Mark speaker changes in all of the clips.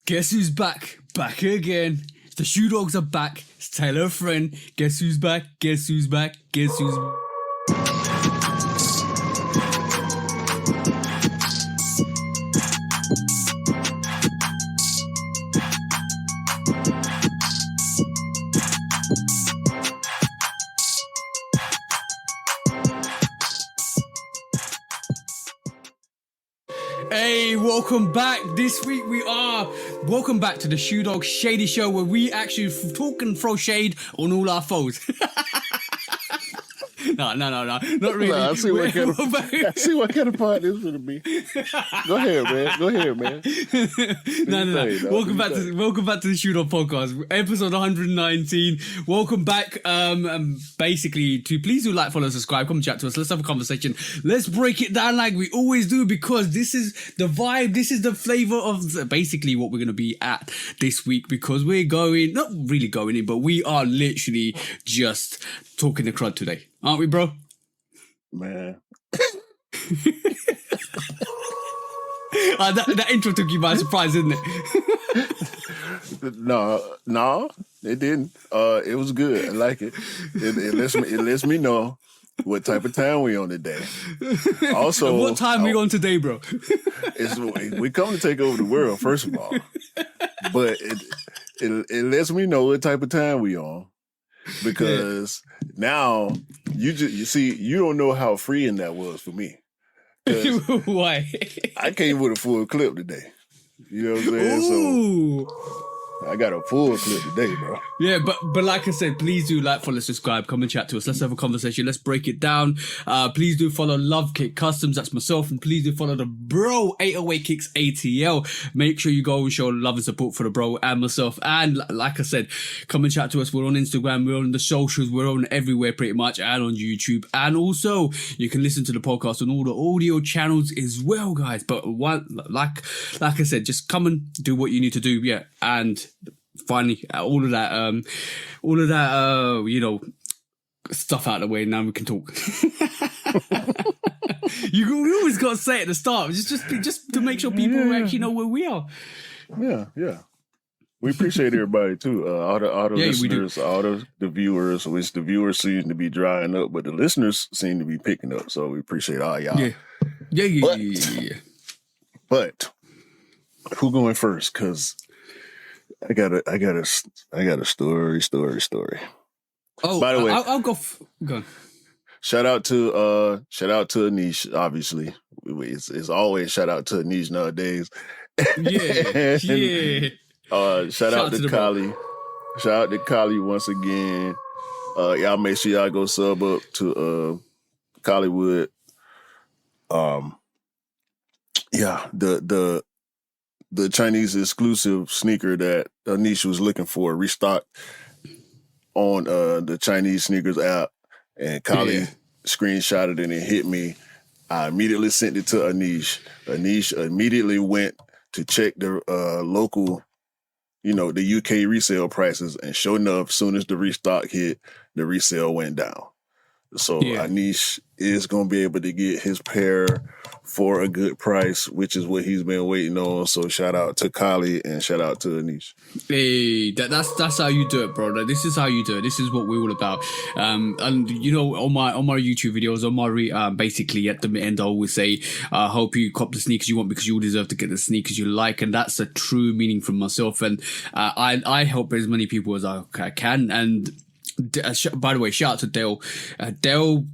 Speaker 1: Guess who's back? Back again. The Shoe Dogs are back. It's Taylor friend. Guess who's back? Guess who's back? Guess who's Hey, welcome back. This week welcome back to the Shoe Dog Shady Show, where we actually talk and throw shade on all our foes. No, not really.
Speaker 2: I see what kind of part this is going to be. Go ahead, man.
Speaker 1: No. Welcome back to the Shoe Dog Podcast, episode 119. Welcome back. Basically, to please do like, follow, subscribe, come chat to us. Let's have a conversation. Let's break it down like we always do, because this is the vibe. This is the flavor of basically what we're going to be at this week, because we're not really going in, but we are literally just talking the crud today. Aren't we, bro?
Speaker 2: Man.
Speaker 1: That intro took you by surprise, didn't it?
Speaker 2: No, it didn't. It was good. I like it. It lets me know what type of time we on today. Also,
Speaker 1: what time we on today, bro?
Speaker 2: We come to take over the world, first of all. But it lets me know what type of time we on. Because now you don't know how freeing that was for me.
Speaker 1: Why?
Speaker 2: I came with a full clip today. You know what I'm saying?
Speaker 1: Ooh.
Speaker 2: So I got a full clip today, bro.
Speaker 1: Yeah, but like I said, please do like, follow, subscribe, come and chat to us. Let's have a conversation. Let's break it down. Please do follow Lovekickscustom. That's myself. And please do follow the bro, 808 Kicks ATL. Make sure you go and show love and support for the bro and myself. And like I said, come and chat to us. We're on Instagram. We're on the socials. We're on everywhere pretty much, and on YouTube. And also, you can listen to the podcast on all the audio channels as well, guys. But like I said, just come and do what you need to do. Yeah. And finally, all of that, stuff out of the way. Now we can talk. We always got to say it at the start, just to make sure people actually know where we are.
Speaker 2: Yeah. We appreciate everybody too. All the listeners, all the viewers. Which the viewers seem to be drying up, but the listeners seem to be picking up. So we appreciate all y'all.
Speaker 1: Yeah.
Speaker 2: But who going first? Because I got a story.
Speaker 1: Oh,
Speaker 2: by the way,
Speaker 1: I'll go. Go.
Speaker 2: Shout out to Anish. Obviously, it's always shout out to Anish nowadays.
Speaker 1: Yeah.
Speaker 2: Shout out to Kali. Shout out to Kali once again. Y'all make sure y'all go sub up to Collywood. The Chinese exclusive sneaker that Anish was looking for restocked on the Chinese sneakers app, and Kali screenshotted it and it hit me. I immediately sent it to Anish. Anish immediately went to check the local, the UK resale prices, and sure enough, as soon as the restock hit, the resale went down. So Anish is going to be able to get his pair for a good price, which is what he's been waiting on. So shout out to Kali and shout out to Anish.
Speaker 1: Hey, that's how you do it, bro. This is how you do it. This is what we're all about. And on my YouTube videos, on my basically at the end, I always say, I hope you cop the sneakers you want, because you all deserve to get the sneakers you like, and that's a true meaning from myself. And I help as many people as I can. And by the way, shout out to Dale. Dale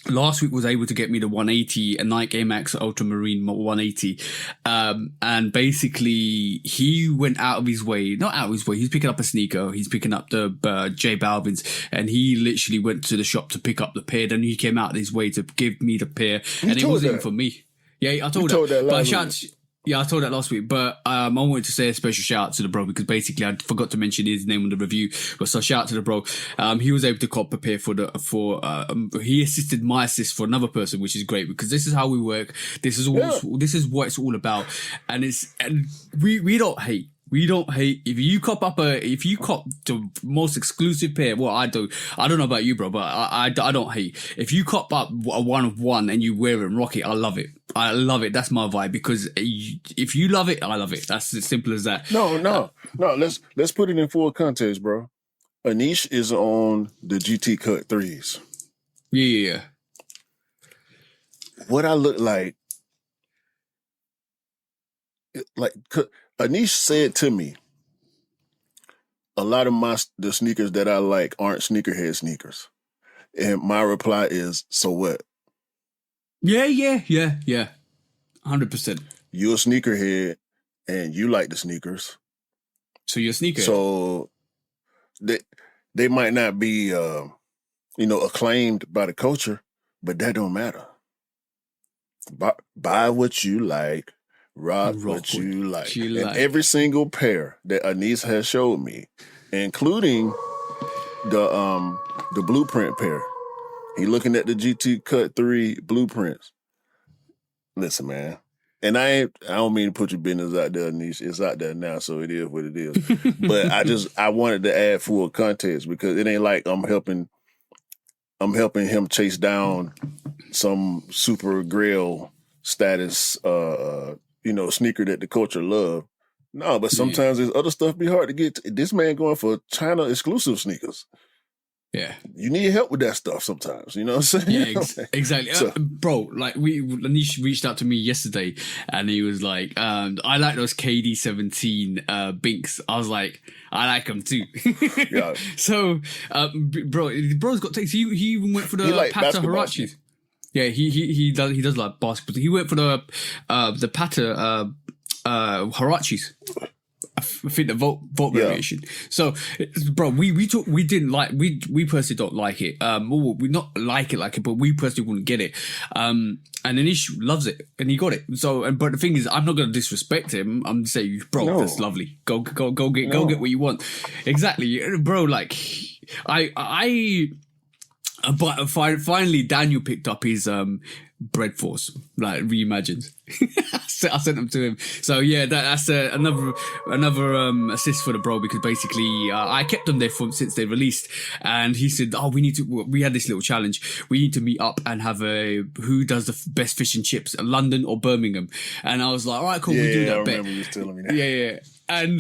Speaker 1: last week was able to get me the 180, a Nike Air Max Ultramarine 180. And basically he went out of his way, not out of his way, he's picking up a sneaker, he's picking up the J Balvin's, and he literally went to the shop to pick up the pair. Then he came out of his way to give me the pair, and it wasn't even for me. Yeah, I told that. But I told that last week, but I wanted to say a special shout out to the bro, because basically I forgot to mention his name on the review. But so shout out to the bro. He was able to cop a pair he assisted my assist for another person, which is great, because this is how we work. This is what it's all about, and we don't hate. We don't hate if you cop the most exclusive pair. Well, I don't know about you, bro, but I don't hate if you cop up a one of one and you wear it and rock it. I love it. I love it. That's my vibe because if you love it, I love it. That's as simple as that.
Speaker 2: No. Let's put it in full context, bro. Anish is on the GT Cut 3s.
Speaker 1: Yeah.
Speaker 2: What I look like Anish said to me, a lot of the sneakers that I like aren't sneakerhead sneakers. And my reply is, so what?
Speaker 1: Yeah. 100%.
Speaker 2: You're a sneakerhead and you like the sneakers.
Speaker 1: So you're a sneakerhead.
Speaker 2: So they might not be acclaimed by the culture, but that don't matter. Buy what you like. Rock what you like. And every single pair that Anish has showed me, including the blueprint pair. He looking at the GT Cut 3 blueprints. Listen, man. And I don't mean to put your business out there, Anish. It's out there now, so it is what it is. But I wanted to add full context because it ain't like I'm helping him chase down some super grail status sneaker that the culture love. No, but sometimes there's other stuff be hard to get. This man going for China exclusive sneakers.
Speaker 1: Yeah.
Speaker 2: You need help with that stuff sometimes. You know what I'm saying?
Speaker 1: Yeah, exactly. So, bro, like Anish reached out to me yesterday and he was like, I like those KD17 Binks. I was like, I like them too.
Speaker 2: Yeah.
Speaker 1: So, bro's got takes. He even went for the Pata Harachis. Yeah, he does like basketball. He went for the Pata Harachis. I think the vote variation. So, bro, we personally don't like it. We not like it, but we personally wouldn't get it. And Anish loves it, and he got it. So, but the thing is, I'm not gonna disrespect him. I'm saying, bro, that's lovely. Go get what you want. Exactly, bro. Like, but finally, Daniel picked up his Bread Force, like reimagined. I sent them to him. So yeah, that's another assist for the bro because basically I kept them there since they released, and he said, "Oh, we had this little challenge. We need to meet up and have who does the best fish and chips, London or Birmingham." And I was like, "All right, cool, we do that." I
Speaker 2: remember you telling me that.
Speaker 1: Yeah, and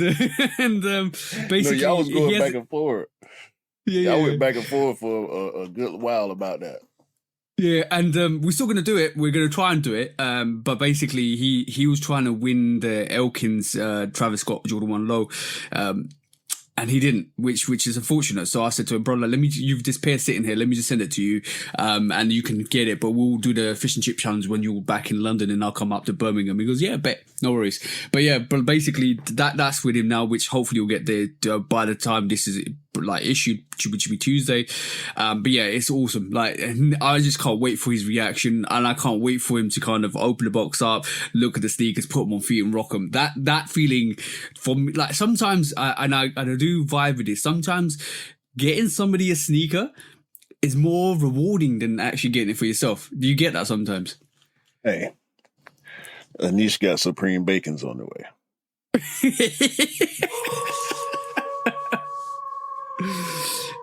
Speaker 1: basically,
Speaker 2: y'all was going back and forth. Yeah, I went back and forth for a good while about that.
Speaker 1: Yeah, and we're still going to do it. We're going to try and do it. But basically, he was trying to win the Elkins Travis Scott Jordan 1 Low. And he didn't, which is unfortunate. So I said to him, bro, like, you've this pair sitting here. Let me just send it to you, and you can get it. But we'll do the fish and chip challenge when you're back in London, and I'll come up to Birmingham. He goes, yeah, bet, no worries. But yeah, but basically that's with him now, which hopefully will get there by the time this is like issued, which will be Tuesday. But yeah, it's awesome. Like, I just can't wait for his reaction, and I can't wait for him to kind of open the box up, look at the sneakers, put them on feet, and rock them. That feeling for me, like sometimes I do vibe with this. Sometimes getting somebody a sneaker is more rewarding than actually getting it for yourself. Do you get that sometimes?
Speaker 2: Hey, Anish got Supreme Bacons on the way.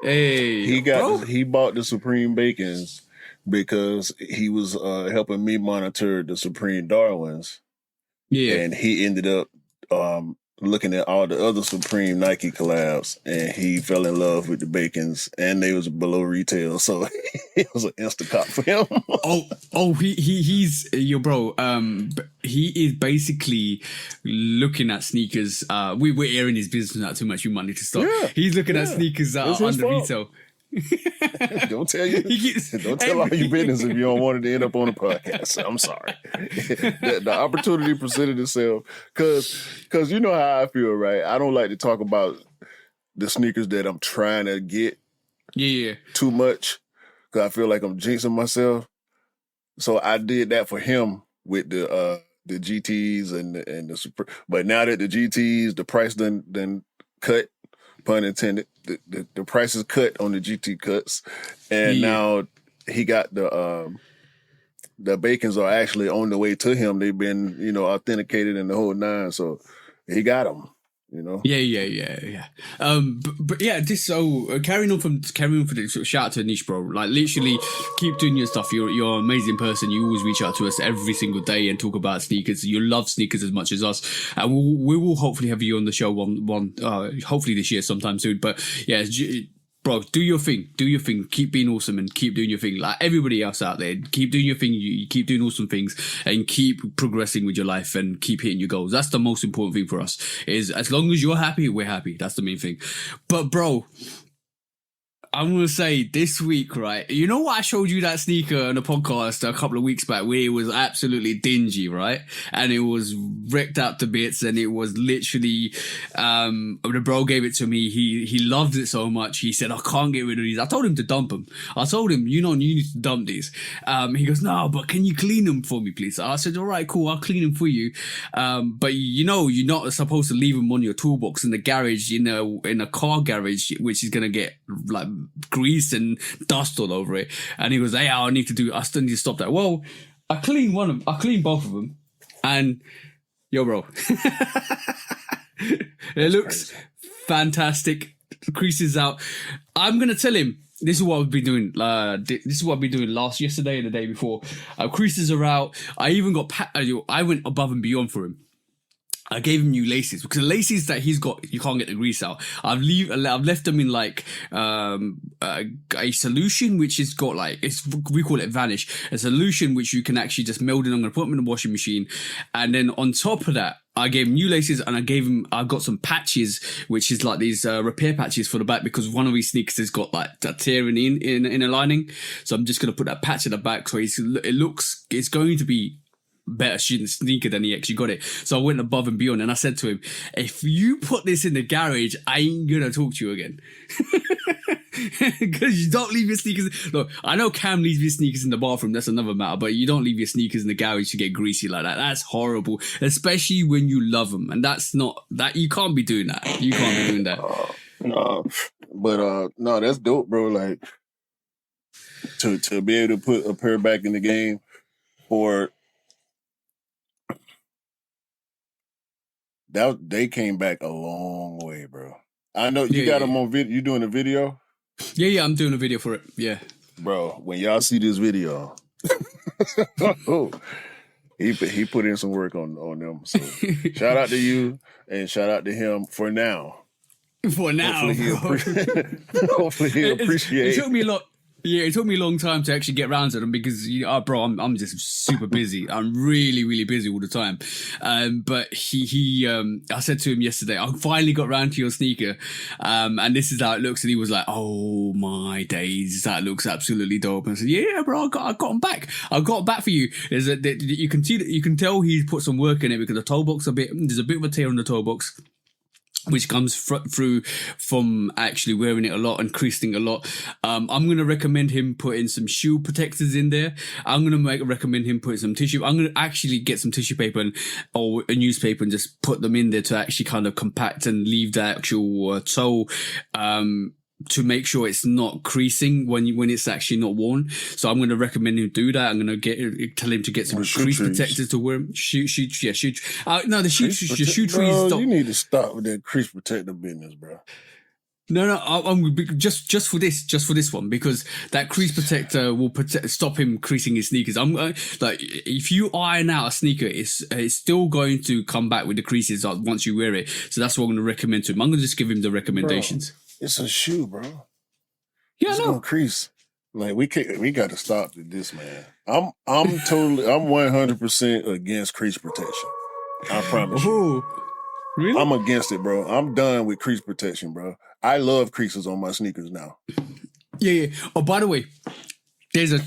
Speaker 1: Hey,
Speaker 2: he bought the Supreme Bacons because he was helping me monitor the Supreme Darwins.
Speaker 1: Yeah,
Speaker 2: and he ended up looking at all the other Supreme Nike collabs, and he fell in love with the Bacons, and they was below retail, so it was an instant cop for him. He's
Speaker 1: your bro. He is basically looking at sneakers. We're airing his business not too much. You might need to stop. Yeah, he's looking at sneakers under retail.
Speaker 2: Don't tell all your business if you don't want it to end up on a podcast. I'm sorry. The opportunity presented itself because you know how I feel, right? I don't like to talk about the sneakers that I'm trying to get too much because I feel like I'm jinxing myself. So I did that for him with the GTs and the Super. But now that the GTs, the price done cut, pun intended, the price is cut on the GT cuts, and now he got the Bacons are actually on the way to him. They've been authenticated in the whole nine, so he got them. you know.
Speaker 1: Yeah. But yeah, this carrying on from this, shout out to Anish, bro. Like literally, keep doing your stuff. You're an amazing person. You always reach out to us every single day and talk about sneakers. You love sneakers as much as us, and we will hopefully have you on the show hopefully this year sometime soon. But yeah. Bro, do your thing. Keep being awesome and keep doing your thing. Like everybody else out there, keep doing your thing. You keep doing awesome things and keep progressing with your life and keep hitting your goals. That's the most important thing for us. Is as long as you're happy, we're happy. That's the main thing. But bro, I'm going to say this week, right? You know what? I showed you that sneaker on a podcast a couple of weeks back where it was absolutely dingy, right? And it was wrecked out to bits and it was literally, the bro gave it to me. He loved it so much. He said, I can't get rid of these. I told him to dump them. I told him, you need to dump these. He goes, no, but can you clean them for me, please? I said, all right, cool. I'll clean them for you. But you're not supposed to leave them on your toolbox in the garage, in a car garage, which is going to get like grease and dust all over it. And he was like, I still need to stop that. Well, I cleaned both of them, and yo, bro, it looks fantastic. The creases out. I'm gonna tell him this is what I've been doing. Yesterday and the day before. Creases are out. I even got. I went above and beyond for him. I gave him new laces because the laces that he's got, you can't get the grease out. I've left them in like a solution which has got like we call it Vanish, a solution which you can actually just meld in. I'm gonna put them in the washing machine, and then on top of that, I gave him new laces and I got some patches, which is like these repair patches for the back because one of these sneakers has got like that tearing in a lining. So I'm just gonna put that patch in the back so it's going to be better sneaker than he actually got it. So I went above and beyond and I said to him, if you put this in the garage, I ain't gonna talk to you again. Because you don't leave your sneakers. Look, I know Cam leaves his sneakers in the bathroom, that's another matter, but you don't leave your sneakers in the garage to get greasy like that. That's horrible, especially when you love them. And you can't be doing that. You can't be doing that.
Speaker 2: No, that's dope, bro. Like to be able to put a pair back in the game for that, they came back a long way, bro. I know you got them on video. You doing a video?
Speaker 1: Yeah, I'm doing a video for it. Yeah,
Speaker 2: bro. When y'all see this video, he put in some work on them. So shout out to you and shout out to him for now. Hopefully he'll appreciate.
Speaker 1: It took me a lot. Yeah, it took me a long time to actually get around to them because, bro, I'm just super busy. I'm really, really busy all the time. But I said to him yesterday, I finally got around to your sneaker, and this is how it looks. And he was like, "Oh my days, that looks absolutely dope." And I said, "Yeah, bro, I got them back. I got them back for you." You can tell he put some work in it because the toe box there's a bit of a tear on the toe box, which comes through from actually wearing it a lot and creasing a lot. I'm going to recommend him putting some shoe protectors in there. I'm going to recommend him putting some tissue. I'm going to actually get some tissue paper or a newspaper and just put them in there to actually kind of compact and leave the actual toe, to make sure it's not creasing when it's actually not worn. So I'm going to recommend him do that. I'm going to tell him to get some crease protectors to wear. Shoe trees.
Speaker 2: Bro, you need to stop with that crease protector business, bro.
Speaker 1: No, I'm just for this one, because that crease protector will stop him creasing his sneakers. I'm like, if you iron out a sneaker, it's still going to come back with the creases once you wear it. So that's what I'm going to recommend to him. I'm going to just give him the recommendations.
Speaker 2: Bro, it's a shoe, bro.
Speaker 1: Yeah,
Speaker 2: it's
Speaker 1: I know.
Speaker 2: Gonna crease. Like we got to stop this, man. I'm 100% against crease protection. I promise you.
Speaker 1: Really?
Speaker 2: I'm against it, bro. I'm done with crease protection, bro. I love creases on my sneakers now.
Speaker 1: Yeah. Oh, by the way, there's a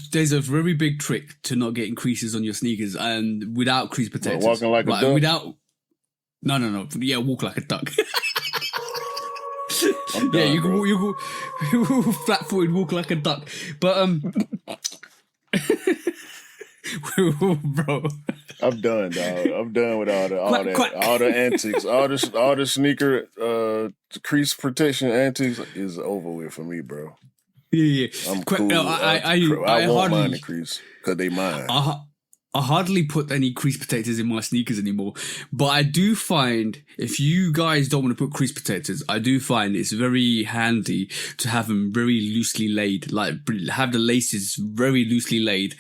Speaker 1: very big trick to not getting creases on your sneakers and without crease protectors.
Speaker 2: Walking like a duck?
Speaker 1: No. Yeah, walk like a duck.
Speaker 2: I'm done,
Speaker 1: you go flat-footed, walk like a duck. But bro,
Speaker 2: I'm done, dog. I'm done with all the antics, all the sneaker crease protection antics is over with for me, bro.
Speaker 1: Yeah.
Speaker 2: I'm cool. I want mine to crease because they mine.
Speaker 1: I hardly put any crease protectors in my sneakers anymore, but I do find if you guys don't want to put crease protectors, I do find it's very handy to have them very loosely laid, like have the laces very loosely laid,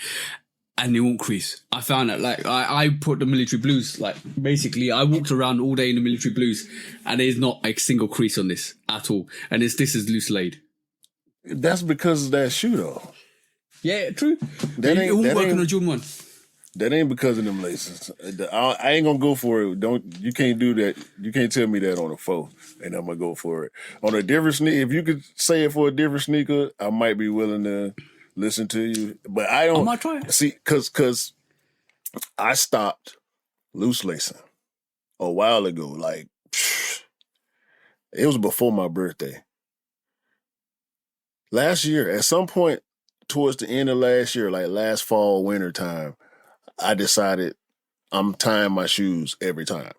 Speaker 1: and they won't crease. I found that like I put the military blues, like basically I walked around all day in the military blues, and there's not a single crease on this at all, and this is loose laid.
Speaker 2: That's because of that shoe, though.
Speaker 1: Yeah, true.
Speaker 2: That
Speaker 1: It won't work
Speaker 2: ain't
Speaker 1: on a Jordan 1.
Speaker 2: that ain't because of them laces. I ain't gonna go for it. You can't do that. You can't tell me that on a 4, and I'm gonna go for it on a different sneaker. If you could say it for a different sneaker, I might be willing to listen to you. But I don't.
Speaker 1: I might try it.
Speaker 2: See, because I stopped loose lacing a while ago. Like it was before my birthday. Last year, at some point towards the end of last year, like last fall, winter time, I decided I'm tying my shoes every time.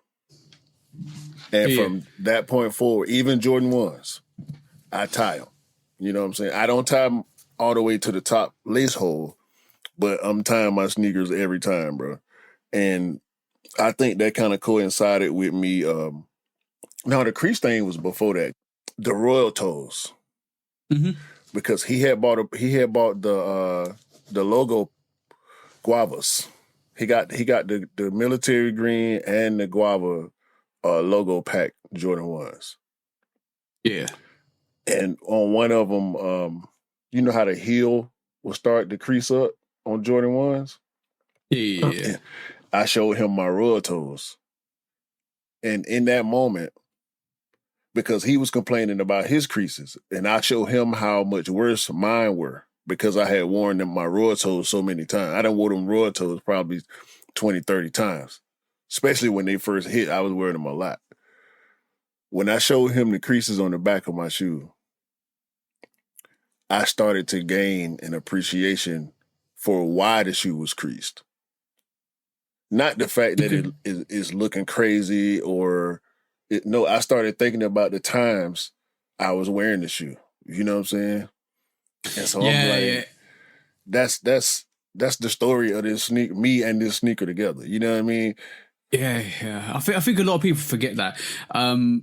Speaker 2: And from that point forward, even Jordan 1s, I tie them. You know what I'm saying? I don't tie them all the way to the top lace hole, but I'm tying my sneakers every time, bro. And I think that kind of coincided with me. Now, the crease thing was before that. The Royal Toes.
Speaker 1: Mm-hmm.
Speaker 2: Because he had bought the logo guavas. He got the military green and the guava logo pack Jordan 1s.
Speaker 1: Yeah.
Speaker 2: And on one of them, you know how the heel will start to crease up on Jordan 1s?
Speaker 1: Yeah.
Speaker 2: I showed him my Royal Toes. And in that moment, because he was complaining about his creases, and I showed him how much worse mine were because I had worn them my Royal Toes so many times. I done wore them Royal Toes probably 20, 30 times, especially when they first hit. I was wearing them a lot. When I showed him the creases on the back of my shoe, I started to gain an appreciation for why the shoe was creased. Not the fact that it is looking crazy or... No, I started thinking about the times I was wearing the shoe. You know what I'm saying? And so I'm like, that's the story of this sneaker, me and this sneaker together. You know what I mean?
Speaker 1: Yeah. I think a lot of people forget that.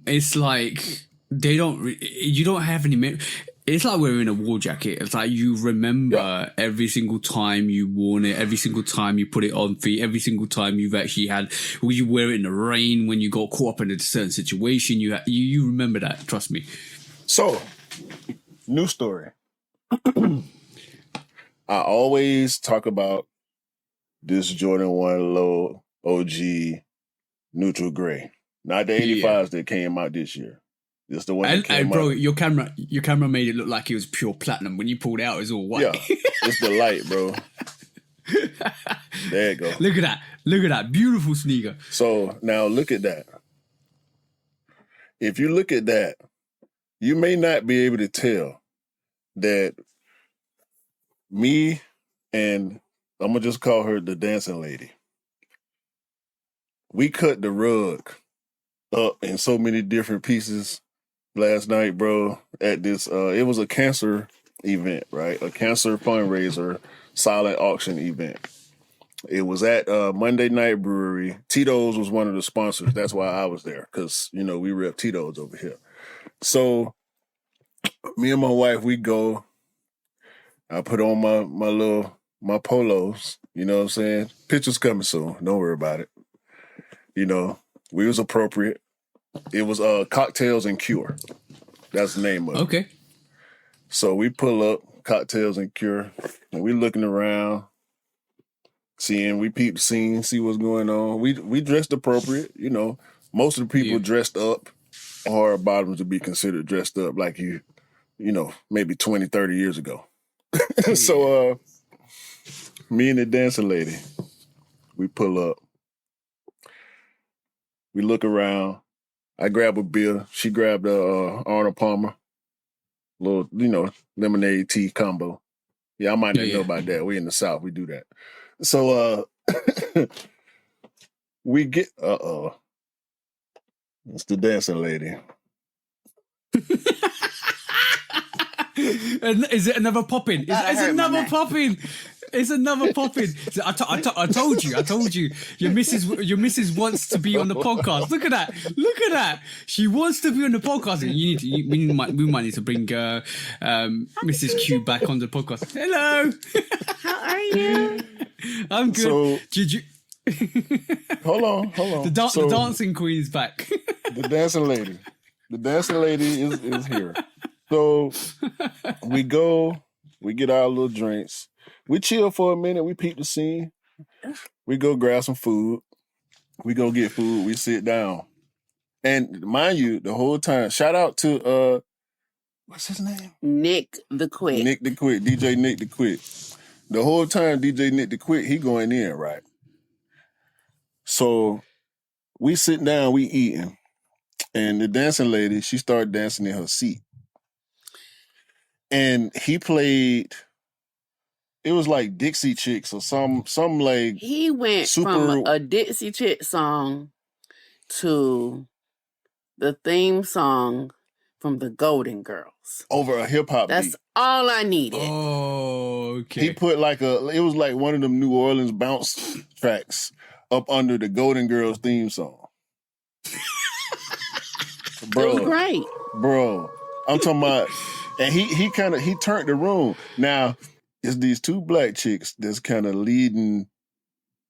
Speaker 1: It's like you don't have any. It's like wearing a war jacket. It's like you remember every single time you worn it, every single time you put it on feet, every single time you've actually had. When you wear it in the rain, when you got caught up in a certain situation, you remember that. Trust me.
Speaker 2: So, new story. I always talk about this Jordan 1 low OG neutral gray, not the 85s that came out this year. It's the one that came
Speaker 1: and bro,
Speaker 2: out.
Speaker 1: your camera made it look like it was pure platinum. When you pulled it out, it was all white.
Speaker 2: Yeah, it's the light, bro. There you go.
Speaker 1: Look at that. Beautiful sneaker.
Speaker 2: So now look at that. If you look at that, you may not be able to tell that me and I'm going to just call her the dancing lady. We cut the rug up in so many different pieces last night, bro, at this, it was a cancer event, right? A cancer fundraiser, silent auction event. It was at Monday Night Brewery. Tito's was one of the sponsors. That's why I was there, because, you know, we rep Tito's over here. So me and my wife, we go. I put on my polos, you know what I'm saying? Pictures coming soon. Don't worry about it. You know, we was appropriate. It was Cocktails and Cure. That's the name of it.
Speaker 1: Okay.
Speaker 2: So we pull up, Cocktails and Cure, and we looking around, we peep the scene, see what's going on. We dressed appropriate, you know. Most of the people dressed up hard bottoms to be considered dressed up like you know, maybe 20, 30 years ago. So me and the dancing lady, we pull up. We look around. I grab a beer. She grabbed a Arnold Palmer, little, you know, lemonade tea combo. Yeah, I might not know about that. We in the South, we do that. So we get it's the dancing lady.
Speaker 1: Is it another popping? Is it another popping? It's another popping. I told you. Your missus wants to be on the podcast. Look at that. She wants to be on the podcast. We might need to bring Mrs. Q back on the podcast. Hello.
Speaker 3: How are you?
Speaker 1: I'm good.
Speaker 2: So,
Speaker 1: Did you?
Speaker 2: hold on.
Speaker 1: The dancing queen's back.
Speaker 2: The dancing lady is here. So we get our little drinks. We chill for a minute. We peep the scene. We go grab some food. We go get food. We sit down. And mind you, the whole time, shout out to, what's his name?
Speaker 3: Nick the Quick.
Speaker 2: DJ Nick the Quick. The whole time, DJ Nick the Quick, he going in, right? So we sitting down, we eating. And the dancing lady, she started dancing in her seat. And he played, it was like Dixie Chicks or some like
Speaker 3: He went from a Dixie Chick song to the theme song from the Golden Girls.
Speaker 2: Over a hip hop beat.
Speaker 3: That's all I needed.
Speaker 1: Oh, okay.
Speaker 2: He put it was like one of them New Orleans bounce tracks up under the Golden Girls theme song. Bro,
Speaker 3: it was great.
Speaker 2: Bro, I'm talking about, and he turned the room. Now, it's these two black chicks that's kind of leading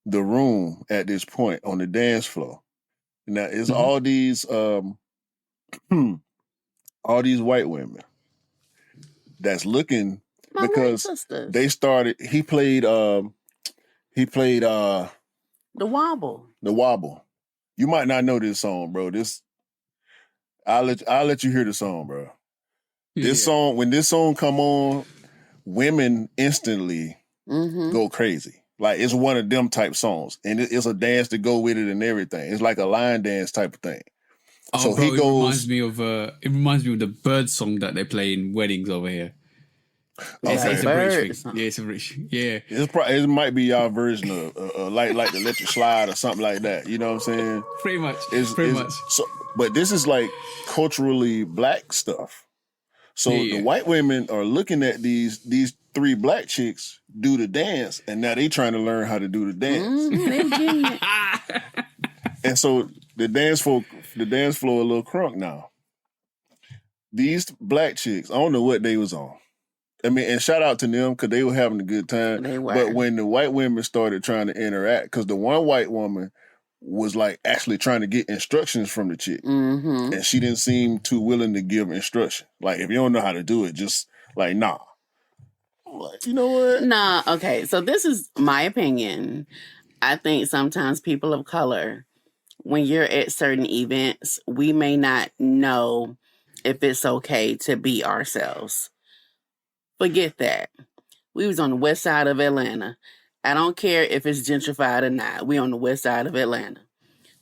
Speaker 2: the room at this point on the dance floor. Now, it's all these white women that's looking because they started. He played the
Speaker 3: Wobble.
Speaker 2: The Wobble. You might not know this song, bro. I'll let you hear the song, bro. This song, when this song come on, women instantly go crazy. Like, it's one of them type songs, and it's a dance to go with it and everything. It's like a line dance type of thing.
Speaker 1: Oh,
Speaker 2: so
Speaker 1: bro,
Speaker 2: he goes.
Speaker 1: It reminds me of the bird song that they play in weddings over here. It's a British thing. Yeah, it's a British. Yeah,
Speaker 2: it might be y'all version of like the Electric Slide or something like that. You know what I'm saying?
Speaker 1: Pretty much.
Speaker 2: So, but this is like culturally black stuff. So the white women are looking at these three black chicks do the dance, and now they trying to learn how to do the dance. And so the dance floor a little crunk now. These black chicks, I don't know what they was on. I mean, and shout out to them because they were having a good time.
Speaker 3: They were.
Speaker 2: But when the white women started trying to interact, because the one white woman was like actually trying to get instructions from the chick. And she didn't seem too willing to give instruction. Like, if you don't know how to do it, just like, nah. Like, you know what?
Speaker 3: Nah, okay. So this is my opinion. I think sometimes people of color, when you're at certain events, we may not know if it's okay to be ourselves. Forget that. We was on the west side of Atlanta. I don't care if it's gentrified or not. We on the west side of Atlanta.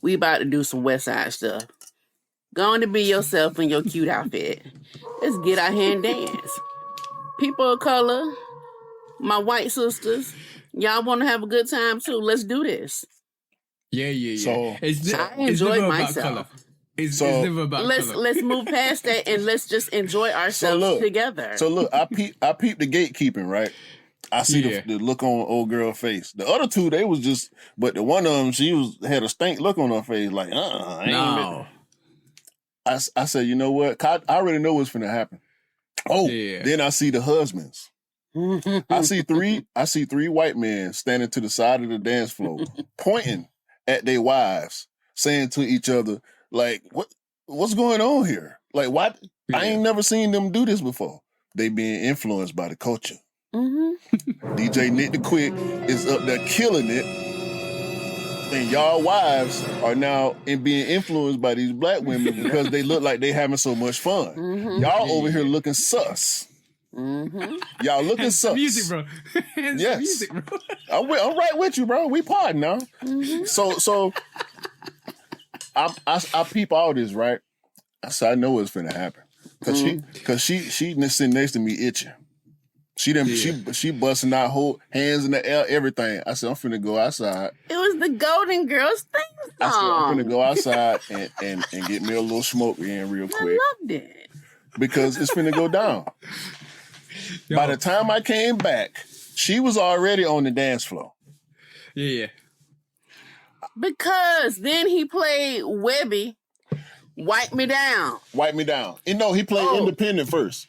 Speaker 3: We about to do some west side stuff. Going to be yourself in your cute outfit. Let's get out here and dance. People of color, my white sisters, y'all want to have a good time too. Let's do this.
Speaker 1: Yeah.
Speaker 2: So,
Speaker 3: I enjoyed myself.
Speaker 1: It's never about color.
Speaker 3: Let's move past that and let's just enjoy ourselves together.
Speaker 2: So look, I peep the gatekeeping, right? I see the look on old girl's face. The other two, they was just, but the one of them, had a stank look on her face, like, no. I said, you know what? I already know what's finna happen. Then I see the husbands. I see three white men standing to the side of the dance floor, pointing at their wives, saying to each other, like, what's going on here? Like, what? Yeah. I ain't never seen them do this before. They being influenced by the culture. DJ Nick the Quick is up there killing it, and y'all wives are now being influenced by these black women because they look like they having so much fun. Y'all over here looking sus. Y'all looking sus.
Speaker 1: Music, bro.
Speaker 2: Yes.
Speaker 1: Music, bro.
Speaker 2: I'm right with you, bro. We partying now. So I peep all this, right? I said, I know what's finna happen. Cause she sitting next to me itching. She busting out whole hands in the air, everything. I said, I'm finna go outside.
Speaker 3: It was the Golden Girls thing song.
Speaker 2: I said, I'm finna go outside and get me a little smoke in real quick.
Speaker 3: I loved it.
Speaker 2: Because it's finna go down. By the time I came back, She was already on the dance floor.
Speaker 1: Yeah.
Speaker 3: Because then he played Webby, Wipe Me Down.
Speaker 2: Wipe Me Down. You know, he played Independent first.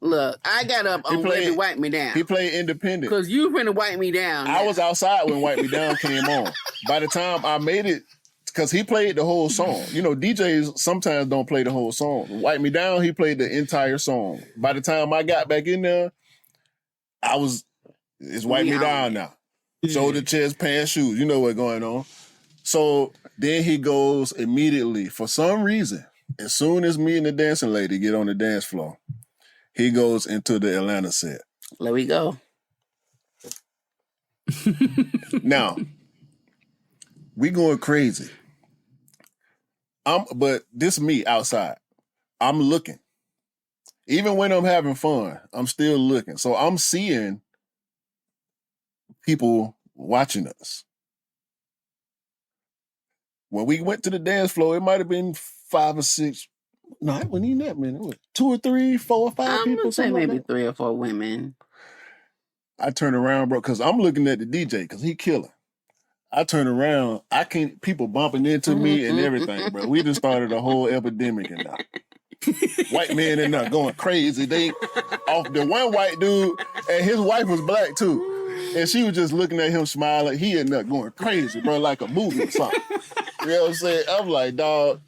Speaker 3: Look, I got up on Webby, Wipe Me Down.
Speaker 2: He played Independent.
Speaker 3: Because you finna wipe me down.
Speaker 2: I was outside when Wipe Me Down came on. By the time I made it, because he played the whole song. You know, DJs sometimes don't play the whole song. Wipe Me Down, he played the entire song. By the time I got back in there, it's Wipe Me Down now. Shoulder, chest, pants, shoes. You know what's going on. So then he goes immediately, for some reason, as soon as me and the dancing lady get on the dance floor, he goes into the Atlanta set.
Speaker 3: There we go.
Speaker 2: Now, we going crazy. But this me outside. I'm looking. Even when I'm having fun, I'm still looking. So I'm seeing people watching us. When we went to the dance floor, it might have been 5 or 6. No, it wasn't even that many. 2 or 3, 4 or 5 people.
Speaker 3: I'm gonna say maybe 3 or 4 women.
Speaker 2: I turn around, bro, because I'm looking at the DJ because he killing. I turn around, people bumping into me and everything, bro. We just started a whole epidemic in there. White men in there going crazy. They off the one white dude, and his wife was black too. And she was just looking at him smiling. He ended up going crazy, bro, like a movie or something. You know what I'm saying? I'm like, dog,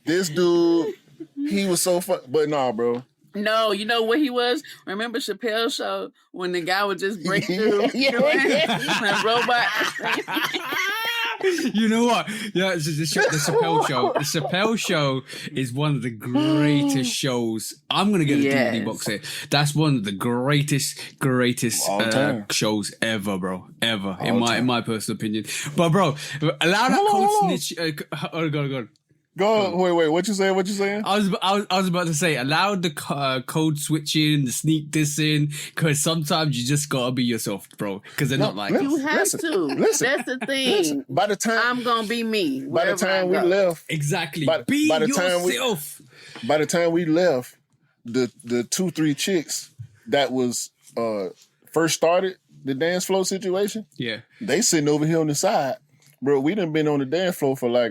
Speaker 2: this dude, he was so fun. But nah, bro.
Speaker 3: No, you know what he was? Remember Chappelle's show when the guy would just break through like robot?
Speaker 1: You know what? Yeah, the Chappelle show. The Chappelle show is one of the greatest shows. I'm gonna get a DVD box set. That's one of the greatest shows ever, bro. Ever in my personal opinion. But bro, allow that code snitch. Go on.
Speaker 2: Go. Wait. What you saying? What you saying?
Speaker 1: I was about to say, allow the code switching, the sneak dissing, because sometimes you just gotta be yourself, bro. Because they're not like
Speaker 3: you have to.
Speaker 2: Listen,
Speaker 3: that's the thing.
Speaker 2: Listen, by the time
Speaker 3: I'm gonna be me.
Speaker 2: By the time we left,
Speaker 1: exactly.
Speaker 2: Be
Speaker 1: yourself.
Speaker 2: By the time we left, the 2-3 chicks that was first started the dance floor situation.
Speaker 1: Yeah,
Speaker 2: they sitting over here on the side, bro. We done been on the dance floor for like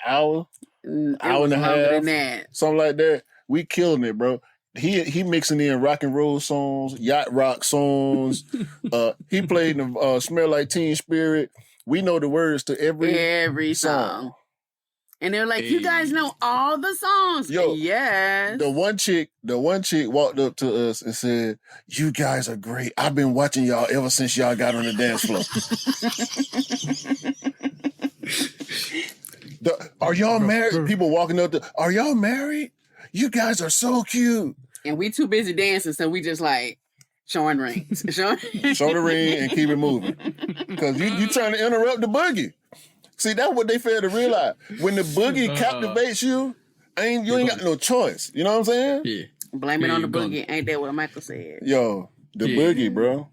Speaker 2: hour and a half, something like that. We killing it, bro. He mixing in rock and roll songs, yacht rock songs. He played the Smell Like Teen Spirit. We know the words to every song.
Speaker 3: And they're like, you guys know all the songs.
Speaker 2: Yo,
Speaker 3: yes.
Speaker 2: The one chick walked up to us and said, "You guys are great. I've been watching y'all ever since y'all got on the dance floor." Are y'all married? People walking up to, are y'all married? You guys are so cute.
Speaker 3: And we too busy dancing, so we just like showing rings. Show
Speaker 2: the ring and keep it moving. Because you trying to interrupt the boogie. See, that's what they fail to realize. When the boogie captivates you, you ain't got no choice. You know what I'm saying?
Speaker 1: Yeah.
Speaker 3: Blame it on the boogie. Ain't that what Michael said?
Speaker 2: Yo, the boogie, bro.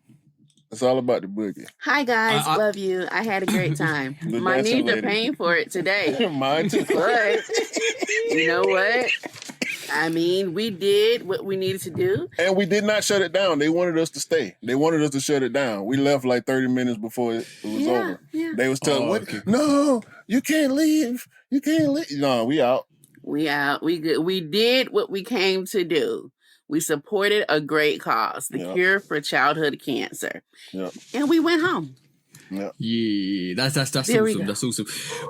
Speaker 2: It's all about the boogie.
Speaker 3: Hi, guys. Love you. I had a great time. My knees are paying for it today.
Speaker 2: Mine too.
Speaker 3: But you know what? I mean, we did what we needed to do.
Speaker 2: And we did not shut it down. They wanted us to stay. They wanted us to shut it down. We left like 30 minutes before it was over.
Speaker 3: Yeah.
Speaker 2: They was telling no, you can't leave. You can't leave. No, we out.
Speaker 3: We out. We good. We did what we came to do. We supported a great cause, the cure for childhood cancer. Yeah. And we went home.
Speaker 1: Yeah, that's awesome. That's awesome.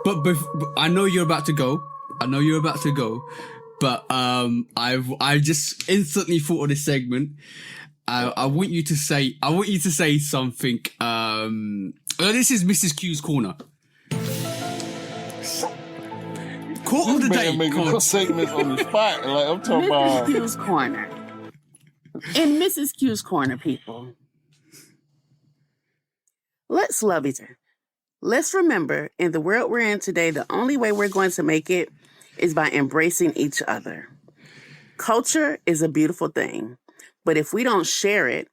Speaker 1: But I know you're about to go. But I just instantly thought of this segment. I want you to say something. This is Mrs. Q's corner. Quote of the day.
Speaker 2: Making segments on the spot. Like I'm talking about
Speaker 3: Mrs. Q's corner. In Mrs. Q's corner, people, let's love each other. Let's remember, in the world we're in today, the only way we're going to make it is by embracing each other. Culture is a beautiful thing, but if we don't share it,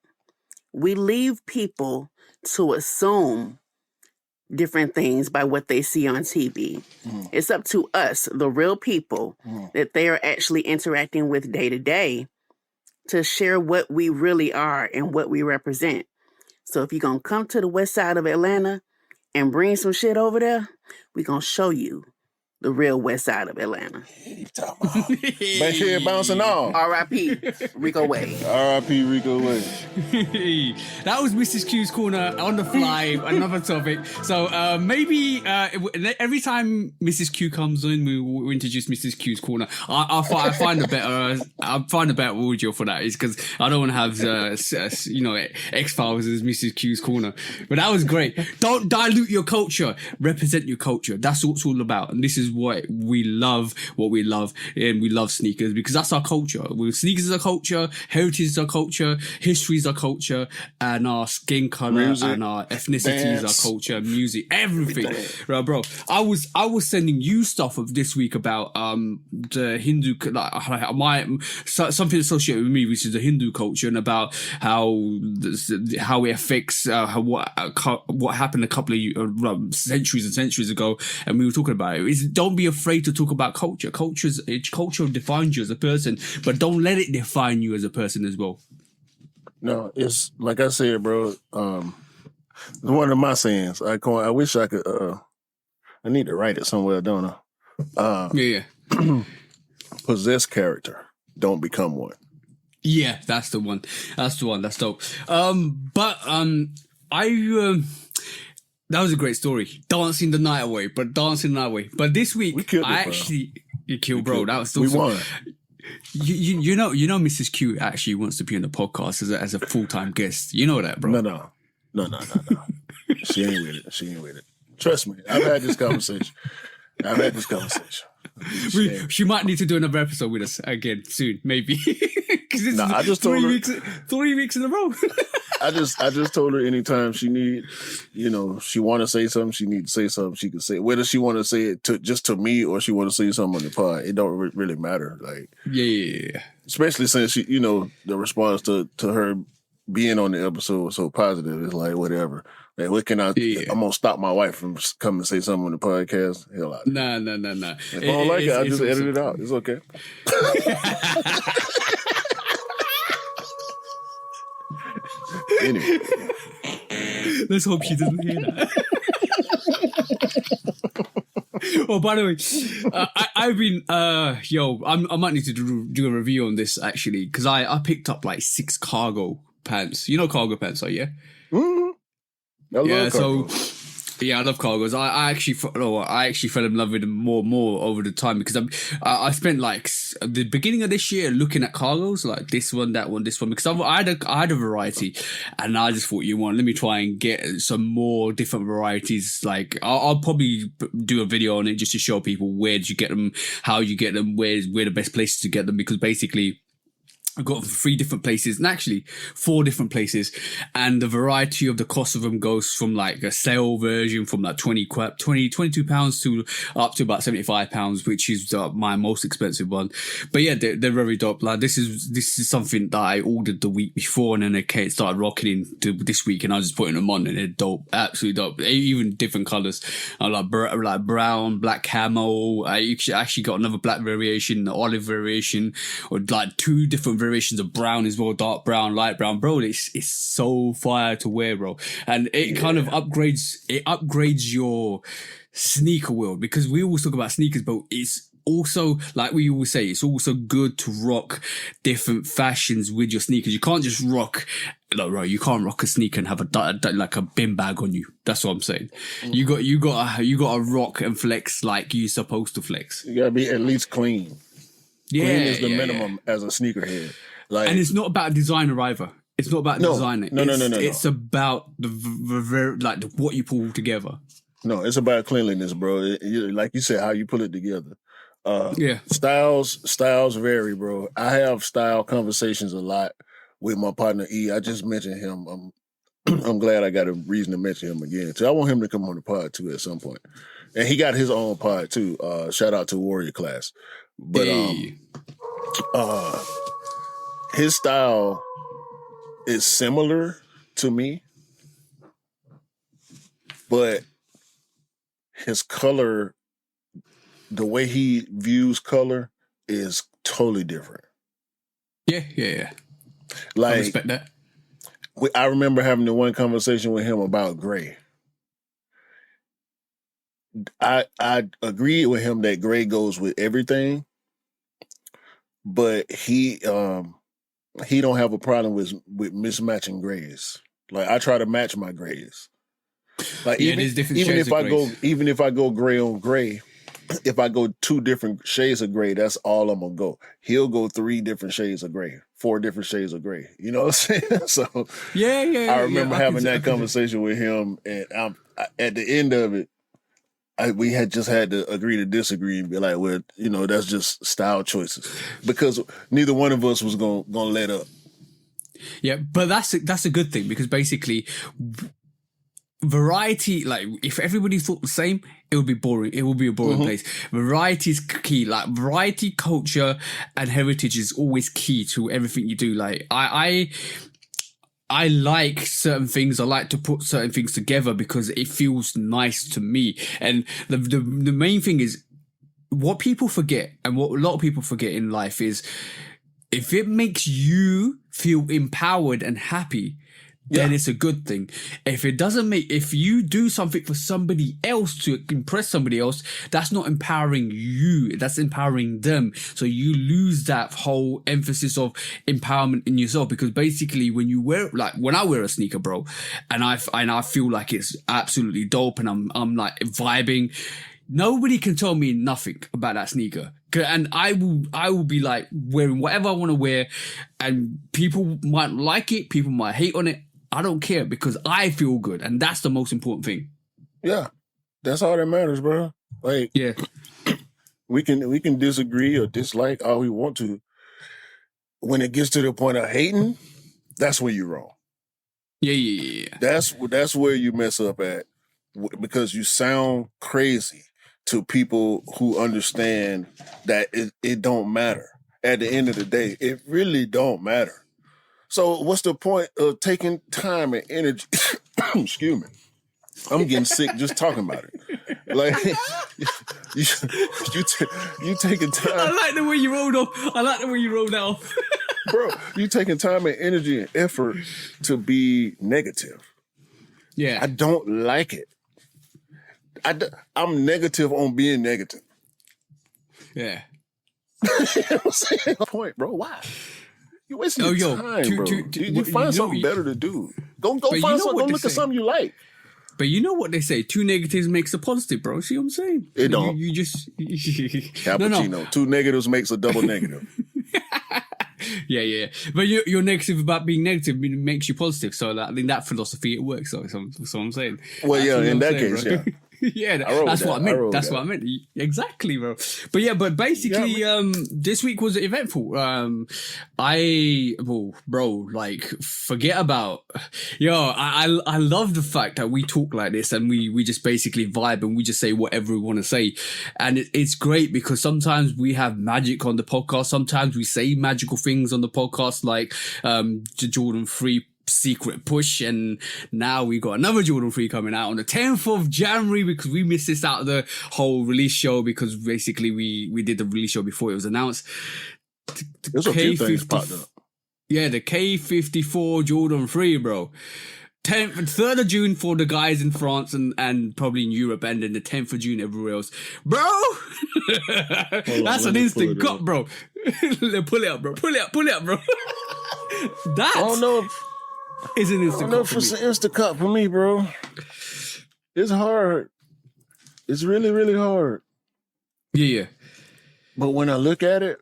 Speaker 3: we leave people to assume different things by what they see on TV. It's up to us, the real people that they are actually interacting with day to day, to share what we really are and what we represent. So if you're going to come to the west side of Atlanta and bring some shit over there, we're going to show you the real west side of Atlanta.
Speaker 2: Bankhead bouncing off.
Speaker 3: R.I.P. Rico Wade.
Speaker 2: R.I.P. Rico Wade.
Speaker 1: That was Mrs. Q's Corner on the fly, another topic. So maybe every time Mrs. Q comes in, we introduce Mrs. Q's Corner. I'll find a better audio for that. It's because I don't want to have X-Files as Mrs. Q's Corner. But that was great. Don't dilute your culture. Represent your culture. That's what it's all about. And this is what we love, and we love sneakers because that's our culture. Sneakers is our culture, heritage is our culture, history is our culture, and our skin color and our ethnicity is our culture, music, everything. Right, bro. I was sending you stuff of this week about the Hindu, something associated with me, which is the Hindu culture, and about how it affects what happened a couple of centuries and centuries ago, and we were talking about it. Don't be afraid to talk about culture. Culture defines you as a person, but don't let it define you as a person as well.
Speaker 2: No, it's like I said, bro. One of my sayings. I wish I could. I need to write it somewhere, don't I?
Speaker 1: Yeah.
Speaker 2: Possess character. Don't become one.
Speaker 1: Yeah, that's the one. That's dope. That was a great story. Dancing the night away. But this week,
Speaker 2: we killed
Speaker 1: you killed, bro. That was so.
Speaker 2: We won.
Speaker 1: You know, Mrs. Q actually wants to be on the podcast as a full-time guest. You know that, bro.
Speaker 2: No. She ain't with it. Trust me. I've had this conversation.
Speaker 1: She might need to do another episode with us again soon, maybe. Because
Speaker 2: I just told her
Speaker 1: 3 weeks in a row.
Speaker 2: I just told her anytime she need, she want to say something, she need to say something. She can say it. Whether she want to say it just to me or she want to say something on the pod, it don't really matter. Like
Speaker 1: yeah.
Speaker 2: Especially since she, the response to her being on the episode was so positive. It's like whatever. Like what can I? Yeah. I'm gonna stop my wife from coming and say something on the podcast. Hell out.
Speaker 1: Nah.
Speaker 2: If I don't like it, I just edit it out. It's okay. Anyway.
Speaker 1: Let's hope she doesn't hear that. Oh, by the way, I've been, I might need to do a review on this actually, because I picked up like 6 cargo pants. You know cargo pants, yeah?
Speaker 2: Mm-hmm. I love cargo.
Speaker 1: I love cargos. I actually fell in love with them more over the time because I spent like the beginning of this year looking at cargos, like this one, that one, this one, because I had a variety, and I just thought, let me try and get some more different varieties. Like I'll probably do a video on it just to show people where did you get them, how you get them, where the best places to get them, because basically I've got 3 different places, and actually 4 different places, and the variety of the cost of them goes from like a sale version from like 22 pounds to up to about 75 pounds, which is my most expensive one. But yeah, they're very dope. Like this is something that I ordered the week before, and then it started rocking into this week, and I was just putting them on, and they're dope, absolutely dope. Even different colors, like brown, black camo. I actually got another black variation, the olive variation, or like 2 different variations of brown as well, dark brown, light brown, bro. It's so fire to wear, bro, and it kind of upgrades your sneaker world, because we always talk about sneakers, but it's also, like we always say, it's also good to rock different fashions with your sneakers. You can't just rock, you can't rock a sneaker and have like a bin bag on you. That's what I'm saying. Mm-hmm. You got to rock and flex like you're supposed to flex.
Speaker 2: You gotta be at least clean. Clean is the minimum as a sneakerhead.
Speaker 1: And it's not about designer either. It's not about designing.
Speaker 2: No.
Speaker 1: It's about the what you pull together.
Speaker 2: No, it's about cleanliness, bro. Like you said, how you pull it together. Styles vary, bro. I have style conversations a lot with my partner E. I just mentioned him. I'm glad I got a reason to mention him again. So I want him to come on the pod too at some point. And he got his own pod too. Shout out to Warrior Class. But his style is similar to me, but his color, the way he views color, is totally different.
Speaker 1: Yeah.
Speaker 2: Like,
Speaker 1: I respect that.
Speaker 2: I remember having the one conversation with him about gray. I agreed with him that gray goes with everything, but he don't have a problem with mismatching grays. Like I try to match my grays. Like
Speaker 1: there's different shades of grays.
Speaker 2: Even if I go gray on gray, if I go 2 different shades of gray, that's all I'm gonna go. He'll go 3 different shades of gray, 4 different shades of gray. You know what I'm saying? So I remember having that conversation with him, and at the end of it, we had just had to agree to disagree and be like, well, that's just style choices, because neither one of us was gonna let up.
Speaker 1: Yeah, but that's a good thing, because basically variety, like if everybody thought the same, it would be boring. It would be a boring place. Variety is key. Like variety, culture, and heritage is always key to everything you do. Like I like certain things. I like to put certain things together because it feels nice to me. And the main thing is what people forget, and what a lot of people forget in life is, if it makes you feel empowered and happy, then it's a good thing. If it doesn't if you do something for somebody else to impress somebody else, that's not empowering you, that's empowering them. So you lose that whole emphasis of empowerment in yourself, because basically when I wear a sneaker, bro, and I feel like it's absolutely dope and I'm like vibing, nobody can tell me nothing about that sneaker. And I will be like wearing whatever I want to wear, and people might like it, people might hate on it. I don't care, because I feel good, and that's the most important thing.
Speaker 2: Yeah, that's all that matters, bro. Like,
Speaker 1: yeah,
Speaker 2: we can disagree or dislike all we want to. When it gets to the point of hating, that's where you're wrong.
Speaker 1: Yeah.
Speaker 2: That's where you mess up at, because you sound crazy to people who understand that it don't matter. At the end of the day, it really don't matter. So what's the point of taking time and energy? Excuse me. I'm getting sick just talking about it. Like you taking time.
Speaker 1: I like the way you rolled that off.
Speaker 2: Bro, you taking time and energy and effort to be negative.
Speaker 1: Yeah.
Speaker 2: I don't like it. I'm negative on being negative.
Speaker 1: Yeah.
Speaker 2: You know what I'm saying? Point, bro. Why? You wasting your time, bro. You find something better to do. Go find something. Go look at something you like.
Speaker 1: But you know what they say? 2 negatives makes a positive, bro. See what I'm saying?
Speaker 2: It don't.
Speaker 1: You just
Speaker 2: cappuccino. No. 2 negatives makes a double negative.
Speaker 1: Yeah. But you're negative about being negative makes you positive. So I think that philosophy, it works. So that's what I'm saying.
Speaker 2: Well, in that case, bro.
Speaker 1: Yeah, that's what I meant. That's what I meant. Exactly, bro. But basically, this week was eventful. Like, forget about. I love the fact that we talk like this and we just basically vibe and we just say whatever we want to say, and it's great because sometimes we have magic on the podcast. Sometimes we say magical things on the podcast, like the Jordan 3 secret push, and now we got another Jordan 3 coming out on the 10th of January, because we missed this out of the whole release show, because basically we did the release show before it was announced.
Speaker 2: There's a few things popped up.
Speaker 1: Yeah, the K54 Jordan 3, bro. 3rd of June for the guys in France and probably in Europe, and then the 10th of June everywhere else. Bro! That's an instant cut, bro. Pull it up, bro. Pull it up, bro. That...
Speaker 2: I don't know if...
Speaker 1: It's an instant cut for me.
Speaker 2: It's an instant cut for me, bro. It's hard. It's really, really hard.
Speaker 1: Yeah.
Speaker 2: But when I look at it,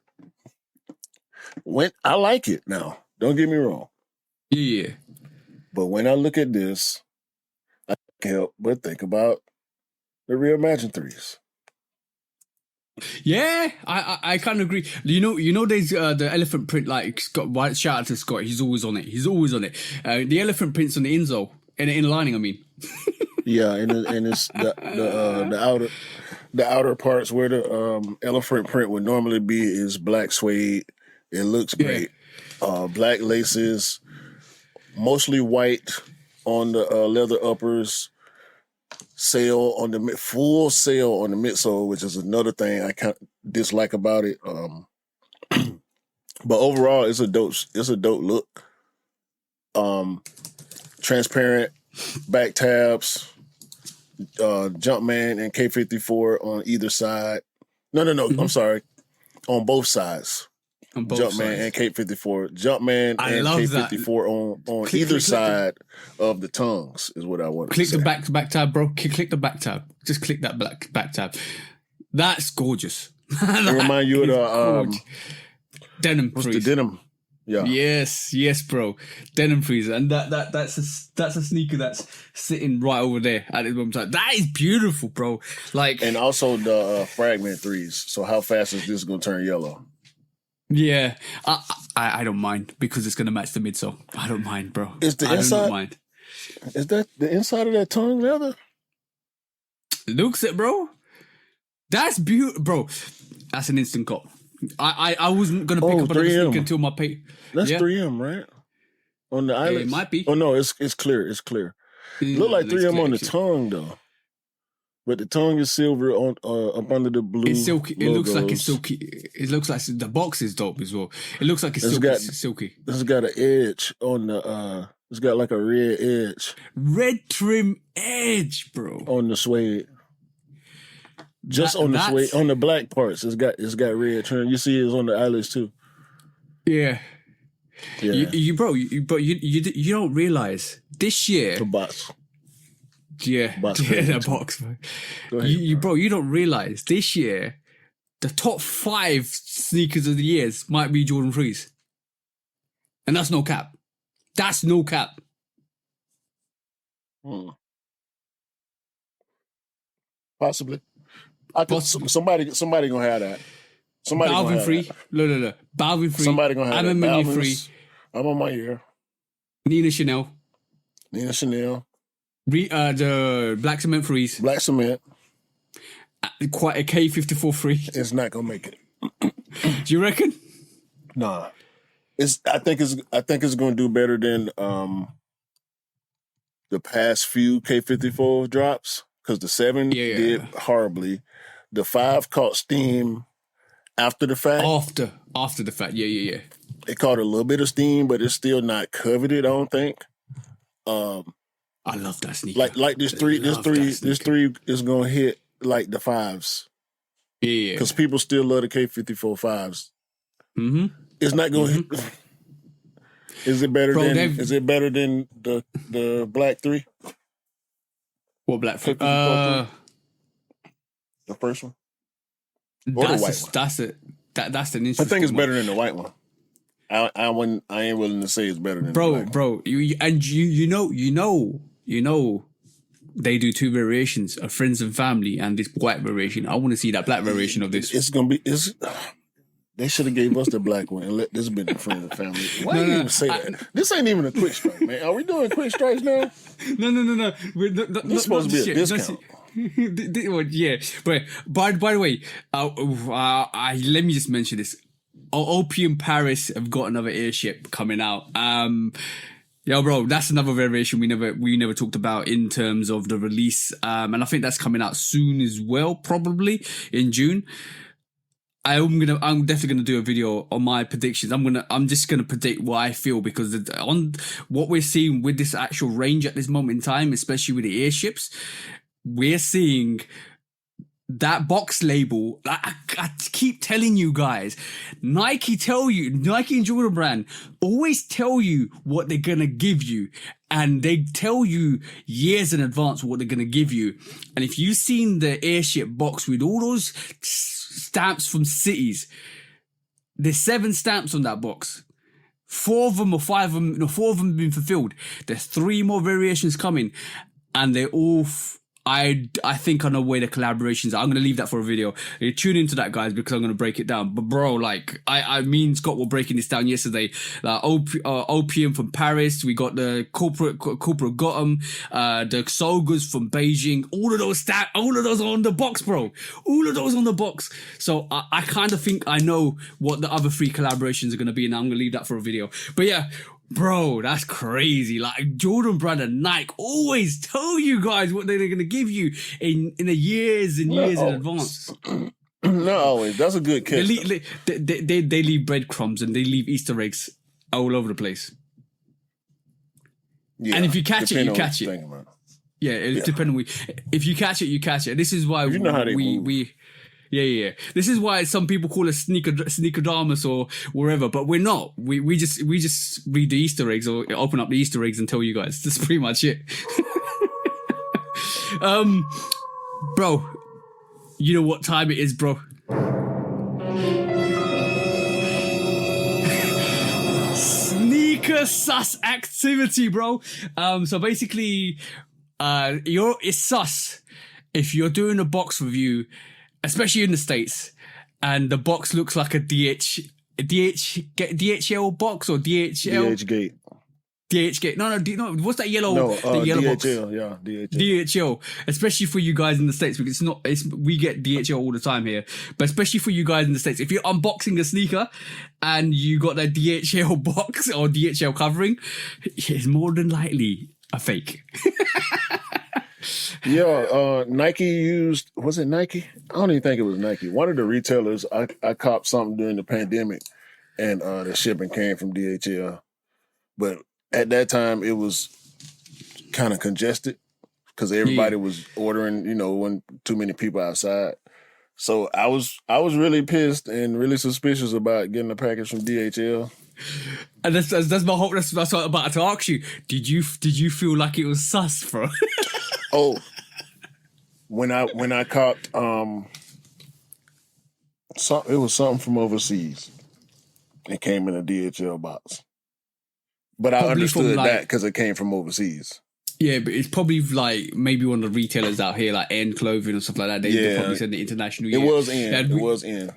Speaker 2: I like it now. Don't get me wrong.
Speaker 1: Yeah.
Speaker 2: But when I look at this, I can't help but think about the Real Imagine 3s.
Speaker 1: Yeah, I kind of agree. You know, there's the elephant print. Like Scott, shout out to Scott. He's always on it. The elephant prints on the insole, in the inner lining. I mean.
Speaker 2: Yeah, and it's the outer parts where the elephant print would normally be is black suede. It looks great. Yeah. Black laces, mostly white on the leather uppers. Full sale on the midsole, which is another thing I kind of dislike about it. But overall, it's a dope look. transparent back tabs, Jumpman and K54 on either side. No, I'm sorry. On both sides.
Speaker 1: On both
Speaker 2: Jumpman
Speaker 1: sides.
Speaker 2: and K54. Jumpman and K54 on either side of the tongues is what I want to say.
Speaker 1: Click the back tab, bro. Click the back tab. Just click that back tab. That's gorgeous.
Speaker 2: It remind you of the
Speaker 1: denim
Speaker 2: what's
Speaker 1: freeze.
Speaker 2: the denim? Yeah.
Speaker 1: Yes, bro. Denim freezer, and that's a sneaker that's sitting right over there at this moment in time. That is beautiful, bro. Like,
Speaker 2: And also the fragment threes. So how fast is this gonna turn yellow?
Speaker 1: yeah, I don't mind because it's gonna match the midsole. I don't mind, bro.
Speaker 2: Is the
Speaker 1: I do
Speaker 2: inside?
Speaker 1: not mind.
Speaker 2: Is that the inside of that tongue leather?
Speaker 1: Looks it, bro. That's beautiful, bro. That's an instant cop. I wasn't gonna pick up another
Speaker 2: 3M.
Speaker 1: sneaker until my pay.
Speaker 2: That's
Speaker 1: Yeah.
Speaker 2: 3M, right? On the eyelids?
Speaker 1: It might be.
Speaker 2: Oh no, it's clear. It's clear. It look like 3M on the tongue though. But the tongue is silver on up under the blue.
Speaker 1: It's silky. It looks like it's
Speaker 2: logos.
Speaker 1: silky. It looks like the box is dope as well. It looks like it's silky.
Speaker 2: It's got an edge on the it's got like a red edge
Speaker 1: Red trim edge, bro.
Speaker 2: on the suede. Just on the suede, on the black parts, it's got red trim. You see it's on the eyelids too.
Speaker 1: Yeah.
Speaker 2: Yeah.
Speaker 1: You don't realize this year.
Speaker 2: The box.
Speaker 1: Yeah,
Speaker 2: Box
Speaker 1: the box.
Speaker 2: Go ahead,
Speaker 1: You don't realize this year the top 5 sneakers of the years might be Jordan 3s, and that's no cap. That's no cap.
Speaker 2: Possibly. Somebody gonna have that. Somebody
Speaker 1: Balvin
Speaker 2: gonna have
Speaker 1: free.
Speaker 2: that.
Speaker 1: No. Balvin free.
Speaker 2: Somebody gonna have
Speaker 1: A Ma
Speaker 2: that.
Speaker 1: Mainere free.
Speaker 2: I'm on my ear.
Speaker 1: Nina Chanel.
Speaker 2: Nina Chanel.
Speaker 1: The Black Cement freeze.
Speaker 2: Black Cement.
Speaker 1: Quite a K54 free.
Speaker 2: It's not gonna make it.
Speaker 1: Do you reckon?
Speaker 2: Nah. I think it's gonna do better than the past few K54 drops. Because the 7 did horribly. The 5 caught steam after the fact.
Speaker 1: After the fact, yeah.
Speaker 2: It caught a little bit of steam, but it's still not coveted, I don't think.
Speaker 1: I love that sneaker.
Speaker 2: Like this three is gonna hit like the 5s.
Speaker 1: Yeah.
Speaker 2: Because people still love the K54 5s.
Speaker 1: Mm-hmm.
Speaker 2: It's not gonna hit. Is it better than the black 3?
Speaker 1: What black 3?
Speaker 2: The first one? Or the white one?
Speaker 1: That's an interesting
Speaker 2: I think it's
Speaker 1: one.
Speaker 2: better than the white one. I ain't willing to say it's better than the black one.
Speaker 1: Bro, you know they do 2 variations, a friends and family and this white variation. I want to see that black variation of this.
Speaker 2: It's gonna be they should have gave us the black one and let this be the friends and family. Why do you even say that? This ain't even a quick strike, man. Are we doing quick strikes now?
Speaker 1: No.
Speaker 2: This supposed to be a discount.
Speaker 1: Yeah, but by the way, let me just mention this. Opium Paris have got another airship coming out. Yo, bro, that's another variation we never talked about in terms of the release. And I think that's coming out soon as well, probably in June. I'm definitely gonna do a video on my predictions. I'm just gonna predict what I feel because on what we're seeing with this actual range at this moment in time, especially with the airships, we're seeing that box label. I keep telling you guys, Nike and Jordan brand always tell you what they're gonna give you, and they tell you years in advance what they're gonna give you. And if you've seen the airship box with all those stamps from cities, there's 7 stamps on that box. 4 of them or 5 of them, 4 of them have been fulfilled. There's 3 more variations coming, and they're all. I think I know where the collaborations are. I'm going to leave that for a video. You tune into that, guys, because I'm going to break it down. But bro, like, me and Scott were breaking this down yesterday. Opium from Paris. We got the corporate Gotham, the Sogas from Beijing. All of those are on the box, bro. All of those on the box. So I kind of think I know what the other 3 collaborations are going to be, and I'm going to leave that for a video. But yeah, bro, that's crazy. Like, Jordan brand and Nike always tell you guys what they're going to give you in the years and years in advance.
Speaker 2: Not always. That's a good catch.
Speaker 1: They leave breadcrumbs and they leave Easter eggs all over the place.
Speaker 2: Yeah,
Speaker 1: And if you catch it,
Speaker 2: depending
Speaker 1: you
Speaker 2: on
Speaker 1: catch
Speaker 2: what you're
Speaker 1: it.
Speaker 2: thinking about.
Speaker 1: Yeah, it depending on if you catch it, you catch it. This is why
Speaker 2: You know how they move.
Speaker 1: we yeah. This is why some people call us sneaker dramas or wherever, but we're not. We just read the Easter eggs or open up the Easter eggs and tell you guys. That's pretty much it. Bro, you know what time it is, bro. Sneaker sus activity, bro. So basically, it's sus if you're doing a box review, especially in the States, and the box looks like a DHL box or DHL.
Speaker 2: DH
Speaker 1: DHL. No. What's that yellow?
Speaker 2: No,
Speaker 1: the yellow box.
Speaker 2: DHL. Yeah, DHL.
Speaker 1: DHL, especially for you guys in the States, because we get DHL all the time here, but especially for you guys in the States, if you're unboxing a sneaker and you got that DHL box or DHL covering, it's more than likely a fake.
Speaker 2: Yeah, Nike used, was it Nike? I don't even think it was Nike. One of the retailers, I copped something during the pandemic, and the shipping came from DHL. But at that time, it was kind of congested because everybody was ordering, wasn't too many people outside. So I was really pissed and really suspicious about getting a package from DHL.
Speaker 1: And that's my hope. That's what I'm about to ask you. Did you feel like it was sus, bro?
Speaker 2: Oh, when I copped, it was something from overseas. It came in a DHL box, but I understood that because it came from overseas.
Speaker 1: Yeah, but it's probably like maybe one of the retailers out here, like N Clothing or stuff like that. They probably send it international.
Speaker 2: It was in. It was in.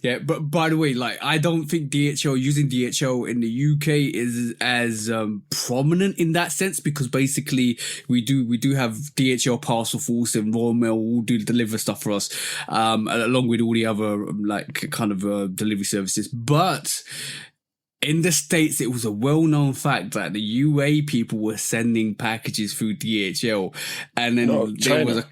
Speaker 1: Yeah, but by the way, like I don't think using DHL in the UK is as prominent in that sense, because basically we do have DHL Parcel Force and Royal Mail will do deliver stuff for us, along with all the other delivery services. But in the States, it was a well-known fact that the UA people were sending packages through DHL, and then there was a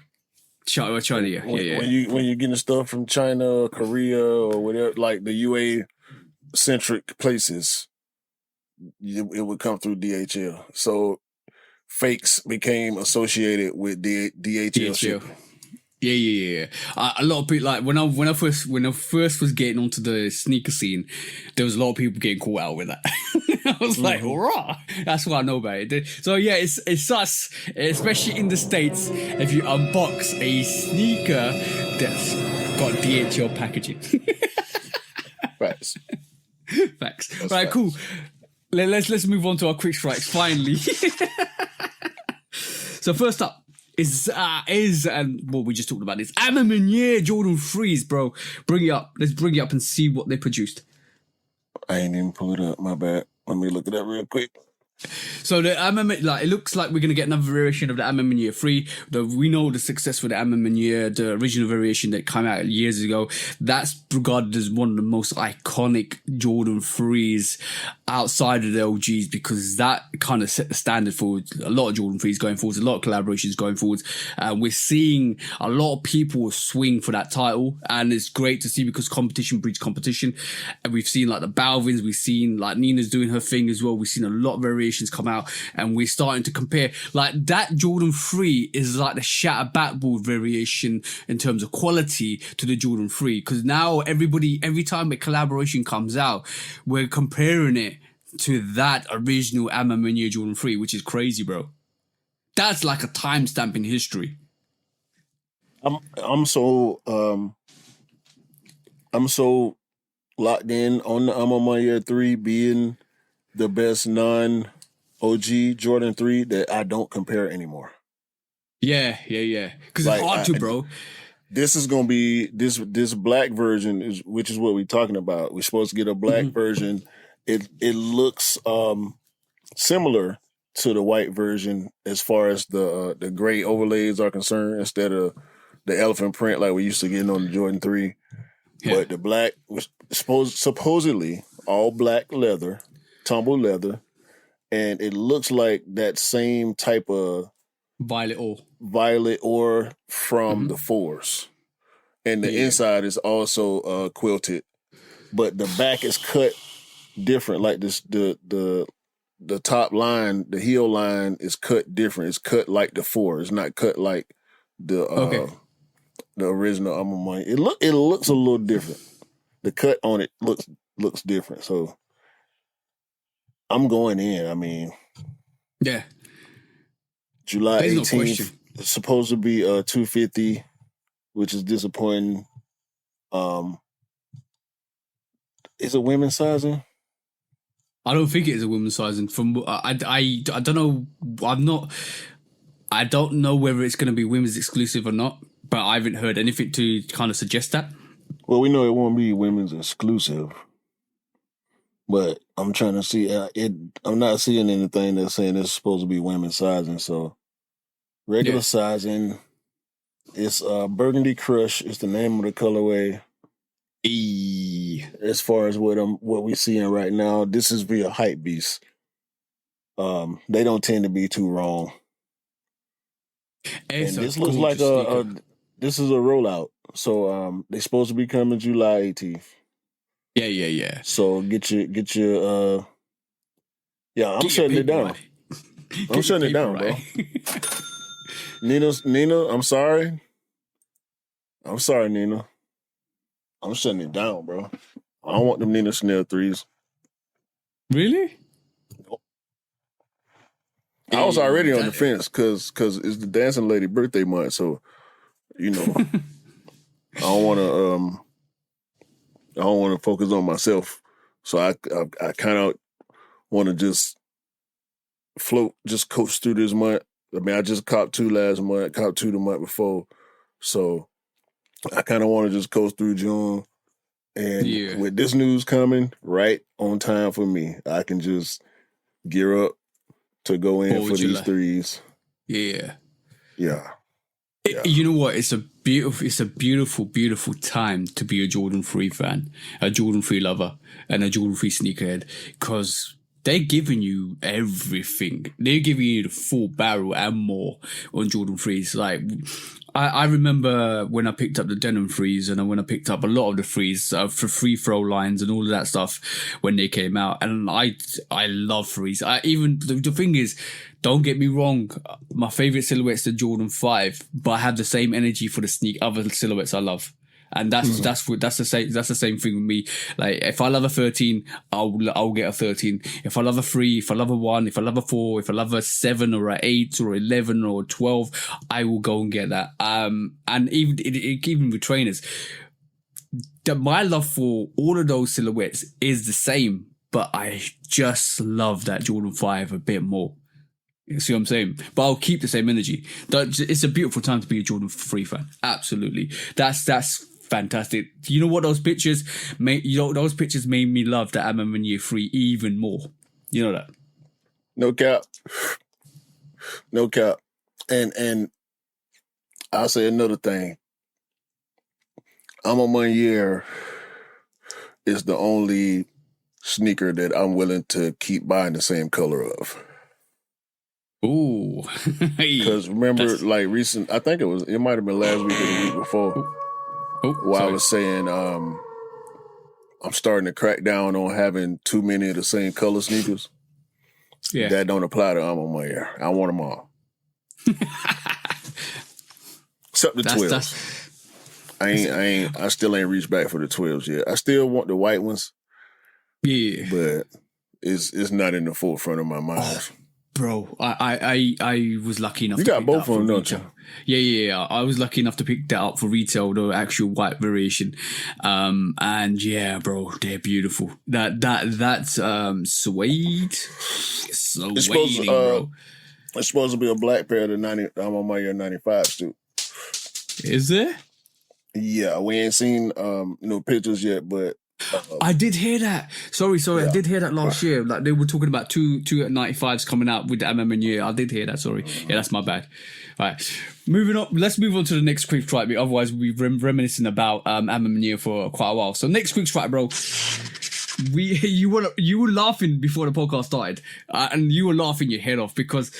Speaker 1: China, yeah.
Speaker 2: When you're getting stuff from China, Korea, or whatever, like the UA centric places, it would come through DHL. So fakes became associated with DHL shipping.
Speaker 1: Yeah. A lot of people, like when I first was getting onto the sneaker scene, there was a lot of people getting caught out with that. I was like, raw. That's what I know about it. So yeah, it's sus, especially in the States, if you unbox a sneaker that's got DHL packaging.
Speaker 2: Facts.
Speaker 1: That's right, cool. Let's move on to our quick strikes finally. So first up is and what we just talked about is A Ma Maniere Jordan 3s, bro. Bring it up. Let's bring it up and see what they produced.
Speaker 2: I ain't even pull it up. My bad. Let me look it up real quick.
Speaker 1: So the it looks like we're gonna get another variation of the A Ma Maniere 3. We know the success for the A Ma Maniere, the original variation that came out years ago. That's regarded as one of the most iconic Jordan 3s outside of the OGs, because that kind of set the standard for a lot of Jordan 3s going forward, a lot of collaborations going forward. We're seeing a lot of people swing for that title, and it's great to see because competition breeds competition. And we've seen like the Balvins, we've seen like Nina's doing her thing as well. We've seen a lot of variations come out, and we're starting to compare. Like that Jordan 3 is like the shatter backboard variation in terms of quality to the Jordan 3, because now every time a collaboration comes out, we're comparing it to that original A Ma Maniere Jordan 3, which is crazy, bro. That's like a timestamp in history.
Speaker 2: I'm so locked in on the A Ma Maniere 3 being the best non-OG Jordan 3 that I don't compare anymore.
Speaker 1: Yeah. Because it's hard to, bro.
Speaker 2: This is gonna be this black version which is what we're talking about. We're supposed to get a black version. It looks similar to the white version as far as the gray overlays are concerned, instead of the elephant print like we used to get on the Jordan 3. Yeah. But the black was supposedly all black leather, tumble leather, and it looks like that same type of violet ore from the 4s. And the inside is also quilted, but the back is cut different. Like this, the the top line, the heel line is cut different. It's cut like the 4. It's not cut like the original A Ma Mainere. It looks a little different. The cut on it looks different. So I'm going in. I mean,
Speaker 1: yeah.
Speaker 2: July
Speaker 1: There's no
Speaker 2: 18th.
Speaker 1: question.
Speaker 2: It's supposed to be 250, which is disappointing. Is it women's sizing?
Speaker 1: I don't think it is a women's sizing. From I don't know. I don't know whether it's going to be women's exclusive or not. But I haven't heard anything to kind of suggest that.
Speaker 2: Well, we know it won't be women's exclusive. But I'm trying to see I'm not seeing anything that's saying it's supposed to be women's sizing. So regular sizing. It's Burgundy Crush is the name of the colorway. As far as what we're seeing right now, this is via Hype Beast. They don't tend to be too wrong. And this looks like this is a rollout. So they're supposed to be coming July 18th.
Speaker 1: Yeah.
Speaker 2: So get your I'm shutting it down. I'm shutting it down, bro. Nina, I'm sorry. I'm sorry, Nina. I'm shutting it down, bro. I don't want them Nina Chanel 3s.
Speaker 1: Really?
Speaker 2: I was already on the fence because it's the dancing lady birthday month, so I don't want to focus on myself. So I kind of want to just coast through this month. I mean, I just copped 2 last month, copped 2 the month before, so I kind of want to just coast through June. And with this news coming right on time for me, I can just gear up to go in for these 3s.
Speaker 1: Yeah.
Speaker 2: You
Speaker 1: know what? It's a beautiful time to be a Jordan 3 fan, a Jordan 3 lover, and a Jordan 3 sneakerhead, because they're giving you everything. They're giving you the full barrel and more on Jordan 3s. Like, I remember when I picked up the denim 3s and when I picked up a lot of the 3s for free throw lines and all of that stuff when they came out. And I love 3s. The thing is, don't get me wrong, my favorite silhouette's the Jordan 5, but I have the same energy for the other silhouettes I love. And that's the same thing with me. Like, if I love a 13, I'll get a 13. If I love a 3, if I love a 1, if I love a 4, if I love a 7 or a 8 or 11 or 12, I will go and get that. And even with trainers, my love for all of those silhouettes is the same, but I just love that Jordan 5 a bit more. You see what I'm saying? But I'll keep the same energy. It's a beautiful time to be a Jordan 3 fan. Absolutely. That's fantastic. You know what? Those pictures made me love the A Ma Maniere 3 even more. You know that?
Speaker 2: No cap. And I'll say another thing. A Ma Mainere is the only sneaker that I'm willing to keep buying the same color of.
Speaker 1: Ooh.
Speaker 2: Because remember, I think it might have been last week or the week before, I was saying I'm starting to crack down on having too many of the same color sneakers. Yeah. That don't apply to A Ma Mainere. I want them all. Except the 12s. I still ain't reached back for the 12s yet. I still want the white ones.
Speaker 1: Yeah.
Speaker 2: But it's not in the forefront of my mind.
Speaker 1: Bro, I was lucky enough
Speaker 2: to pick that up. You got both of them, don't you?
Speaker 1: Yeah. I was lucky enough to pick that up for retail, the actual white variation. And yeah, bro, they're beautiful. That's suede. Suede, bro.
Speaker 2: It's supposed to be a black pair of the A Ma Mainere 95s too.
Speaker 1: Is there?
Speaker 2: Yeah, we ain't seen no pictures yet, but
Speaker 1: I did hear that. Sorry. Yeah. I did hear that last year. Like, they were talking about two 95s coming out with the A Ma Mainere. I did hear that. Sorry. Yeah, that's my bad. All right. Moving on. Let's move on to the next quick strike. Otherwise, we've been reminiscing about A Ma Mainere for quite a while. So next quick strike, bro. You were laughing before the podcast started, and you were laughing your head off because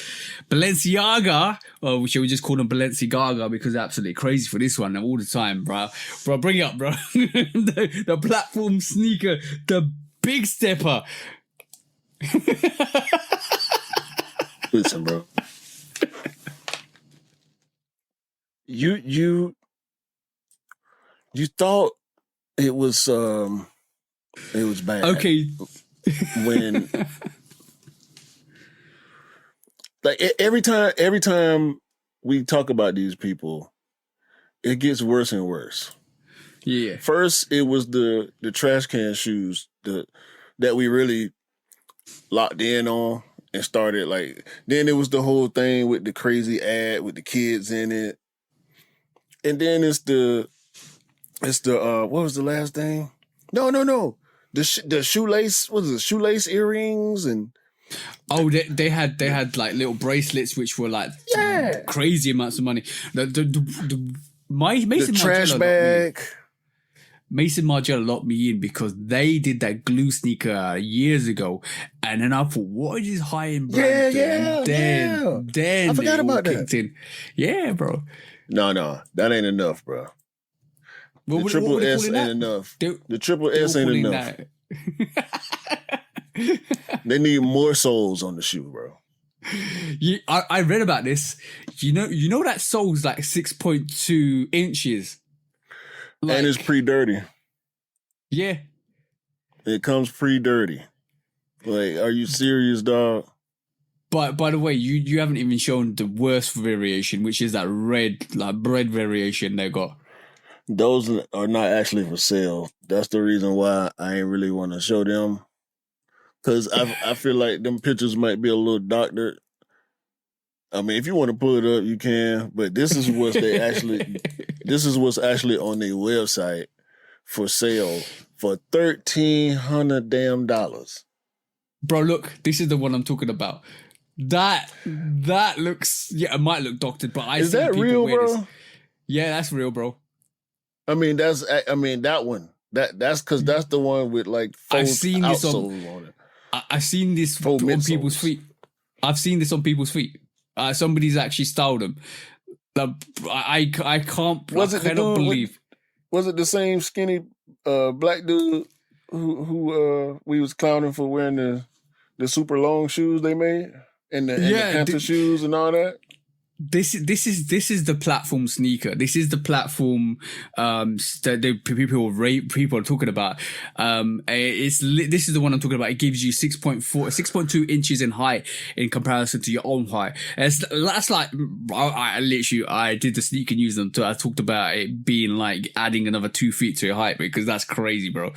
Speaker 1: Balenciaga, or shall we just call him Balenciaga because they're absolutely crazy for this one all the time, bro. Bro, bring it up, bro. the platform sneaker, the big stepper.
Speaker 2: Listen, bro. You thought it was bad.
Speaker 1: Okay.
Speaker 2: When like every time we talk about these people, it gets worse and worse.
Speaker 1: Yeah.
Speaker 2: First, it was the trash can shoes that we really locked in on and started like. Then it was the whole thing with the crazy ad with the kids in it, and then it's the what was the last thing? No. The shoelace, what was it? Shoelace earrings and
Speaker 1: they had like little bracelets which were like crazy amounts of money. Mason
Speaker 2: trash
Speaker 1: Margiela
Speaker 2: bag.
Speaker 1: Mason Margiela locked me in because they did that glue sneaker years ago, and then I thought, what is this high-end brand doing? Then
Speaker 2: I forgot about
Speaker 1: kicked
Speaker 2: that.
Speaker 1: in. Yeah, bro.
Speaker 2: No, that ain't enough, bro. The triple S ain't enough. The triple S ain't enough. They need more soles on the shoe, bro.
Speaker 1: I read about this. You know that sole's like 6.2 inches. Like,
Speaker 2: and it's pre-dirty.
Speaker 1: Yeah.
Speaker 2: It comes pre-dirty. Like, are you serious, dog?
Speaker 1: But by the way, you haven't even shown the worst variation, which is that red, like bread variation they got.
Speaker 2: Those are not actually for sale. That's the reason why I ain't really want to show them. Because I feel like them pictures might be a little doctored. I mean, if you want to pull it up, you can. But this is what's actually on their website for sale for $1,300 damn dollars.
Speaker 1: Bro, look, this is the one I'm talking about. That looks, it might look doctored, but
Speaker 2: is that real, bro?
Speaker 1: This. Yeah, that's real, bro.
Speaker 2: I mean, that one. That's because that's the one with like outsoles on it.
Speaker 1: I've seen this on people's feet. I've seen this on people's feet. Somebody's actually styled them. I can't. I cannot believe.
Speaker 2: Was it the same skinny black dude who we was clowning for wearing the super long shoes they made and the Panther shoes and all that?
Speaker 1: This is the platform sneaker. This is the platform that people are talking about. This is the one I'm talking about. It gives you 6.2 inches in height in comparison to your own height. That's like I did the sneaker news and I talked about it being like adding another 2 feet to your height because that's crazy, bro.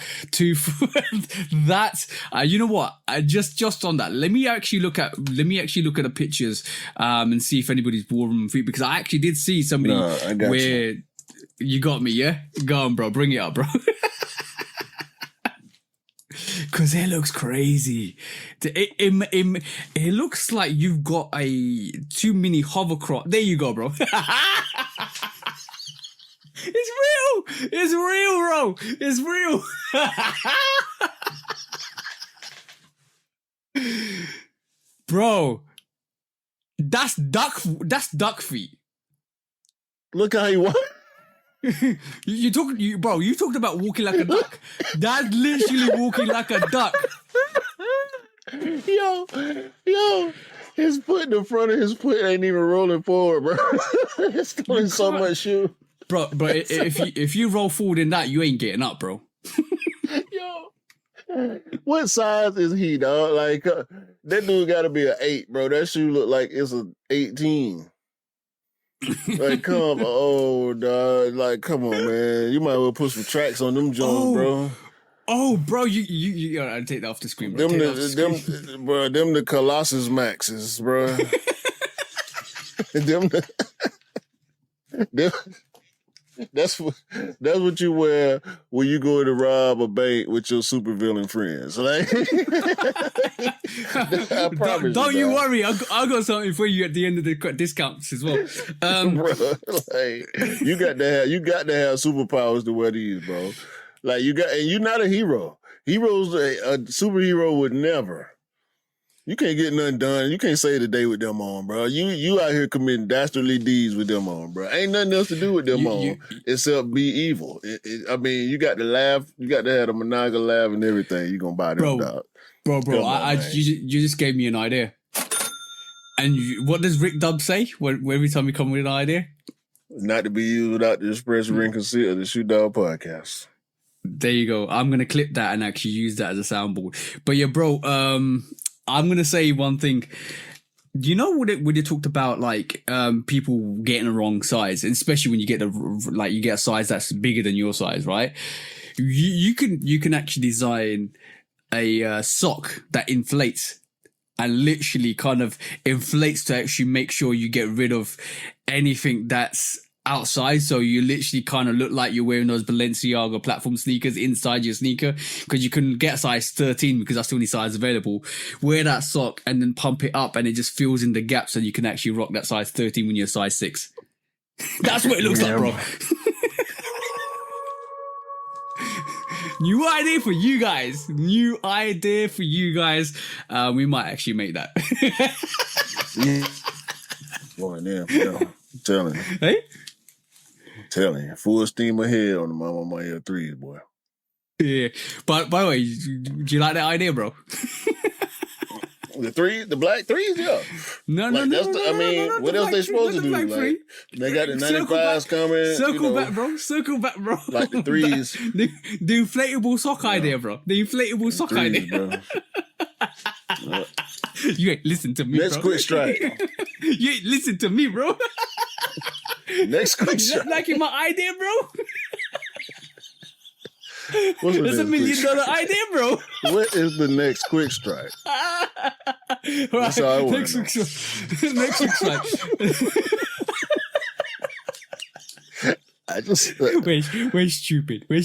Speaker 1: That's you know what? Just on that, let me actually look at the pictures and see if anybody's warm feet, because I actually did see somebody where you got me, yeah? Go on, bro. Bring it up, bro. Because it looks crazy. It looks like you've got too many hovercraft. There you go, bro. It's real, bro. It's real. Bro. That's duck feet.
Speaker 2: Look how he walks.
Speaker 1: You talked about walking like a duck. That's literally walking like a duck.
Speaker 2: Yo, his foot in the front of his foot ain't even rolling forward, bro. It's doing so much shoe.
Speaker 1: Bro, if you roll forward in that, you ain't getting up, bro.
Speaker 2: Yo, what size is he, dog? Like, that dude got to be an 8, bro. That shoe look like it's an 18. Like, come on, dog. Like, come on, man. You might well put some tracks on them Jones, bro.
Speaker 1: Oh, bro, you gotta take that off the screen, bro. Them
Speaker 2: the Colossus Maxes, bro. That's what you wear when you go to rob a bank with your supervillain friends. Like, I promise
Speaker 1: don't you worry, I got something for you at the end of the discounts as well.
Speaker 2: Bro, like, you got to have superpowers to wear these, bro. Like, and you're not a hero. A superhero would never. You can't get nothing done. You can't save the day with them on, bro. You out here committing dastardly deeds with them on, bro. Ain't nothing else to do with them except be evil. I mean, you got to laugh. You got to have the Monaga laugh and everything. You gonna buy them, dog.
Speaker 1: Bro. You just gave me an idea. And what does Rick Dub say every time you come with an idea?
Speaker 2: Not to be used without the express written consent of the Shoot Dog podcast.
Speaker 1: There you go. I'm gonna clip that and actually use that as a soundboard. But yeah, bro. I'm gonna say one thing. You know when you talked about like people getting the wrong size, especially when you get you get a size that's bigger than your size, right? You can actually design a sock that inflates and literally kind of inflates to actually make sure you get rid of anything that's outside, so you literally kind of look like you're wearing those Balenciaga platform sneakers inside your sneaker, because you can get size 13 because that's the only size available. Wear that sock and then pump it up and it just fills in the gaps, and you can actually rock that size 13 when you're size 6. That's what it looks like, bro. New idea for you guys. We might actually make that.
Speaker 2: Going in, I'm telling you.
Speaker 1: Hey?
Speaker 2: Telling you, full steam ahead on the Ma Mainere 3s, boy.
Speaker 1: Yeah, but by the way, do you like that idea, bro?
Speaker 2: The black 3s, yeah.
Speaker 1: No.
Speaker 2: I mean, what else they supposed to do? Like, they got the 95s coming.
Speaker 1: Circle back, bro.
Speaker 2: Like the 3s.
Speaker 1: The inflatable sock idea, bro. The inflatable sock idea. Bro. You ain't listen to me,
Speaker 2: Next
Speaker 1: bro.
Speaker 2: quick strike.
Speaker 1: You ain't listen to me, bro.
Speaker 2: Next quick strike.
Speaker 1: Like in my idea, bro.
Speaker 2: That's
Speaker 1: $1 million idea, bro.
Speaker 2: What is the next quick strike? That's all I want. Next quick
Speaker 1: strike.
Speaker 2: I just
Speaker 1: we're stupid, bro.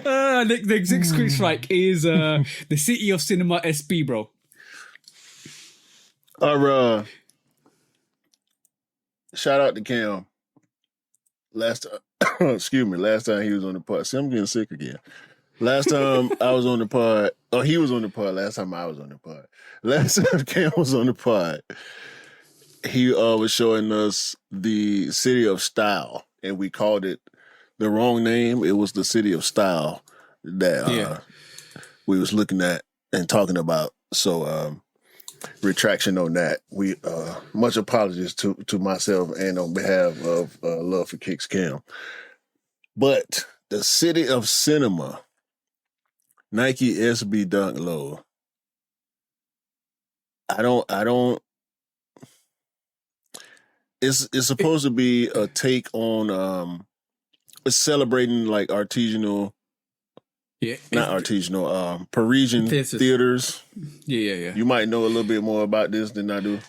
Speaker 1: The next quick strike is the City of Cinema SB, bro.
Speaker 2: Shout out to Cam. Last time he was on the pod. See, I'm getting sick again. Last time I was on the pod, he was on the pod. Last time I was on the pod. Last time Cam was on the pod, he was showing us the City of Style, and we called it the wrong name. It was the City of Style that we was looking at and talking about. So retraction on that. We much apologies to myself and on behalf of Love for Kicks Cam. But the City of Cinema Nike SB Dunk Low. I don't it's supposed to be a take on it's celebrating like artisanal, not artisanal, Parisian theaters.
Speaker 1: Yeah.
Speaker 2: You might know a little bit more about this than I do.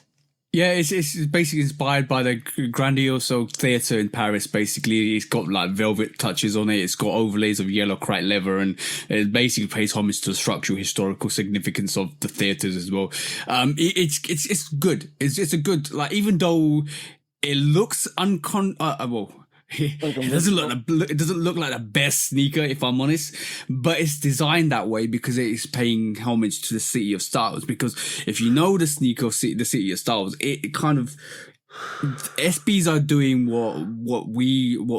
Speaker 1: Yeah, it's basically inspired by the Grandioso Theatre in Paris, basically. It's got like velvet touches on it. It's got overlays of yellow crate leather, and it basically pays homage to the structural historical significance of the theatres as well. It's good. It's a good, like, even though it looks it doesn't look like the best sneaker, if I'm honest, but it's designed that way because it is paying homage to the City of Styles. Because if you know the City of Styles, it kind of SBs are doing what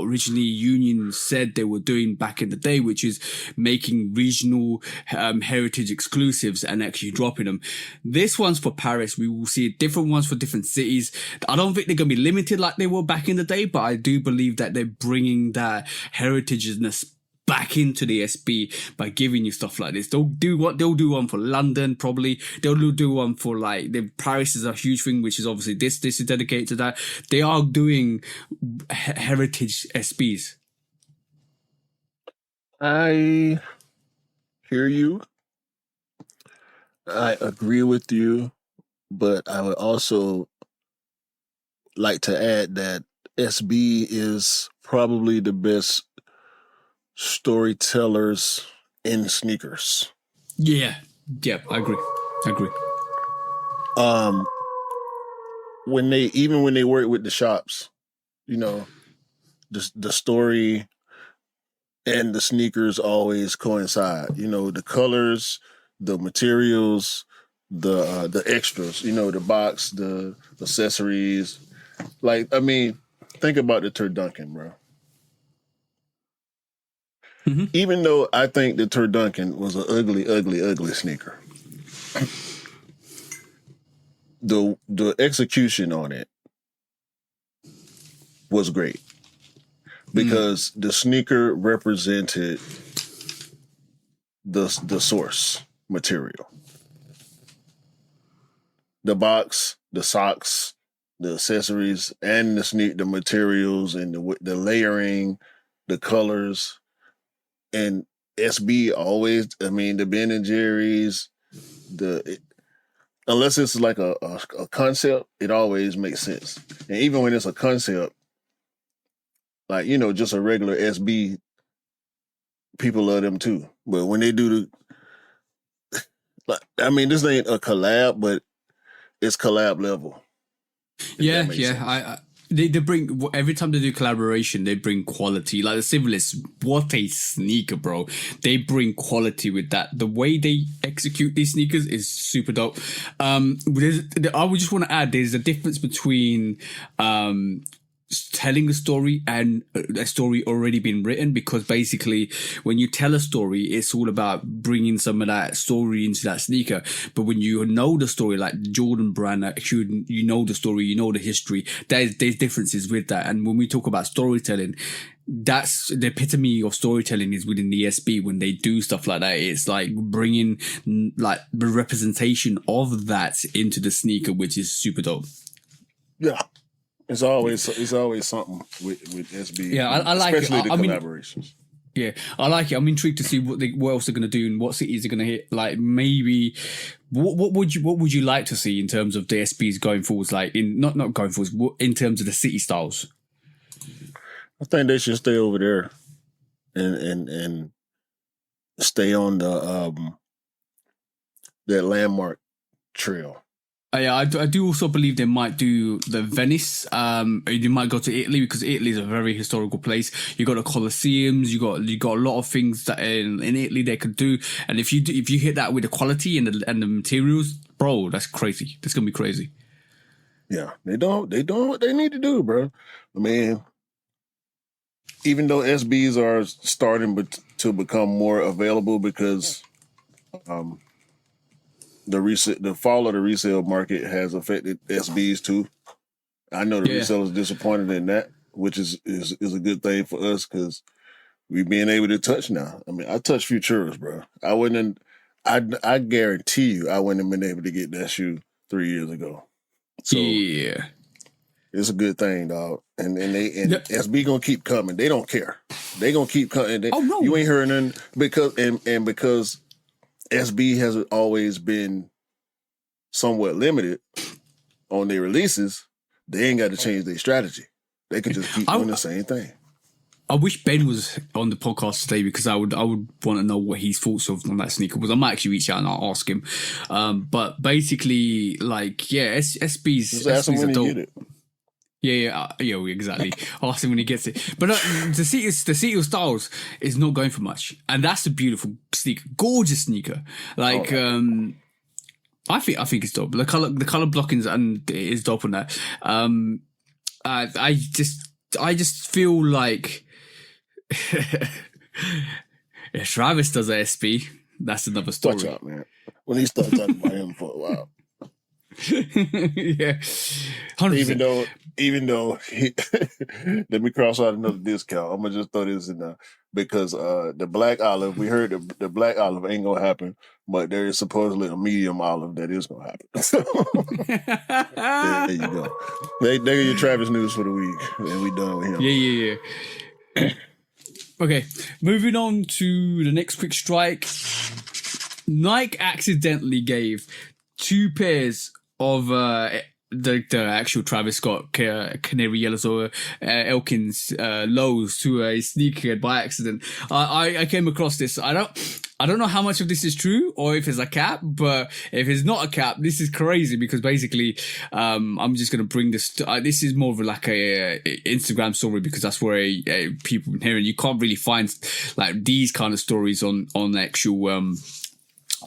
Speaker 1: originally Union said they were doing back in the day, which is making regional heritage exclusives and actually dropping them. This one's for Paris. We will see different ones for different cities. I don't think they're going to be limited like they were back in the day, but I do believe that they're bringing that heritageness back into the SB by giving you stuff like this. They'll do one for London, probably. They'll do one for like Paris is a huge thing, which is obviously this is dedicated to that. They are doing heritage SBs.
Speaker 2: I hear you. I agree with you, but I would also like to add that SB is probably the best storytellers in sneakers.
Speaker 1: Yeah, I agree.
Speaker 2: When they work with the shops, you know, the story and the sneakers always coincide. You know, the colors, the materials, the extras, the box, the accessories. Like, I mean, think about the Turduncan, bro.
Speaker 1: Mm-hmm.
Speaker 2: Even though I think the Turduncan was an ugly, ugly, ugly sneaker, the execution on it was great because the sneaker represented the source material. The box, the socks, the accessories, and the materials and the layering, the colors, and SB always. I mean, the Ben and Jerry's, unless it's like a concept, it always makes sense. And even when it's a concept, like just a regular SB, people love them too. But when they do this ain't a collab, but it's collab level.
Speaker 1: Yeah. They bring, every time they do collaboration, they bring quality. Like the Civilists, what a sneaker, bro! They bring quality with that. The way they execute these sneakers is super dope. I would just want to add, there's a difference between telling a story and a story already been written, because basically when you tell a story, it's all about bringing some of that story into that sneaker. But when you know the story, like Jordan brand, you know the story, you know the history, there's differences with that. And when we talk about storytelling, that's the epitome of storytelling is within the SB. When they do stuff like that, it's like bringing like the representation of that into the sneaker, which is super dope.
Speaker 2: Yeah. It's always something with SB.
Speaker 1: Yeah, I like
Speaker 2: especially
Speaker 1: it.
Speaker 2: the collaborations.
Speaker 1: Yeah, I like it. I'm intrigued to see what else they're going to do and what cities they're going to hit. Like, maybe what would you like to see in terms of the SBs going forwards? Like, in not going forwards, in terms of the city styles.
Speaker 2: I think they should stay over there and stay on the that landmark trail.
Speaker 1: Yeah, I do also believe they might do the Venice. You might go to Italy, because Italy is a very historical place. You got the Colosseums. You got a lot of things that in Italy they could do. And if you hit that with the quality and the materials, bro, that's crazy. That's gonna be crazy.
Speaker 2: Yeah, they doing what they need to do, bro. I mean, even though SBs are starting to become more available because the fall of the resale market has affected SBs too. I know the resellers disappointed in that, which is a good thing for us because we being able to touch now. I mean, I touch Futuras, bro. I guarantee you, I wouldn't have been able to get that shoe 3 years ago. So
Speaker 1: yeah,
Speaker 2: it's a good thing, dog. And SB gonna keep coming. They don't care. They gonna keep coming.
Speaker 1: No.
Speaker 2: You ain't heard nothing because SB has always been somewhat limited on their releases. They ain't got to change their strategy. They can just keep doing the same thing.
Speaker 1: I wish Ben was on the podcast today, because I would want to know what his thoughts on that sneaker was. I might actually reach out and I'll ask him. But basically, like, yeah, SBs.
Speaker 2: Just ask him when you get it.
Speaker 1: Yeah, exactly. Ask him when he gets it. But the City of Styles is not going for much, and that's a beautiful sneaker, gorgeous sneaker. Like, I think it's dope. The color blockings and is dope on that. I just feel like if Travis does a SB, that's another story.
Speaker 2: Watch out, man. When he starts talking about him for a while.
Speaker 1: Yeah, 100%.
Speaker 2: Even though let me cross out another discount. I'm gonna just throw this in there because the black olive, we heard the black olive ain't gonna happen, but there is supposedly a medium olive that is gonna happen. There you go. There your Travis news for the week, and we done with him.
Speaker 1: Yeah. Okay, moving on to the next quick strike. Nike accidentally gave 2 pairs of the actual Travis Scott canary yellows or Elkins lows to a sneakerhead by accident. I came across this. I don't know how much of this is true or if it's a cap, but if it's not a cap, this is crazy because basically I'm just gonna bring this. This is more of like a Instagram story because that's where people been hearing. You can't really find like these kind of stories on actual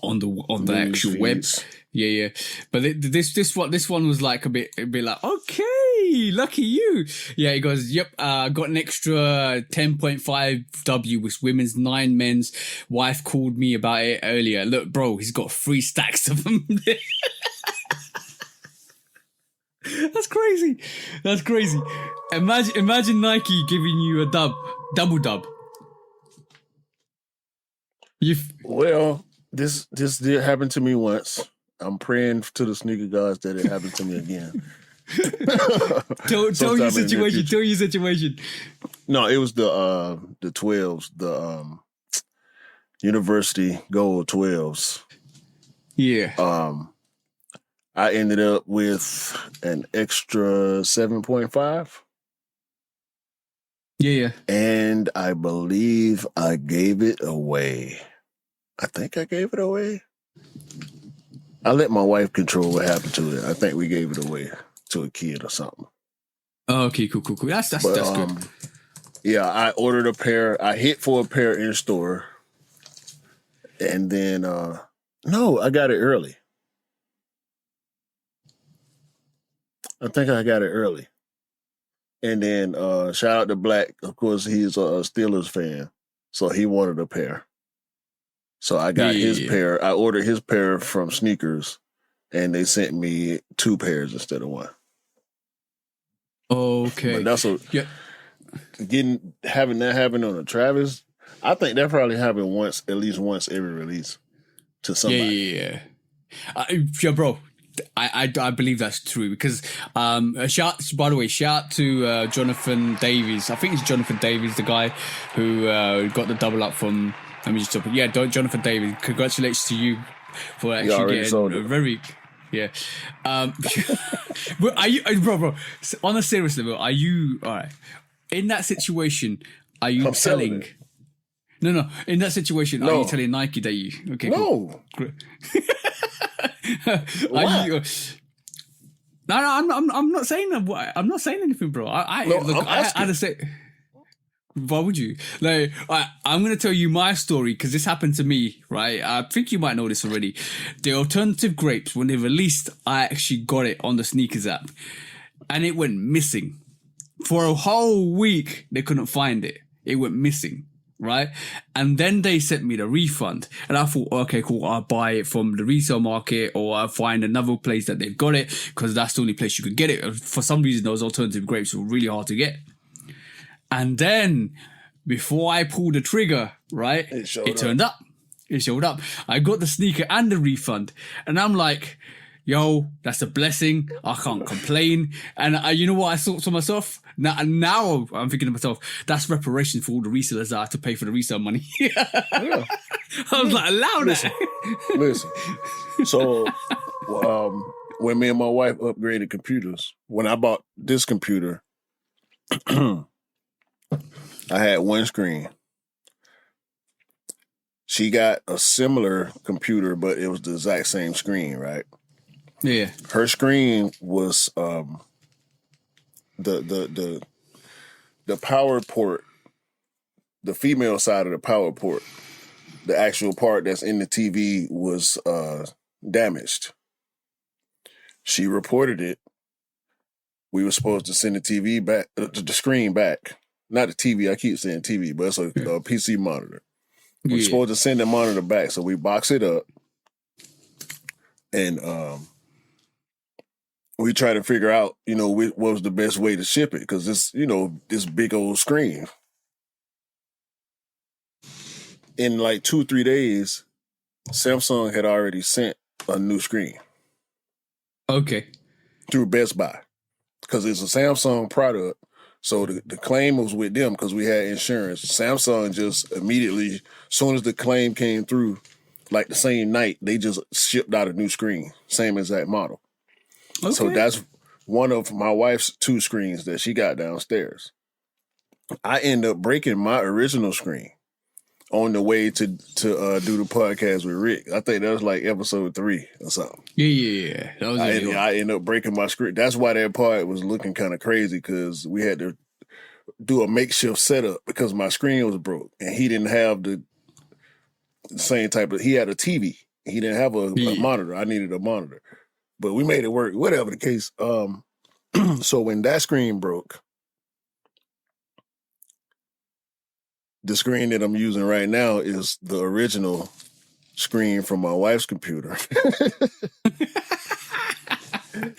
Speaker 1: on the actual web. Yeah. But this one was like a bit like, okay, lucky you. Yeah, he goes, yep, got an extra 10.5 W with women's, 9 men's. Wife called me about it earlier. Look, bro, he's got 3 stacks of them. That's crazy. Imagine Nike giving you a double dub.
Speaker 2: Well, this did happen to me once. I'm praying to the sneaker gods that it happened to me again.
Speaker 1: Tell your situation.
Speaker 2: No, it was the 12s, the University Gold 12s.
Speaker 1: Yeah.
Speaker 2: I ended up with an extra 7.5.
Speaker 1: Yeah.
Speaker 2: And I believe I gave it away. I think I gave it away. I let my wife control what happened to it. I think we gave it away to a kid or something.
Speaker 1: Oh, okay, cool. That's good.
Speaker 2: Yeah, I ordered a pair. I hit for a pair in store. And then, no, I got it early. I think I got it early. And then shout out to Black. Of course, he's a Steelers fan. So he wanted a pair. So I got his pair. I ordered his pair from Sneakers. And they sent me 2 pairs instead of 1.
Speaker 1: Okay.
Speaker 2: But that's having that happen on a Travis, I think that probably happened at least once every release to somebody.
Speaker 1: Yeah, bro. I believe that's true because shout out to Jonathan Davies. I think it's Jonathan Davies, the guy who got the double up from. Let me just talk. Yeah, Jonathan Davies. Congratulations to you for actually getting a very. Yeah. But are you, bro? On a serious level, are you all right? In that situation, are you telling? No. In that situation, are you telling Nike that you? Okay.
Speaker 2: No.
Speaker 1: Cool. No, I'm not saying that. I'm not saying anything, bro. I had to say. Why would you? Like, I'm gonna tell you my story because this happened to me. Right? I think you might know this already. The alternative grapes, when they released, I actually got it on the sneakers app, and it went missing for a whole week. They couldn't find it. It went missing. Right? And then they sent me the refund. And I thought, okay, cool, I'll buy it from the resale market or I'll find another place that they've got it because that's the only place you could get it. For some reason, those alternative grapes were really hard to get. And then before I pulled the trigger, right, it turned up. It showed up. I got the sneaker and the refund. And I'm like, yo, that's a blessing. I can't complain. And you know what I thought to myself? Now I'm thinking to myself, that's reparation for all the resellers that I have to pay for the resale money. I was like, allow that.
Speaker 2: Listen. So when me and my wife upgraded computers, when I bought this computer, I had 1 screen. She got a similar computer, but it was the exact same screen, right?
Speaker 1: Yeah.
Speaker 2: Her screen was the power port, the female side of the power port, the actual part that's in the TV was damaged. She reported it. We were supposed to send the TV back, the screen back. Not the TV, I keep saying TV, but it's a PC monitor. We're supposed to send the monitor back, so we box it up and we try to figure out, what was the best way to ship it because this, this big old screen. In like 2-3 days, Samsung had already sent a new screen.
Speaker 1: Okay.
Speaker 2: Through Best Buy because it's a Samsung product. So the claim was with them because we had insurance. Samsung just immediately, as soon as the claim came through, like the same night, they just shipped out a new screen, same exact model. Okay. So that's one of my wife's 2 screens that she got downstairs. I end up breaking my original screen on the way to do the podcast with Rick. I think that was like episode 3 or something.
Speaker 1: Yeah. That was
Speaker 2: I ended up breaking my screen. That's why that part was looking kind of crazy because we had to do a makeshift setup because my screen was broke and he didn't have the same type of. He had a TV. He didn't have a monitor. I needed a monitor, but we made it work. Whatever the case. So when that screen broke, the screen that I'm using right now is the original screen from my wife's computer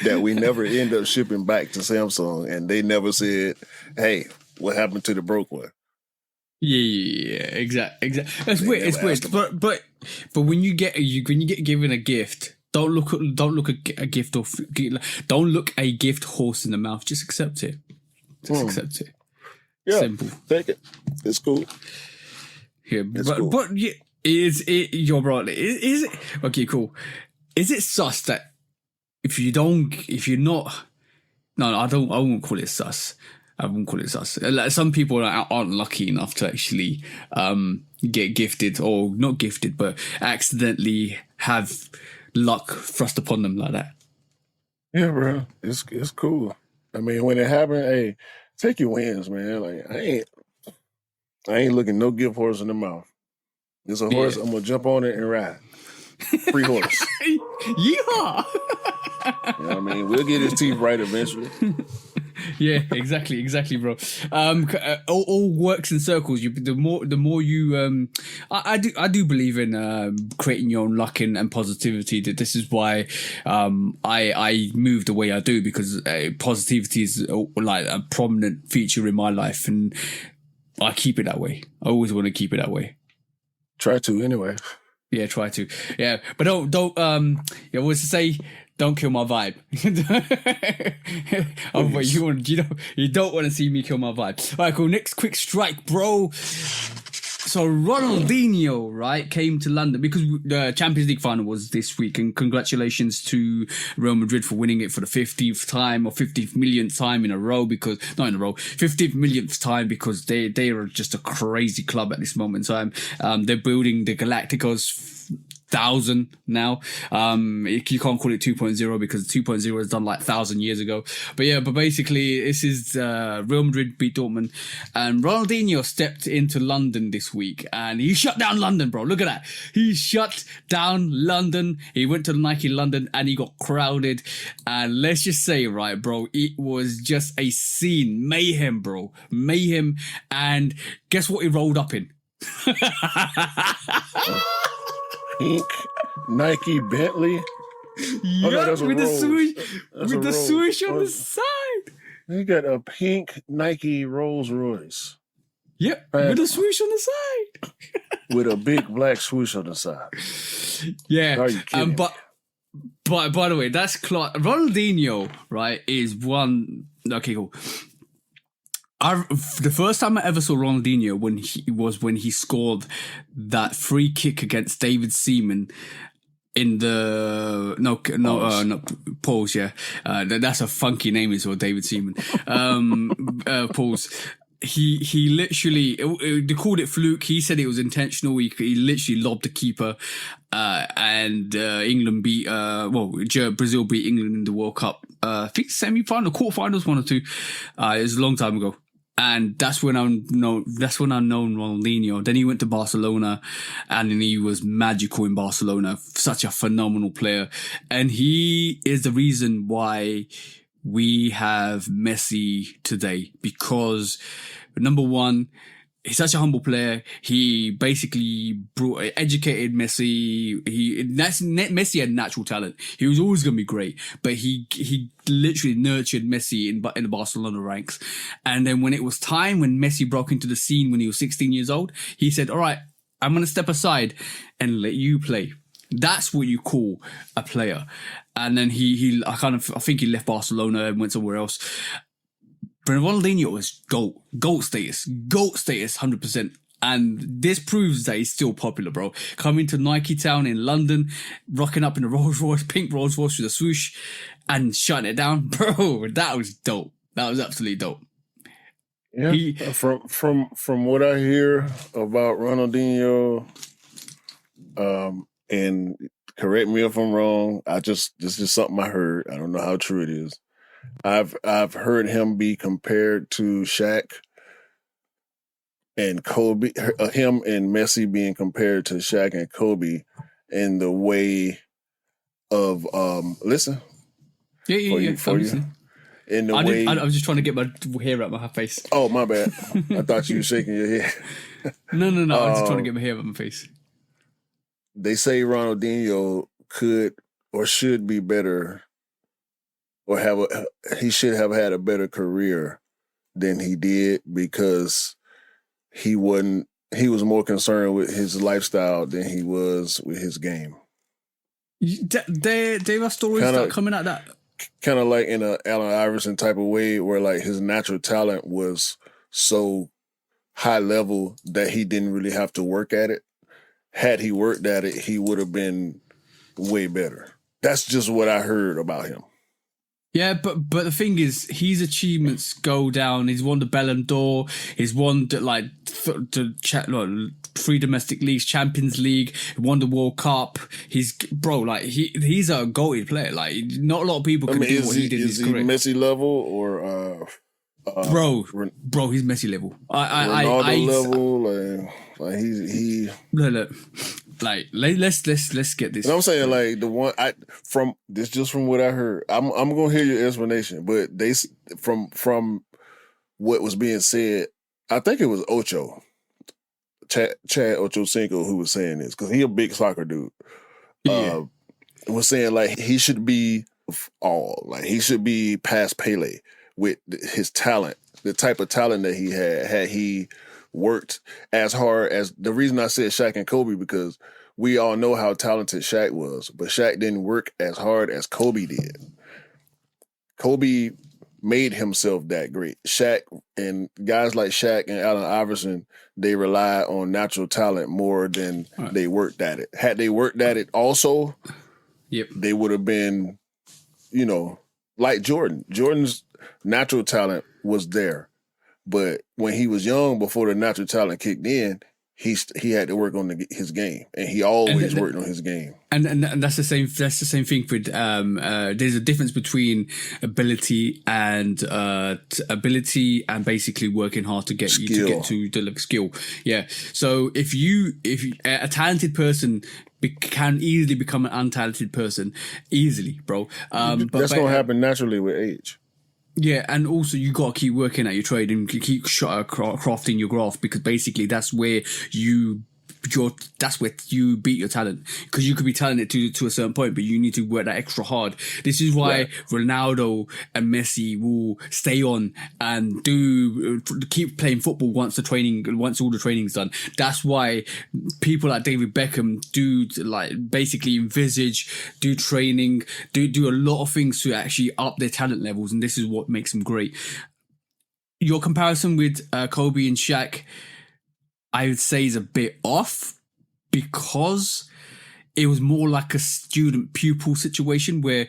Speaker 2: that we never end up shipping back to Samsung, and they never said, "Hey, what happened to the broke one?"
Speaker 1: Yeah, exactly. It's weird. It's weird. But when you get given a gift, don't look a gift or don't look a gift horse in the mouth. Just accept it. Just accept it.
Speaker 2: Yeah,
Speaker 1: simple.
Speaker 2: Take it. It's cool.
Speaker 1: Yeah, but yeah, is it your brother? Is it okay? Cool. Is it sus that if you're not? No, I won't call it sus. I won't call it sus. Like, some people aren't lucky enough to actually get gifted, or not gifted, but accidentally have luck thrust upon them like that.
Speaker 2: Yeah, bro. It's cool. I mean, when it happened, hey, take your wins, man. Like I ain't looking no gift horse in the mouth. It's a horse. I'm gonna jump on it and ride. Free horse.
Speaker 1: Yeehaw!
Speaker 2: You know what I mean? We'll get his teeth right eventually.
Speaker 1: Yeah, exactly, bro. All works in circles. The more you, I do believe in creating your own luck and positivity. That this is why I move the way I do, because positivity is like a prominent feature in my life, and I keep it that way. I always want to keep it that way.
Speaker 2: Try to anyway.
Speaker 1: Yeah, try to. Yeah, but don't. Yeah, what's to say? Don't kill my vibe. Oh, but you don't want to see me kill my vibe. All right, cool. Next quick strike, bro. So Ronaldinho, right, came to London because the Champions League final was this week, and congratulations to Real Madrid for winning it for the 50th time or 50th millionth time in a row, 50th millionth time, because they are just a crazy club at this moment in time. They're building the Galacticos 1,000 now. You can't call it 2.0 because 2.0 was done like 1,000 years ago. But yeah, basically this is Real Madrid beat Dortmund, and Ronaldinho stepped into London this week and he shut down London, bro. Look at that. He shut down London. He went to Nike London and he got crowded. And let's just say, right, bro, it was just a scene. Mayhem, bro. Mayhem. And guess what he rolled up in?
Speaker 2: Pink Nike Bentley.
Speaker 1: Yeah, with the swoosh on the side.
Speaker 2: He got a pink Nike Rolls Royce.
Speaker 1: Yep, with a swoosh on the side.
Speaker 2: With a big black swoosh on the side.
Speaker 1: Yeah,
Speaker 2: Are you kidding?
Speaker 1: But by the way, that's Ronaldinho, right? Is one. Okay, cool. The first time I ever saw Ronaldinho when he scored that free kick against David Seaman in the Pauls, yeah. That's a funky name as well, David Seaman. Pauls. He literally, they called it fluke. He said it was intentional. He literally lobbed the keeper, and England beat, Brazil beat England in the World Cup. I think semi-final, quarterfinals, 1 or 2. It was a long time ago. And that's when I known Ronaldinho. Then he went to Barcelona, and then he was magical in Barcelona. Such a phenomenal player. And he is the reason why we have Messi today, because number one, he's such a humble player. He basically educated Messi. Messi had natural talent. He was always going to be great, but he literally nurtured Messi in the Barcelona ranks. And then when it was time, when Messi broke into the scene when he was 16 years old, he said, all right, I'm going to step aside and let you play. That's what you call a player. And then I think he left Barcelona and went somewhere else. But Ronaldinho was GOAT status, 100%. And this proves that he's still popular, bro. Coming to Nike Town in London, rocking up in a Rolls Royce, pink Rolls Royce with a swoosh, and shutting it down, bro. That was dope. That was absolutely dope.
Speaker 2: Yeah, from what I hear about Ronaldinho, and correct me if I'm wrong. This is something I heard. I don't know how true it is. I've heard him be compared to Shaq and Kobe. Him and Messi being compared to Shaq and Kobe, in the way of listen.
Speaker 1: Yeah.
Speaker 2: For you. In the way
Speaker 1: I was just trying to get my hair out my face.
Speaker 2: Oh, my bad. I thought you were shaking your head.
Speaker 1: No. I was just trying to get my hair out my face.
Speaker 2: They say Ronaldinho could or should be better, or he should have had a better career than he did because he was more concerned with his lifestyle than he was with his game.
Speaker 1: There are stories that coming out that
Speaker 2: kind of like in a Allen Iverson type of way, where like his natural talent was so high level that he didn't really have to work at it. Had he worked at it, he would have been way better. That's just what I heard about him.
Speaker 1: Yeah, but the thing is, his achievements go down. He's won the Ballon d'Or. He's won the 3 domestic leagues, Champions League. He won the World Cup. He's a goated player. Like, not a lot of people can do what he did in his career.
Speaker 2: Is he Messi level or
Speaker 1: bro? He's Messi level.
Speaker 2: Ronaldo level. Like he.
Speaker 1: Look. Like let's get this.
Speaker 2: And I'm saying like the one from what I heard. I'm gonna hear your explanation, but from what was being said, I think it was Chad Ochocinco who was saying this because he a big soccer dude.
Speaker 1: Yeah.
Speaker 2: Was saying like he should be he should be past Pele with his talent, the type of talent that he had he worked as hard as. The reason I said Shaq and Kobe because we all know how talented Shaq was, but Shaq didn't work as hard as Kobe did. Kobe made himself that great. Shaq and guys like Shaq and Allen Iverson, they rely on natural talent more than they worked at it. Had they worked at it also, they would have been, like Jordan. Jordan's natural talent was there. But when he was young, before the natural talent kicked in, he had to work on his game, and he always worked on his game.
Speaker 1: And that's the same. That's the same thing with. There's a difference between ability and basically working hard to get to the skill. Yeah. So if a talented person can easily become an untalented person, easily, bro.
Speaker 2: That's gonna happen naturally with age.
Speaker 1: Yeah, and also you gotta keep working at your trade and keep crafting your craft because basically that's where you beat your talent because you could be talented to a certain point, but you need to work that extra hard. This is why Ronaldo and Messi will stay on and keep playing football once all the training's done. That's why people like David Beckham do basically do training, do a lot of things to actually up their talent levels, and this is what makes them great. Your comparison with Kobe and Shaq, I would say, is a bit off because it was more like a student-pupil situation where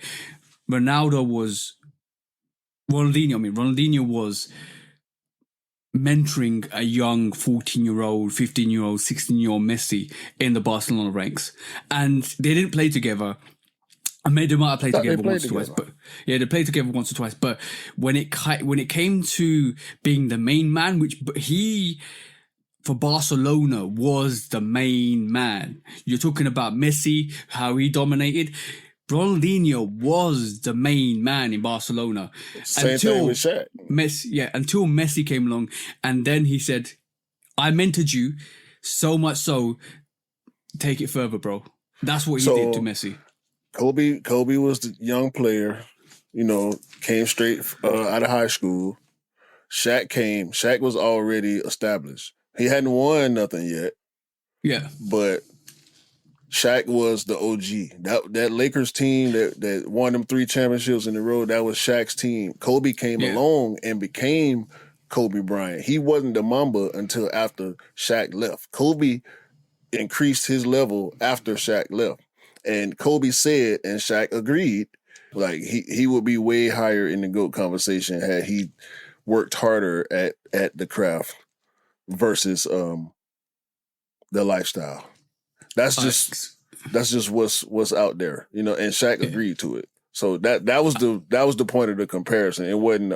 Speaker 1: Ronaldinho was mentoring a young 14-year-old, 15-year-old, 16-year-old Messi in the Barcelona ranks. And they didn't play together. I mean, they might have played together once or twice, but they played together once or twice. But when it came to being the main man, for Barcelona was the main man. You're talking about Messi, how he dominated. Ronaldinho was the main man in Barcelona.
Speaker 2: Same thing with Shaq.
Speaker 1: Until Messi came along, and then he said, I mentored you so much so, take it further, bro. That's what he did to Messi.
Speaker 2: Kobe was the young player, came straight out of high school. Shaq was already established. He hadn't won nothing yet.
Speaker 1: Yeah.
Speaker 2: But Shaq was the OG. That Lakers team that won them 3 championships in a row, that was Shaq's team. Kobe came along and became Kobe Bryant. He wasn't the Mamba until after Shaq left. Kobe increased his level after Shaq left. And Kobe said, and Shaq agreed, like he would be way higher in the GOAT conversation had he worked harder at the craft versus the lifestyle. That's just what's out there, and Shaq agreed to it. So that was the point of the comparison. It wasn't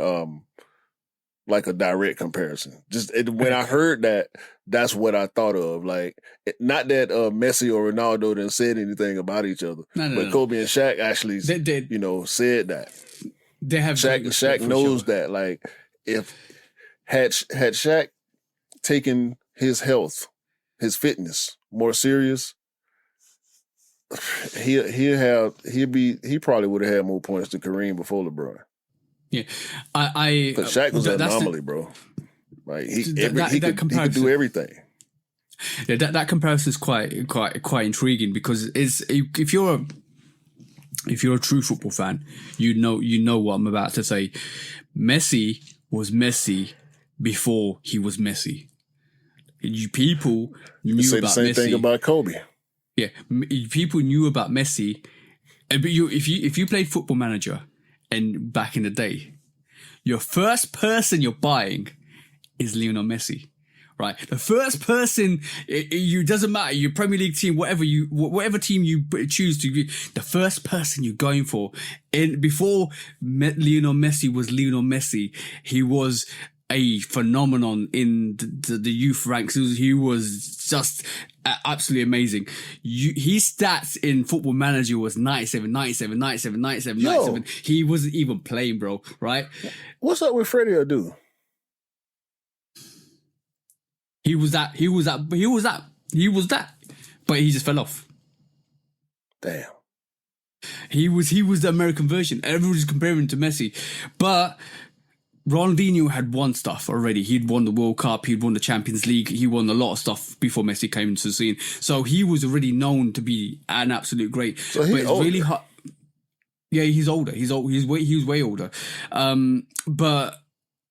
Speaker 2: like a direct comparison. When I heard that, that's what I thought of. Like, not that Messi or Ronaldo didn't said anything about each other, but Kobe and Shaq actually, said that.
Speaker 1: They have
Speaker 2: Shaq knows that. Like, if had Shaq taken his health, his fitness more serious, he probably would have had more points than Kareem before LeBron.
Speaker 1: Yeah,
Speaker 2: because Shaq was an anomaly, bro. Like he could do everything.
Speaker 1: Yeah, that comparison is quite intriguing because if you're a true football fan, you know what I'm about to say. Messi was Messi before he was Messi. People knew
Speaker 2: say
Speaker 1: about
Speaker 2: the same
Speaker 1: Messi.
Speaker 2: thing about Kobe.
Speaker 1: Yeah, people knew about Messi, but if you played Football Manager, and back in the day, your first person you're buying is Lionel Messi, right? The first person, doesn't matter, your Premier League team, whatever team you choose to be, the first person you're going for. And before Lionel Messi was Lionel Messi, he was a phenomenon in the youth ranks. He was just absolutely amazing. His stats in Football Manager was 97. He wasn't even playing, bro, right?
Speaker 2: What's up with Freddie Adu?
Speaker 1: He was that, but he just fell off.
Speaker 2: Damn.
Speaker 1: He was the American version. Everybody's comparing him to Messi, but Ronaldinho had won stuff already. He'd won the World Cup. He'd won the Champions League. He won a lot of stuff before Messi came into the scene. So he was already known to be an absolute great.
Speaker 2: So he's older.
Speaker 1: Really hard. Yeah, he's older. He was way older. But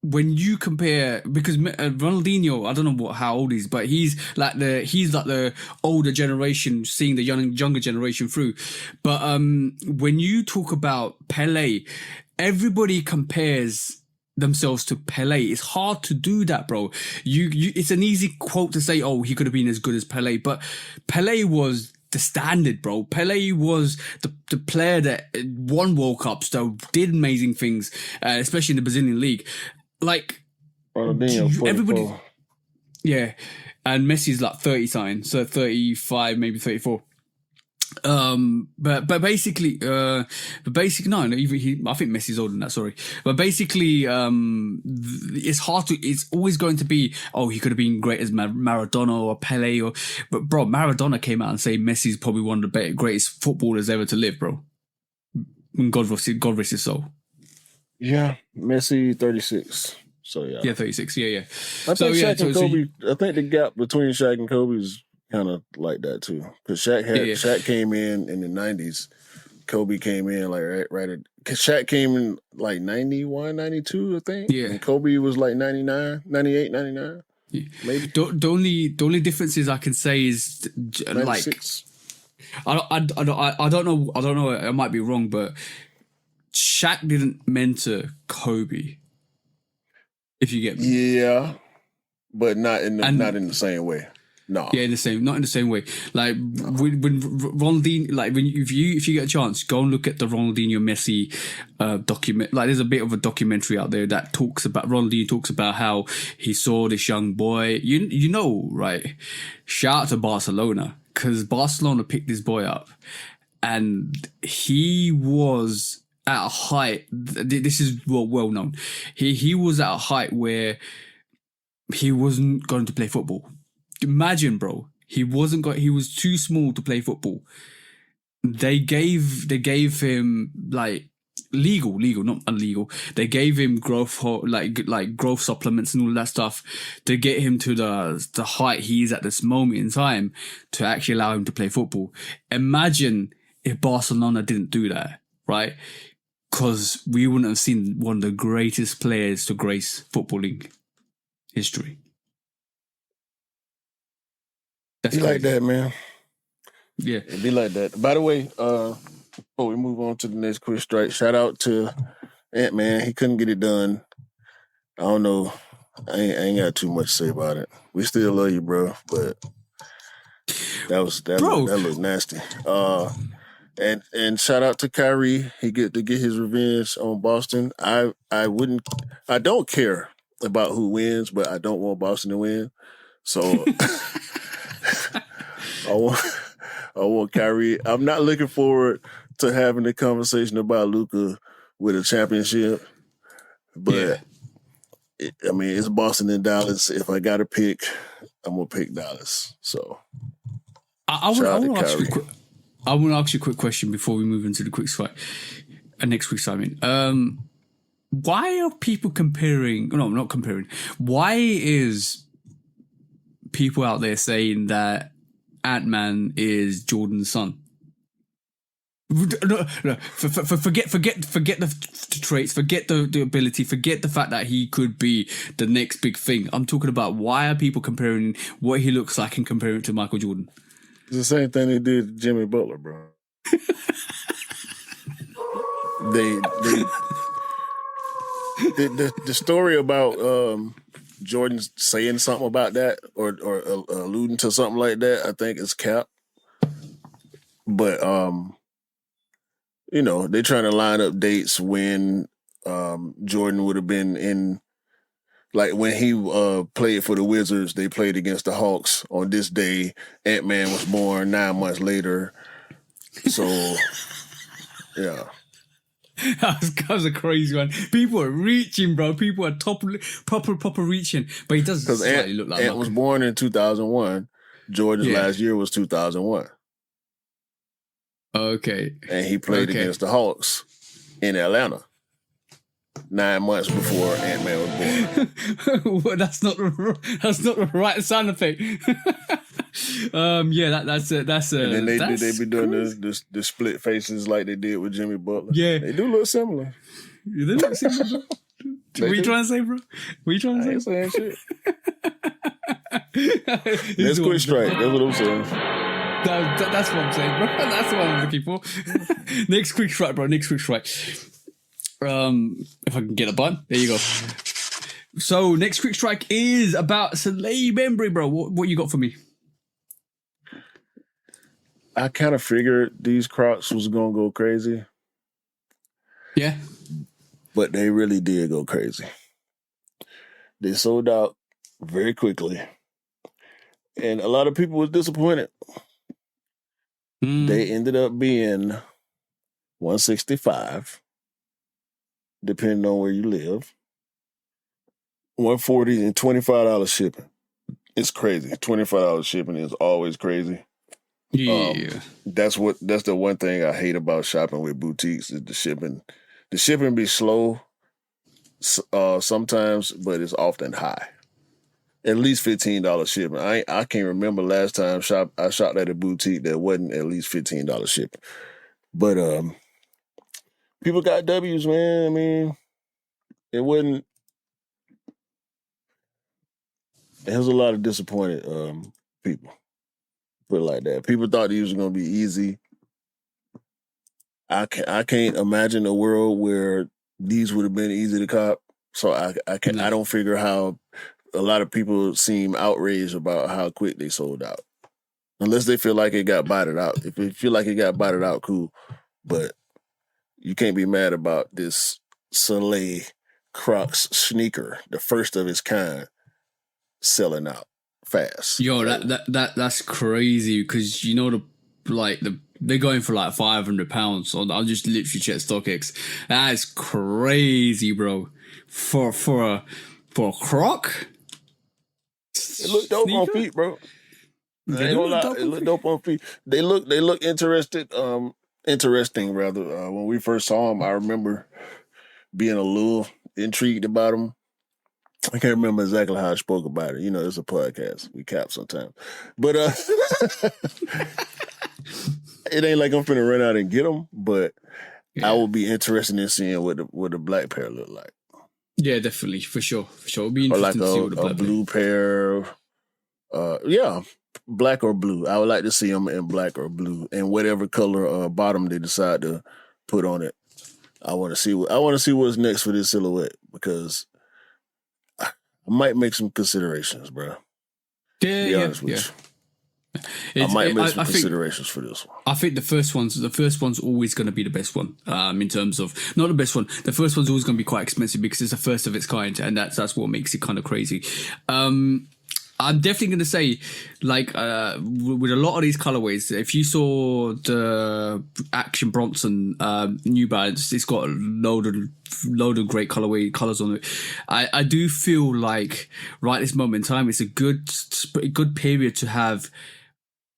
Speaker 1: when you compare, because Ronaldinho, I don't know how old he is, but he's like the older generation, seeing the younger generation through. But when you talk about Pele, everybody compares themselves to Pele. It's hard to do that, bro. It's an easy quote to say, oh, he could have been as good as Pele, but Pele was the standard, bro. Pele was the player that won World Cups, that did amazing things, especially in the Brazilian league. Like,
Speaker 2: Ronaldinho,
Speaker 1: everybody, yeah, and Messi's like 30 something, so 35, maybe 34. But basically, no, even I think Messi's older than that. Sorry, but basically, it's hard to. It's always going to be, oh, he could have been great as Maradona or Pele, but bro, Maradona came out and said Messi's probably one of the greatest footballers ever to live, bro. God rest his soul.
Speaker 2: Yeah, Messi 36. So yeah,
Speaker 1: 36. Yeah.
Speaker 2: I think Shaq and Kobe. I think the gap between Shaq and Kobe is kind of like that too, because Shaq came in the 90s. Kobe came in like right at, because Shaq came in like 91, 92, I think.
Speaker 1: Yeah.
Speaker 2: And Kobe was like 99, 98, 99.
Speaker 1: Yeah.
Speaker 2: Maybe.
Speaker 1: The only differences I can say is
Speaker 2: 96.
Speaker 1: Like I don't know. I might be wrong, but Shaq didn't mentor Kobe. If you get me.
Speaker 2: Yeah, but not in the same way. No.
Speaker 1: Yeah, not in the same way. Like when Ronaldinho, like if you get a chance, go and look at the Ronaldinho Messi document. Like there's a bit of a documentary out there that talks about how he saw this young boy. You know, right? Shout out to Barcelona, because Barcelona picked this boy up, and he was at a height. This is well known. He was at a height where he wasn't going to play football. Imagine, bro. He was too small to play football. They gave him like legal, not illegal. They gave him growth supplements and all that stuff to get him to the height he is at this moment in time, to actually allow him to play football. Imagine if Barcelona didn't do that, right? Because we wouldn't have seen one of the greatest players to grace footballing history. That's
Speaker 2: like that, man.
Speaker 1: Yeah.
Speaker 2: It'd be like that. By the way, before we move on to the next quick strike, shout out to Ant-Man. He couldn't get it done. I don't know. I ain't got too much to say about it. We still love you, bro, but that looked nasty. And shout out to Kyrie. He get to get his revenge on Boston. I don't care about who wins, but I don't want Boston to win. So I want Kyrie. I'm not looking forward to having a conversation about Luka with a championship, but it's Boston and Dallas. If I got to pick, I'm gonna pick Dallas. So
Speaker 1: I want to ask you a quick question before we move into the quick strike. Next quick strike. Why are people comparing? No, not comparing. Why is people out there saying that Ant-Man is Jordan's son? No, forget the traits, forget the ability, forget the fact that he could be the next big thing. I'm talking about why are people comparing what he looks like and comparing it to Michael Jordan?
Speaker 2: It's the same thing they did to Jimmy Butler, bro. The story about Jordan saying something about that or alluding to something like that, I think is cap. But they're trying to line up dates when Jordan would have been in, like when he played for the Wizards, they played against the Hawks on this day. Ant-Man was born 9 months later. So, yeah.
Speaker 1: That was a crazy one. People are reaching, bro. People are proper reaching. But he does slightly look like
Speaker 2: Ant was born in 2001. Jordan's last year was 2001.
Speaker 1: Okay.
Speaker 2: And he played against the Hawks in Atlanta 9 months before Ant-Man was born.
Speaker 1: Well, that's not the right sound effect. That's
Speaker 2: and then they be doing the split faces like they did with Jimmy Butler.
Speaker 1: Yeah,
Speaker 2: they do look similar.
Speaker 1: They look similar, bro. What are you trying to say, bro? What are you trying to say?
Speaker 2: I ain't saying shit. That's quick strike. That's what I'm saying.
Speaker 1: That's what I'm saying, bro. That's what I'm looking for. Next quick strike, bro. Next quick strike. If I can get a button, there you go. So next quick strike is about Salehe Bembury, bro. What you got for me?
Speaker 2: I kind of figured these Crocs was gonna go crazy.
Speaker 1: Yeah,
Speaker 2: but they really did go crazy. They sold out very quickly, and a lot of people was disappointed. They ended up being $165, depending on where you live. $140 and $25 shipping. It's crazy. $25 shipping is always crazy.
Speaker 1: Yeah.
Speaker 2: That's the one thing I hate about shopping with boutiques is the shipping. The shipping be slow sometimes, but it's often high. At least $15 shipping. I can't remember last time I shopped at a boutique that wasn't at least $15 shipping. But people got W's, man. I mean, it wasn't. There was a lot of disappointed people. Put it like that. People thought these was gonna be easy. I can't imagine a world where these would have been easy to cop. So I don't figure how a lot of people seem outraged about how quick they sold out. Unless they feel like it got botted out. If they feel like it got botted out, cool. But you can't be mad about this Salehe Crocs sneaker, the first of its kind, selling out fast.
Speaker 1: Yo, that's crazy because they're going for like £500. I'll just literally check StockX. That is crazy, bro. For a Croc.
Speaker 2: It looked dope on feet, bro. It looked dope on feet. They look interesting. When we first saw them, I remember being a little intrigued about them. I can't remember exactly how I spoke about it. You know, it's a podcast. We cap sometimes. But it ain't like I'm finna run out and get them, but I will be interested in seeing what the black pair look like.
Speaker 1: Yeah, definitely. For sure. It'll be interesting to see what the black
Speaker 2: blue pair. Black or blue. I would like to see them in black or blue, and whatever color bottom they decide to put on it. I want to see what's next for this silhouette because I might make some considerations, bro.
Speaker 1: Yeah,
Speaker 2: be honest with you. I might make some
Speaker 1: I think
Speaker 2: considerations for this one.
Speaker 1: I think the first one's always going to be the best one. In terms of not the best one, the first one's always going to be quite expensive because it's the first of its kind, and that's what makes it kind of crazy. I'm definitely going to say, like, with a lot of these colorways, if you saw the Action Bronson New Balance, it's got a load of great colors on it. I do feel like right this moment in time, it's a good period to have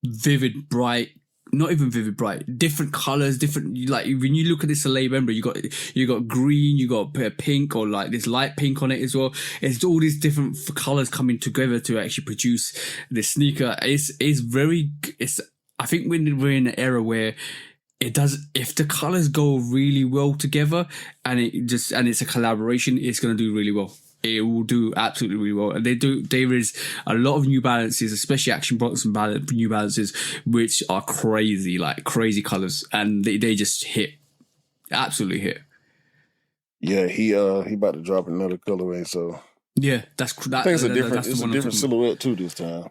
Speaker 1: vivid, bright. Not even vivid, bright. Different colors, different. Like when you look at this Salehe Bembury, you got green, you got pink, or like this light pink on it as well. It's all these different colors coming together to actually produce this sneaker. It's very. I think we're in an era where it does. If the colors go really well together, and it's a collaboration, it's going to do really well. It will do absolutely really well, and there is a lot of New Balances, especially Action Bronson New Balances, which are crazy, like crazy colors, and they just hit, absolutely hit.
Speaker 2: Yeah, he about to drop another colorway, so
Speaker 1: yeah,
Speaker 2: I think it's a different silhouette too this time.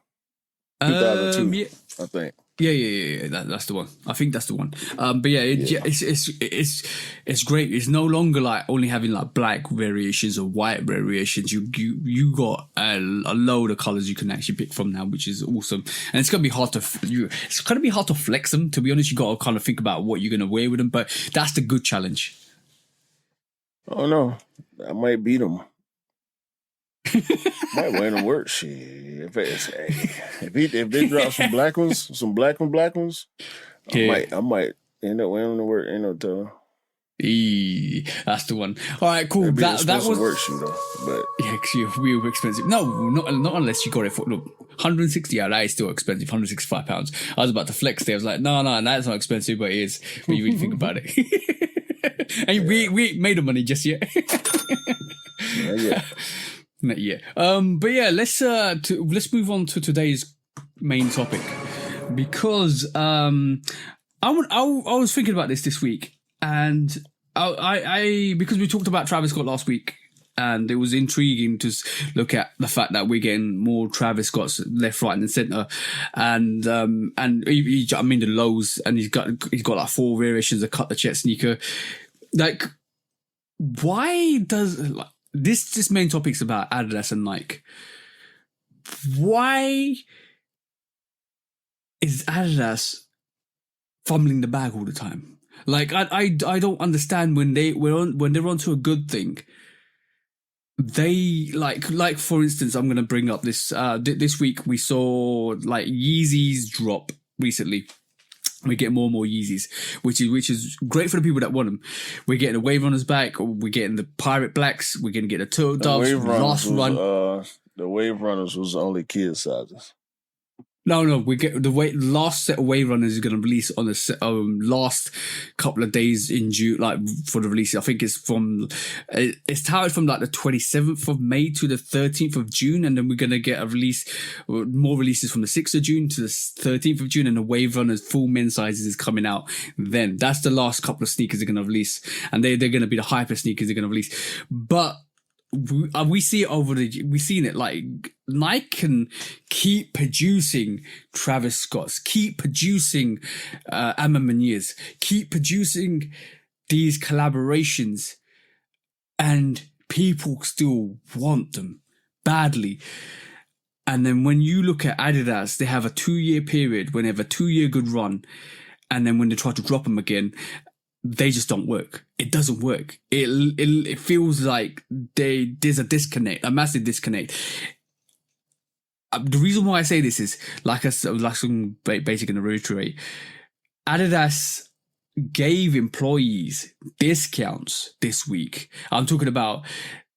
Speaker 2: 2002,
Speaker 1: yeah.
Speaker 2: I think.
Speaker 1: Yeah. That's the one. I think that's the one. But yeah, it's great. It's no longer like only having like black variations or white variations. You got a load of colors you can actually pick from now, which is awesome. And it's gonna be hard to flex them. To be honest, you got to kind of think about what you're gonna wear with them. But that's the good challenge.
Speaker 2: Oh no, I might beat them. Might wear them work. Shit. If they drop some black ones, yeah. I might end up wearing them to work. Ain't no telling.
Speaker 1: That's the one. All right, cool. That was
Speaker 2: work shoe though, but
Speaker 1: yeah, because you're real expensive. No, not unless you got it for 160. Yeah, that is still expensive. £165. I was about to flex there. I was like, no, that's not expensive, but it is. But you really think about it, and we ain't made the money just yet.
Speaker 2: Yeah.
Speaker 1: Not yet. But yeah, let's move on to today's main topic, because I was thinking about this week, and I because we talked about Travis Scott last week, and it was intriguing to look at the fact that we're getting more Travis Scotts left, right, and centre, and I mean the lows, and he's got like 4 variations of cut the check sneaker. Like, why does like this main topic's about Adidas and Nike? Why is Adidas fumbling the bag all the time? Like, I don't understand when they're onto a good thing. They like for instance, I'm gonna bring up this this week we saw like Yeezys drop recently. We get more and more Yeezys, which is great for the people that want them. We're getting the Wave Runners back, or we're getting the Pirate Blacks. We're going to get the Turtle Doves.
Speaker 2: The Wave Runners was only kid sizes.
Speaker 1: No, we get the last set of Wave Runners is going to release on the last couple of days in June, like for the release. I think it's touted from like the 27th of May to the 13th of June, and then we're going to get more releases from the 6th of June to the 13th of June, and the Wave Runners full men's sizes is coming out then. That's the last couple of sneakers they're going to release, and they're going to be the hyper sneakers they're going to release. But we see it we've seen it, like Nike can keep producing Travis Scotts, keep producing A Ma Manieres, keep producing these collaborations, and people still want them badly. And then when you look at Adidas, they have a 2-year period when they have a 2-year good run, and then when they try to drop them again, they just don't work. It doesn't work. It feels like there's a disconnect, a massive disconnect. The reason why I say this is, like I'm basically going to reiterate, Adidas gave employees discounts this week. I'm talking about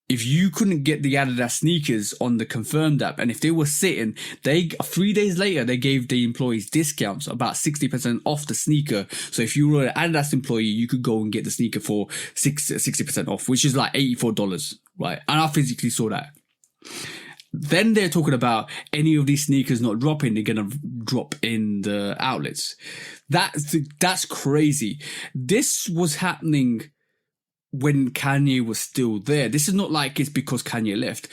Speaker 1: if you couldn't get the Adidas sneakers on the Confirmed app, and if they were sitting, 3 days later, they gave the employees discounts, about 60% off the sneaker. So if you were an Adidas employee, you could go and get the sneaker for 60% off, which is like $84, right? And I physically saw that. Then they're talking about any of these sneakers not dropping, they're going to drop in the outlets. That's crazy. This was happening when Kanye was still there. This is not like it's because Kanye left.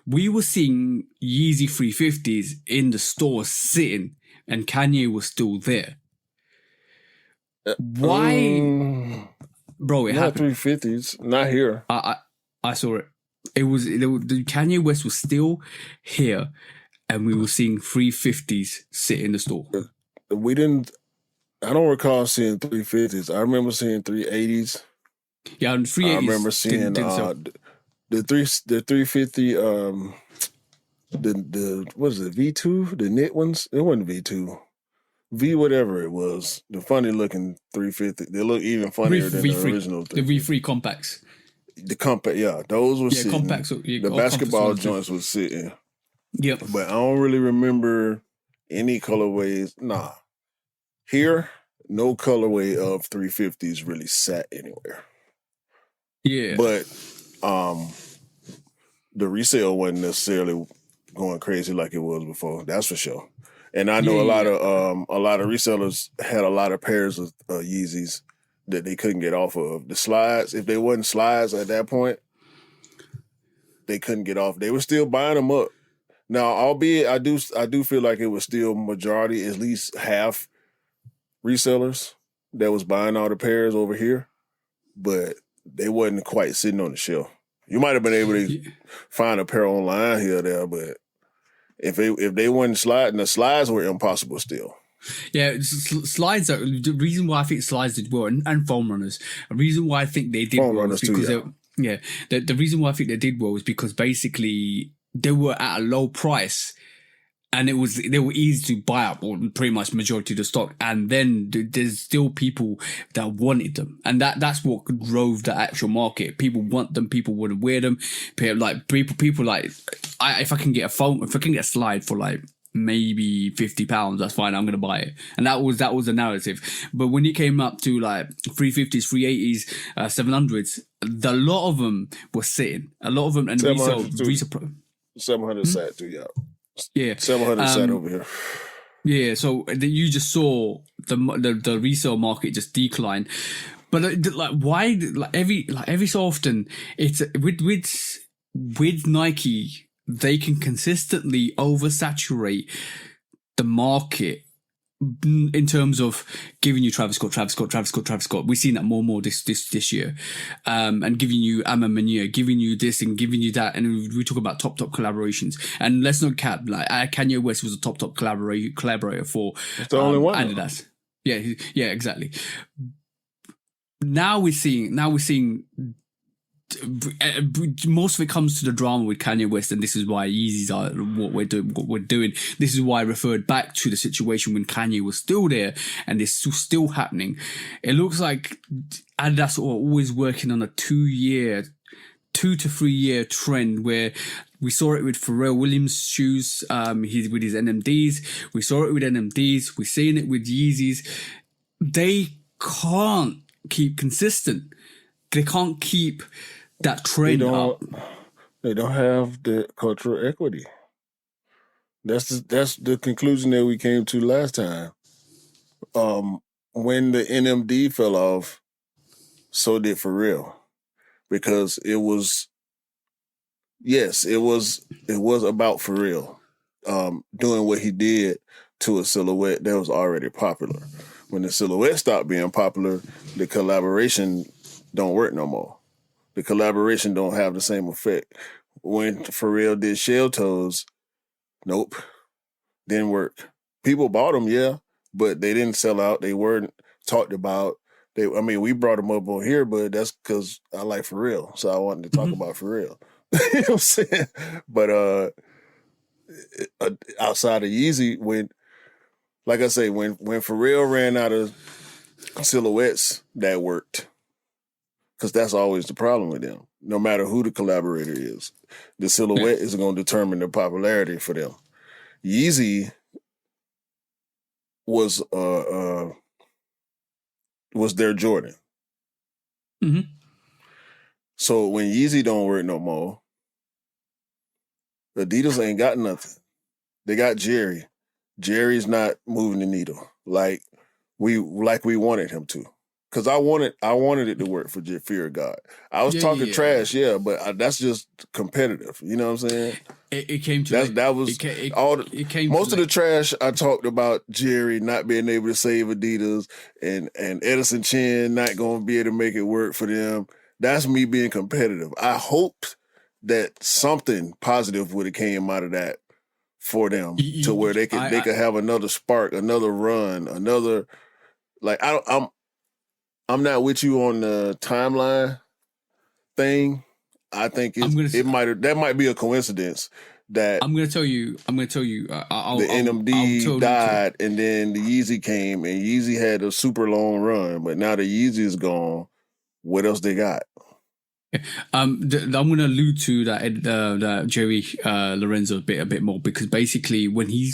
Speaker 1: We were seeing Yeezy 350s in the store sitting and Kanye was still there. Why, bro? It
Speaker 2: not
Speaker 1: happened.
Speaker 2: 350s, not here.
Speaker 1: I saw it. The Kanye West was still here, and we were seeing 350s sit in the store.
Speaker 2: We didn't. I don't recall seeing 350s. I remember seeing 380s.
Speaker 1: Yeah, and 380s.
Speaker 2: I remember seeing the 350. The what is it? V2, the knit ones. It wasn't V2. V whatever it was. The funny looking 350. They look even funnier than the original.
Speaker 1: The V3 compacts.
Speaker 2: The compact, yeah, those were sitting.
Speaker 1: Compacts.
Speaker 2: The basketball joints was sitting.
Speaker 1: Yep.
Speaker 2: But I don't really remember any colorways. Nah. Here, no colorway of 350s really sat anywhere.
Speaker 1: Yeah.
Speaker 2: But the resale wasn't necessarily going crazy like it was before. That's for sure. And I know a lot of resellers had a lot of pairs of Yeezys that they couldn't get off of. The slides, if they wasn't slides at that point, they couldn't get off. They were still buying them up. Now, albeit I do feel like it was still majority, at least half resellers that was buying all the pairs over here, but they wasn't quite sitting on the shelf. You might have been able to find a pair online here or there, but if they weren't sliding, the slides were impossible still.
Speaker 1: Yeah, slides are the reason why I think slides did well, and foam runners. The reason why I think they did well was because the reason why I think they did well was because basically they were at a low price, and they were easy to buy up, or pretty much majority of the stock. And then there's still people that wanted them, and that's what drove the actual market. People want them. People want to wear them. People like if I can get a slide for like maybe £50, that's fine. I'm gonna buy it, and that was the narrative. But when it came up to like 350s, 380s, 700s, a lot of them were sitting. A lot of them, and resale
Speaker 2: 700 sat too, yeah.
Speaker 1: Yeah,
Speaker 2: 700 sat over here.
Speaker 1: Yeah, so you just saw the resale market just decline. But why? Every so often, it's with Nike, they can consistently oversaturate the market in terms of giving you Travis Scott. We've seen that more and more this year, and giving you A Ma Maniere, giving you this and giving you that, and we talk about top collaborations. And let's not cap, like Kanye West was a top collaborator for
Speaker 2: the only one,
Speaker 1: Adidas. Yeah, exactly. Now we're seeing most of it comes to the drama with Kanye West, and this is why Yeezys are what we're doing. This is why I referred back to the situation when Kanye was still there, and it's still happening. It looks like Adidas are always working on a 2 to 3 year trend where we saw it with Pharrell Williams shoes, with his NMDs. We saw it with NMDs. We're seeing it with Yeezys. They can't keep consistent. They can't keep that trend up.
Speaker 2: They don't have the cultural equity. That's the conclusion that we came to last time. When the NMD fell off, so did Pharrell, because it was about Pharrell doing what he did to a silhouette that was already popular. When the silhouette stopped being popular, the collaboration don't work no more. The collaboration don't have the same effect. When Pharrell did shell toes, nope, didn't work. People bought them, yeah, but they didn't sell out. They weren't talked about. We brought them up on here, but that's because I like Pharrell, so I wanted to talk about Pharrell. You know what I'm saying? But outside of Yeezy, when Pharrell ran out of silhouettes, that worked. Because that's always the problem with them. No matter who the collaborator is, the silhouette is going to determine the popularity for them. Yeezy was their Jordan.
Speaker 1: Mm-hmm.
Speaker 2: So when Yeezy don't work no more, Adidas ain't got nothing. They got Jerry. Jerry's not moving the needle like we wanted him to. because I wanted it to work for Fear of God. I was talking trash, but that's just competitive. You know what I'm saying?
Speaker 1: It came to
Speaker 2: that was most of the trash I talked about. Jerry not being able to save Adidas and Edison Chen not going to be able to make it work for them. That's me being competitive. I hoped that something positive would have came out of that for them to where they could have another spark, another run, another like I'm not with you on the timeline thing. I think that might be a coincidence that
Speaker 1: I'm gonna tell you.
Speaker 2: The NMD died, and then the Yeezy came, and Yeezy had a super long run. But now the Yeezy is gone. What else they got?
Speaker 1: I'm gonna allude to that Jerry Lorenzo a bit more, because basically when he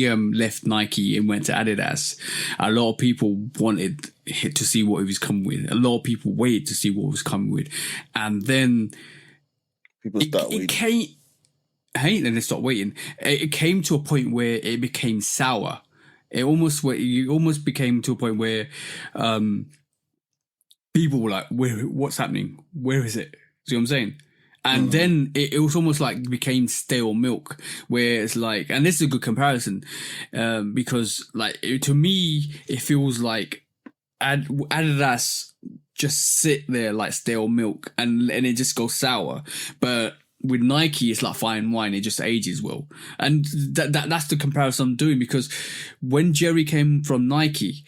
Speaker 1: left Nike and went to Adidas, a lot of people wanted to see what he was coming with. A lot of people waited to see what he was coming with, and then
Speaker 2: people stopped waiting.
Speaker 1: Then they stopped waiting. It came to a point where it became sour. It almost became to a point where people were like, what's happening? Where is it? See what I'm saying? And then it was almost like became stale milk, where it's like, and this is a good comparison, because like to me, it feels like Adidas just sit there like stale milk and it just goes sour. But with Nike, it's like fine wine; it just ages well, and that's the comparison I'm doing, because when Jerry came from Nike,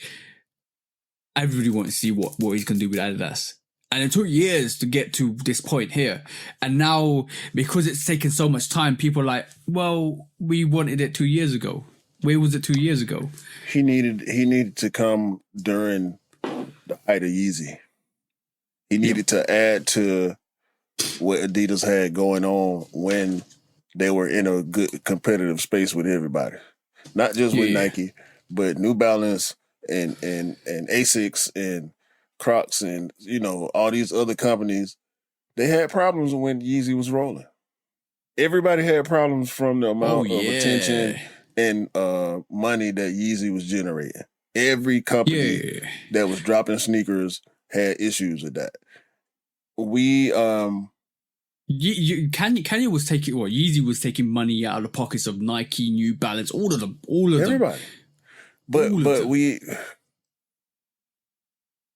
Speaker 1: everybody wanted to see what he's going to do with Adidas, and it took years to get to this point here. And now, because it's taken so much time, people are like, "Well, we wanted it 2 years ago. Where was it 2 years ago?"
Speaker 2: He needed to come during the height of Yeezy. He needed to add to what Adidas had going on when they were in a good competitive space with everybody. Not just with Nike, but New Balance and Asics and Crocs and, all these other companies. They had problems when Yeezy was rolling. Everybody had problems from the amount of attention and money that Yeezy was generating. Every company that was dropping sneakers had issues with that.
Speaker 1: Kanye was taking, Yeezy was taking money out of the pockets of Nike, New Balance, all of them.
Speaker 2: Everybody. But we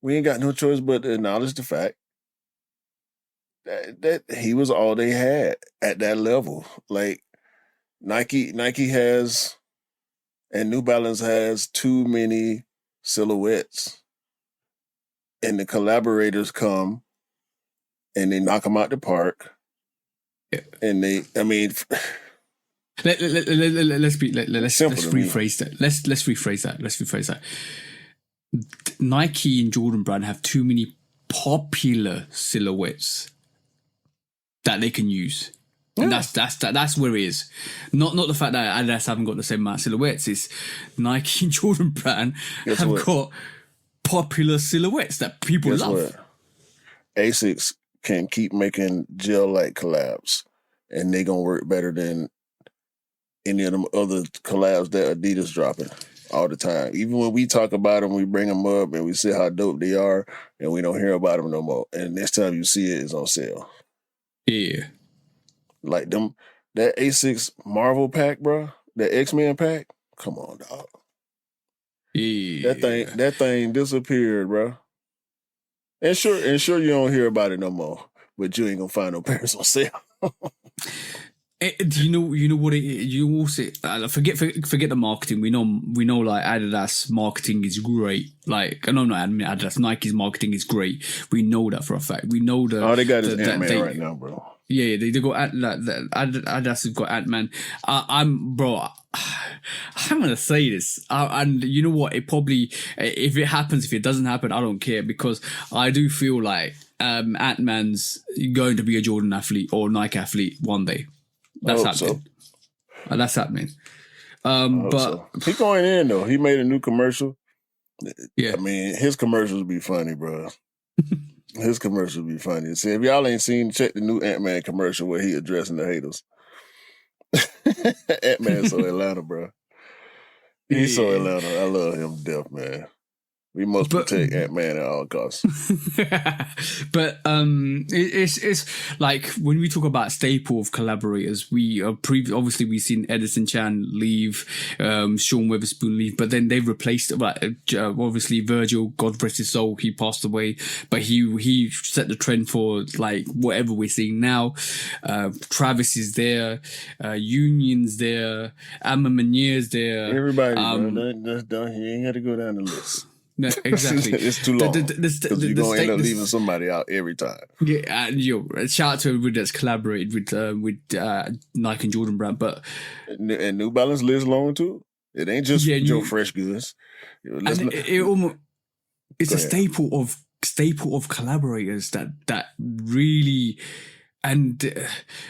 Speaker 2: ain't got no choice but to acknowledge the fact that he was all they had at that level. Like Nike has, and New Balance has too many silhouettes, and the collaborators come and they knock them out the park. And let's rephrase that. Let's rephrase that.
Speaker 1: Nike and Jordan brand have too many popular silhouettes that they can use. And that's where it is. Not the fact that Adidas haven't got the same amount of silhouettes. It's Nike and Jordan brand got popular silhouettes that people love.
Speaker 2: Asics can keep making gel-like collabs, and they gonna work better than any of them other collabs that Adidas dropping all the time. Even when we talk about them, we bring them up and we see how dope they are, and we don't hear about them no more. And next time you see it, it's on sale.
Speaker 1: Yeah.
Speaker 2: Like that A6 Marvel pack, bro, that X-Men pack. Come on, dog.
Speaker 1: Yeah.
Speaker 2: That thing disappeared, bro. And sure you don't hear about it no more. But you ain't gonna find no pairs on sale.
Speaker 1: Do you know what it is? You also forget the marketing. We know like Adidas marketing is great. Like not Adidas, Nike's marketing is great. We know that for a fact. We know that.
Speaker 2: Oh, they got his Ant-Man right now, bro.
Speaker 1: Yeah, they got Adidas has got Ant-Man. I'm gonna say this, and you know what? It probably, if it happens, if it doesn't happen, I don't care, because I do feel like Ant-Man's going to be a Jordan athlete or Nike athlete one day. That's happening. So. That's happening. But
Speaker 2: he's going in though. He made a new commercial.
Speaker 1: Yeah,
Speaker 2: I mean, his commercials be funny, bro. His commercials be funny. See, if y'all ain't seen, check the new Ant-Man commercial where he addressing the haters. Ant-Man's so Atlanta, bro. He's so Atlanta. I love him to death, man. We must protect Ant-Man at all costs.
Speaker 1: But it's like when we talk about staple of collaborators, we obviously we've seen Edison Chan leave, Sean Witherspoon leave, but then they replaced obviously Virgil, God rest his soul, he passed away, but he set the trend for like whatever we're seeing now. Travis is there, Union's there, A Ma Maniere's there.
Speaker 2: Everybody, bro. You ain't got to go down the list.
Speaker 1: No, exactly.
Speaker 2: It's too long. Because you're going to end up leaving somebody out every time.
Speaker 1: Yeah, and shout out to everybody that's collaborated with Nike and Jordan brand. But
Speaker 2: and New Balance lives long too. It ain't just Joe Fresh Goods.
Speaker 1: It's a staple of collaborators that really, and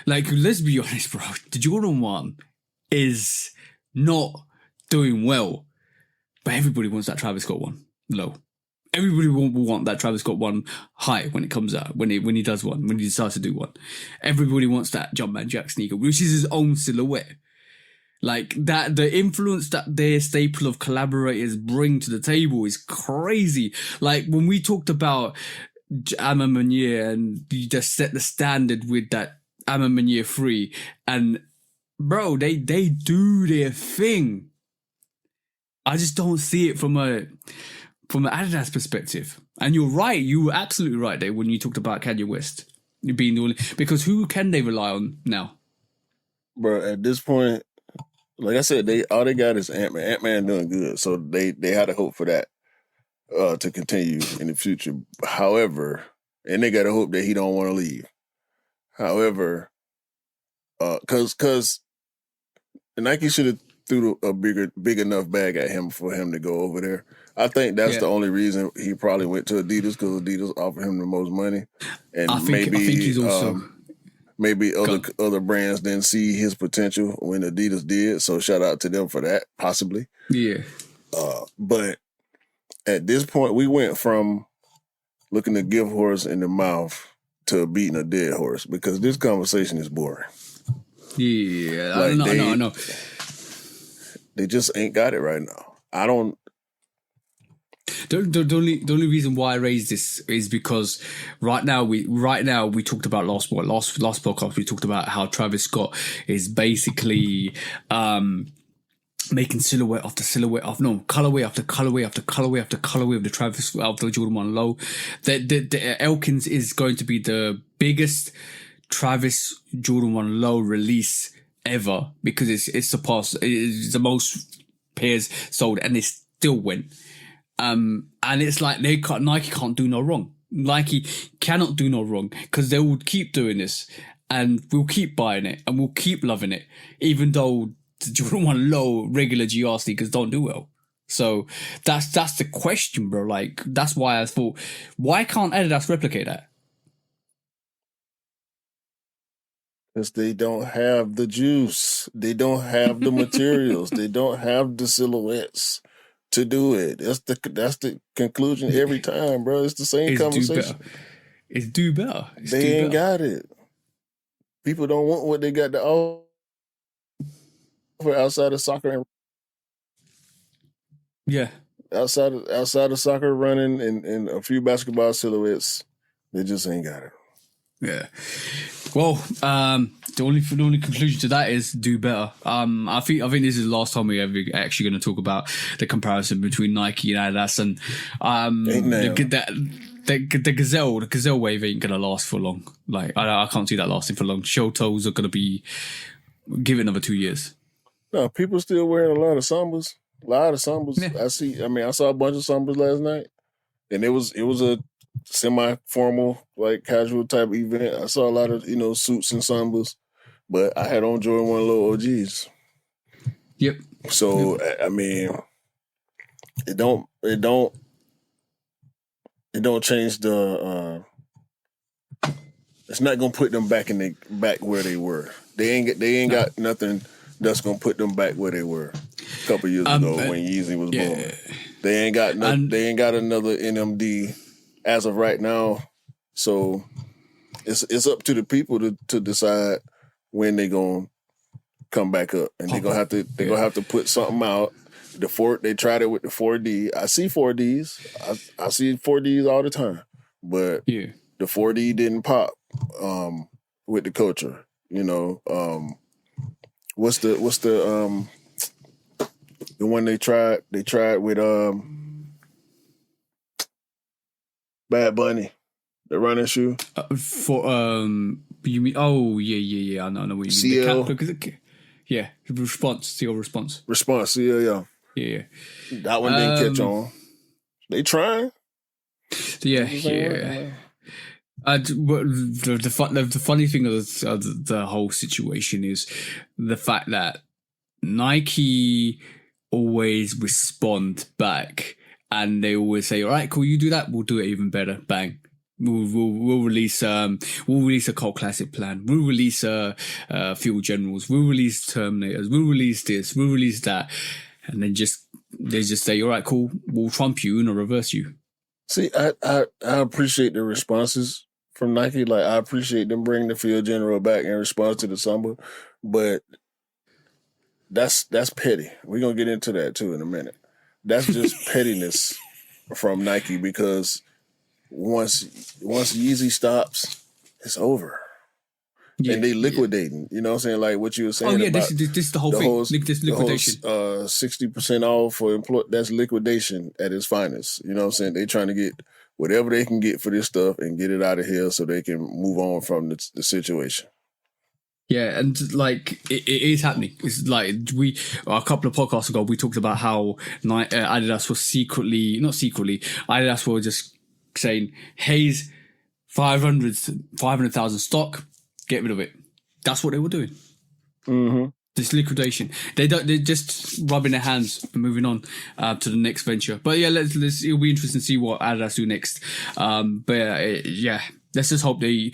Speaker 1: like, let's be honest, bro. The Jordan 1 is not doing well, but everybody wants that Travis Scott one low. Everybody will want that Travis Scott one high when it comes out, when he does one, when he decides to do one. Everybody wants that Jumpman Jack sneaker, which is his own silhouette. Like that, the influence that their staple of collaborators bring to the table is crazy. Like when we talked about A Ma Maniere and you just set the standard with that A Ma Maniere 3, and bro, they do their thing. I just don't see it from an Adidas perspective. And you're right, you were absolutely right there when you talked about Kanye West being the only, because who can they rely on now?
Speaker 2: Bro, at this point, like I said, all they got is Ant-Man. Ant-Man doing good, so they had to hope for that to continue in the future. However, and they got to hope that he don't want to leave. However, because Nike should have threw a big enough bag at him for him to go over there. I think that's the only reason he probably went to Adidas, because Adidas offered him the most money, and I think he's also. Maybe other brands didn't see his potential when Adidas did, so shout out to them for that, possibly.
Speaker 1: Yeah.
Speaker 2: But at this point, we went from looking to give horse in the mouth to beating a dead horse, because this conversation is boring.
Speaker 1: Yeah, like I know.
Speaker 2: They just ain't got it right now. I don't.
Speaker 1: The only reason why I raised this is because right now we talked about last podcast, we talked about how Travis Scott is basically making silhouette after silhouette colorway after colorway after colorway after colorway of the Jordan 1 low. The Elkins is going to be the biggest Travis Jordan 1 low release ever, because it's the most pairs sold, and it still went. And it's like Nike can't do no wrong. Nike cannot do no wrong, because they will keep doing this, and we'll keep buying it, and we'll keep loving it, even though the Jordan 1 low regular GR sneakers don't do well. So that's the question, bro. Like, that's why I thought, why can't Adidas replicate that?
Speaker 2: Because they don't have the juice. They don't have the materials. They don't have the silhouettes to do it. That's the conclusion every time, bro. It's the same conversation.
Speaker 1: Do better.
Speaker 2: They ain't got it. People don't want what they got to offer outside of soccer.
Speaker 1: Yeah.
Speaker 2: Outside of soccer, running, and a few basketball silhouettes, they just ain't got it.
Speaker 1: Yeah. Well, the only conclusion to that is do better. I think this is the last time we're ever actually going to talk about the comparison between Nike and Adidas, and the Gazelle wave ain't going to last for long. Like, I can't see that lasting for long. Show toes are going to be, give it another 2 years.
Speaker 2: No, people still wearing a lot of Sambas. Yeah. I saw a bunch of Sambas last night, and it was a semi-formal, like, casual type event. I saw a lot of, suits and Sambas, but I had on Jordan 1 low OGs.
Speaker 1: Yep.
Speaker 2: So, I mean, it don't change the. It's not gonna put them back back where they were. They ain't got nothing that's gonna put them back where they were a couple years ago when Yeezy was born. They ain't got they ain't got another NMD as of right now. So it's up to the people to decide when they gonna come back up, and they're gonna have to put something out They tried it with the 4D. I see 4Ds. I see 4Ds all the time, but
Speaker 1: Yeah.
Speaker 2: the 4D didn't pop with the culture. What's the one they tried? They tried with Bad Bunny, the running shoe.
Speaker 1: You mean? Oh yeah. I know what you mean.
Speaker 2: CL.
Speaker 1: Yeah, CL response.
Speaker 2: Response, yeah.
Speaker 1: Yeah.
Speaker 2: That one didn't catch on. They trying.
Speaker 1: Yeah. The funny thing of the whole situation is the fact that Nike always respond back, and they always say, "All right, cool, you do that, we'll do it even better." Bang. We'll release a Cult Classic plan. We'll release Field Generals. We'll release Terminators. We'll release this. We'll release that, and then they just say, "All right, cool, we'll trump you and reverse you."
Speaker 2: See, I appreciate the responses from Nike. Like, I appreciate them bringing the Field General back in response to the Samba, but that's petty. We're gonna get into that too in a minute. That's just pettiness from Nike, because once Yeezy stops, it's over. Yeah, and they liquidating. You know what I'm saying? Like what you were saying.
Speaker 1: Oh yeah,
Speaker 2: about
Speaker 1: this is the whole thing. This liquidation.
Speaker 2: 60% off for employee. That's liquidation at its finest. You know what I'm saying? They trying to get whatever they can get for this stuff and get it out of here so they can move on from the situation.
Speaker 1: Yeah, and like it is happening. It's like a couple of podcasts ago we talked about how Adidas was Adidas were just saying, "Here's 500,000 stock, get rid of it." That's what they were doing.
Speaker 2: Mm-hmm.
Speaker 1: This liquidation. They're just rubbing their hands and moving on to the next venture. But yeah, it'll be interesting to see what Adidas do next. Yeah. Let's just hope they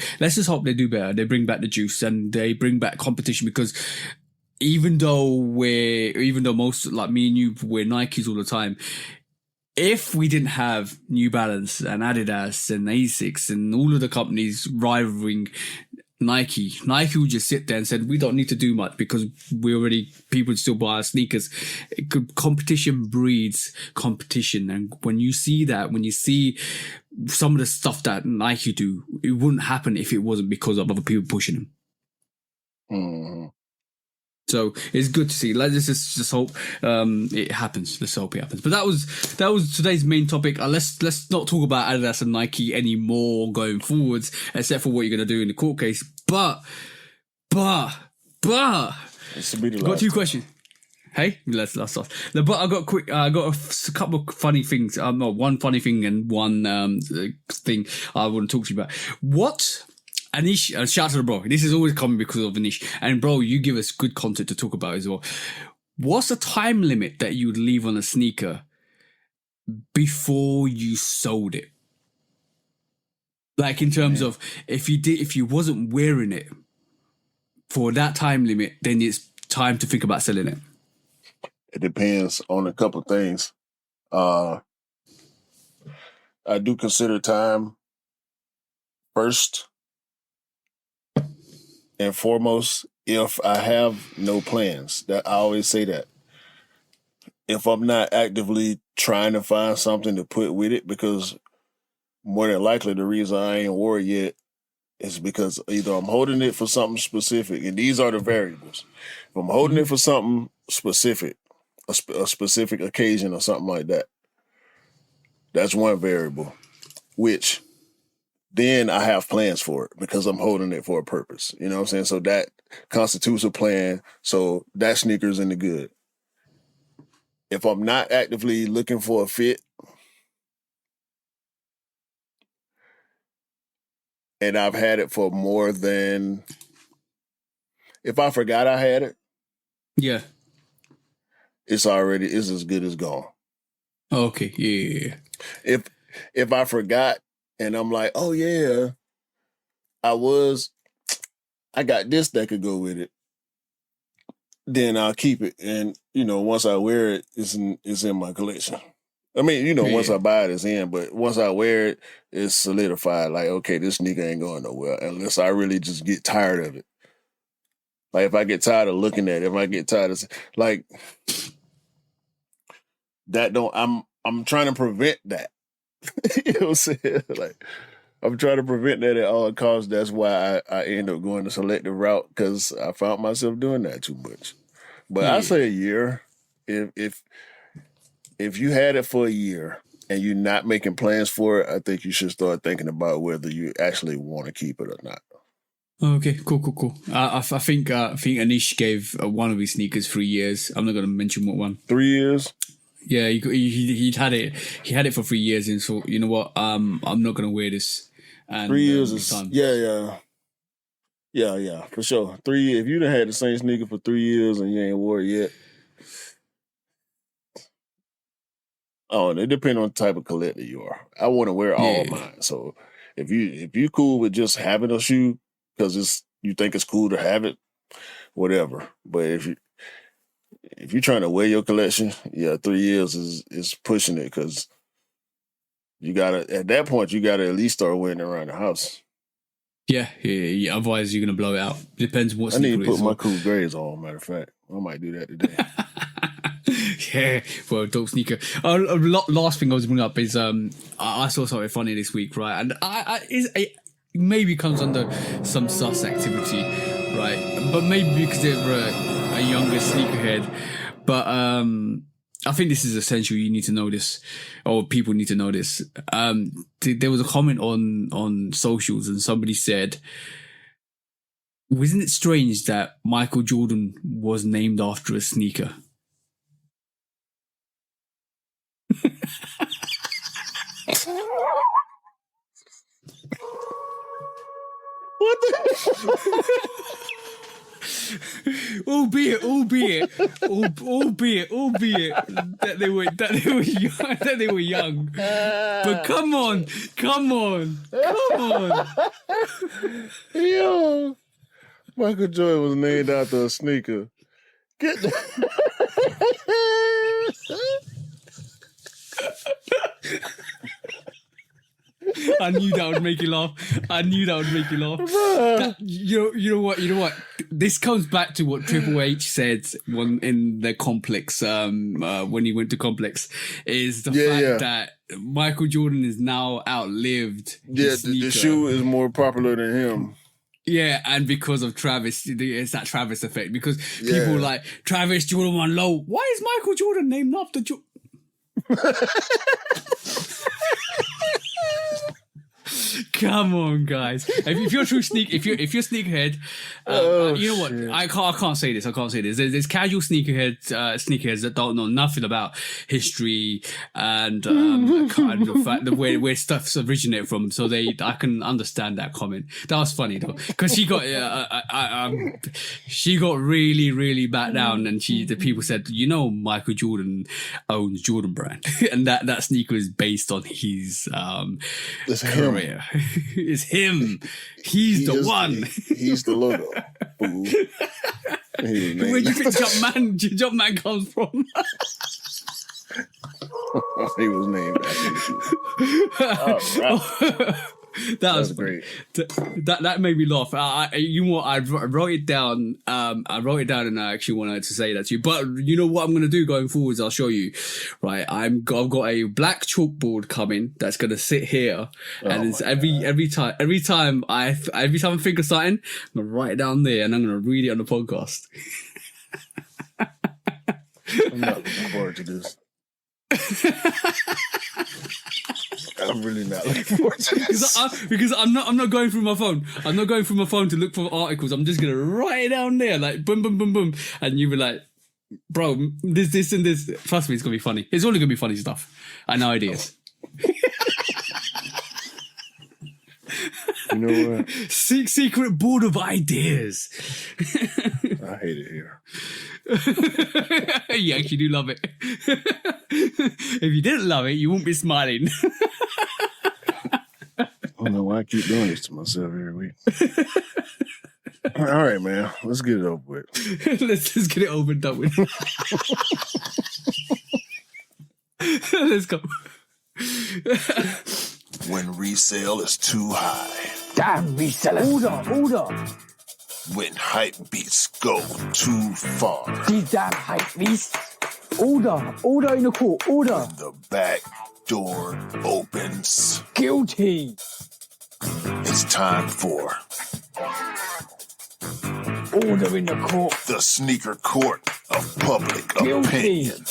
Speaker 1: do better. They bring back the juice and they bring back competition, because even though most, like me and you, wear Nikes all the time, if we didn't have New Balance and Adidas and Asics and all of the companies rivaling Nike would just sit there and said, we don't need to do much because people still buy our sneakers. Competition breeds competition. And when you see some of the stuff that Nike do, it wouldn't happen if it wasn't because of other people pushing them.
Speaker 2: Mm-hmm.
Speaker 1: So it's good to see. Let's just hope it happens. Let's hope it happens. But that was today's main topic. Let's not talk about Adidas and Nike anymore going forwards, except for what you're gonna do in the court case. But
Speaker 2: this will be the
Speaker 1: got two questions. Hey, let's start. But I got a couple of funny things. One funny thing and one thing I want to talk to you about. What? Anish, shout out to the bro. This is always coming because of Anish. And bro, you give us good content to talk about as well. What's the time limit that you would leave on a sneaker before you sold it? Like in terms of if you wasn't wearing it for that time limit, then it's time to think about selling it.
Speaker 2: It depends on a couple of things. I do consider time first and foremost if I have no plans. That I always say that. If I'm not actively trying to find something to put with it, because more than likely the reason I ain't wore it yet is because either I'm holding it for something specific, and these are the variables. If I'm holding it for something specific, a specific occasion or something like that, that's one variable, which then I have plans for it because I'm holding it for a purpose. You know what I'm saying? So that constitutes a plan. So that sneaker's in the good. If I'm not actively looking for a fit and I've had it for more than, if I forgot I had it,
Speaker 1: yeah,
Speaker 2: it's as good as gone.
Speaker 1: Okay, yeah.
Speaker 2: If I forgot and I'm like, oh yeah, I got this that could go with it, then I'll keep it. And, once I wear it, it's in my collection. I mean, once I buy it, it's in, but once I wear it, it's solidified. Like, okay, this sneaker ain't going nowhere unless I really just get tired of it. Like, if I get tired of looking at it, if I get tired of, like, I'm trying to prevent that. You know what I'm saying? Like, I'm trying to prevent that at all costs. That's why I end up going the selective route, because I found myself doing that too much. But I say a year. If you had it for a year and you're not making plans for it, I think you should start thinking about whether you actually want to keep it or not.
Speaker 1: Okay, cool. I think Anish gave one of his sneakers 3 years. I'm not going to mention what one.
Speaker 2: 3 years?
Speaker 1: Yeah, he'd had it. He had it for 3 years, and so you know what? I'm not going to wear this. And
Speaker 2: 3 years is time. Yeah, for sure. 3 years. If you done had the same sneaker for 3 years and you ain't wore it yet, it depends on the type of collector you are. I want to wear all mine. So if you cool with just having a shoe because you think it's cool to have it, whatever. But if you're trying to wear your collection, 3 years is pushing it, because at that point you gotta at least start wearing it around the house. Yeah.
Speaker 1: Otherwise you're gonna blow it out. Depends what
Speaker 2: I
Speaker 1: sneaker
Speaker 2: need to put my cool grays on, matter of fact. I might do that today.
Speaker 1: Yeah, well, dope sneaker. Last thing I was bringing up is I saw something funny this week, right? And it maybe comes under some sus activity, right? But maybe because they're a younger sneakerhead. But I think this is essential. You need to know this, or people need to know this. There was a comment on socials, and somebody said, "Wasn't it strange that Michael Jordan was named after a sneaker?"
Speaker 2: What the?
Speaker 1: albeit that they were young. But come on.
Speaker 2: Yo, Michael Jordan was named after a sneaker. Get the
Speaker 1: I knew that would make you laugh. You know what? This comes back to what Triple H said in the Complex, when he went to Complex, is the fact that Michael Jordan is now outlived his sneaker.
Speaker 2: The shoe is more popular than him.
Speaker 1: Yeah, and because of Travis, it's that Travis effect. Because people are like, Travis, Jordan 1 low. Why is Michael Jordan named after Jordan? Come on, guys! If you're a true if you're sneakerhead, you know what? Shit. I can't say this. There's casual sneakerheads that don't know nothing about history and kind of fact where stuff's originated from. So I can understand that comment. That was funny though, because she got really really back down, and the people said, Michael Jordan owns Jordan Brand, and that sneaker is based on his career. It's him. He's the one.
Speaker 2: He's the logo.
Speaker 1: Where do you think Jumpman comes from?
Speaker 2: He was named after you.
Speaker 1: That was
Speaker 2: great.
Speaker 1: That made me laugh. I wrote it down. I wrote it down, and I actually wanted to say that to you. But you know what I'm going to do going forwards? I'll show you. Right, I've got a black chalkboard coming that's going to sit here, and it's every time I think of something, I'm going to write it down there, and I'm going to read it on the podcast.
Speaker 2: I'm not looking forward to this. I'm really not looking forward to this.
Speaker 1: Because I'm not going through my phone. I'm not going through my phone to look for articles. I'm just gonna write it down there, like boom, boom, boom, boom, and you be like, bro, this and this. Trust me, it's gonna be funny. It's only gonna be funny stuff. I know ideas.
Speaker 2: You know what?
Speaker 1: Secret board of ideas.
Speaker 2: I hate it here.
Speaker 1: You actually do love it. If you didn't love it, you wouldn't be smiling.
Speaker 2: I don't know why I keep doing this to myself every week. All right, man. Let's get it over with.
Speaker 1: Let's just get it over and done with. Let's go.
Speaker 2: When resale is too high.
Speaker 4: Damn resellers. Hold on.
Speaker 2: When hype beats go too far.
Speaker 4: These damn hype beasts. Order in the court. Order.
Speaker 2: The back door opens.
Speaker 4: Guilty.
Speaker 2: It's time for
Speaker 4: Order in the court.
Speaker 2: the sneaker court of public
Speaker 4: Guilty.
Speaker 2: opinion.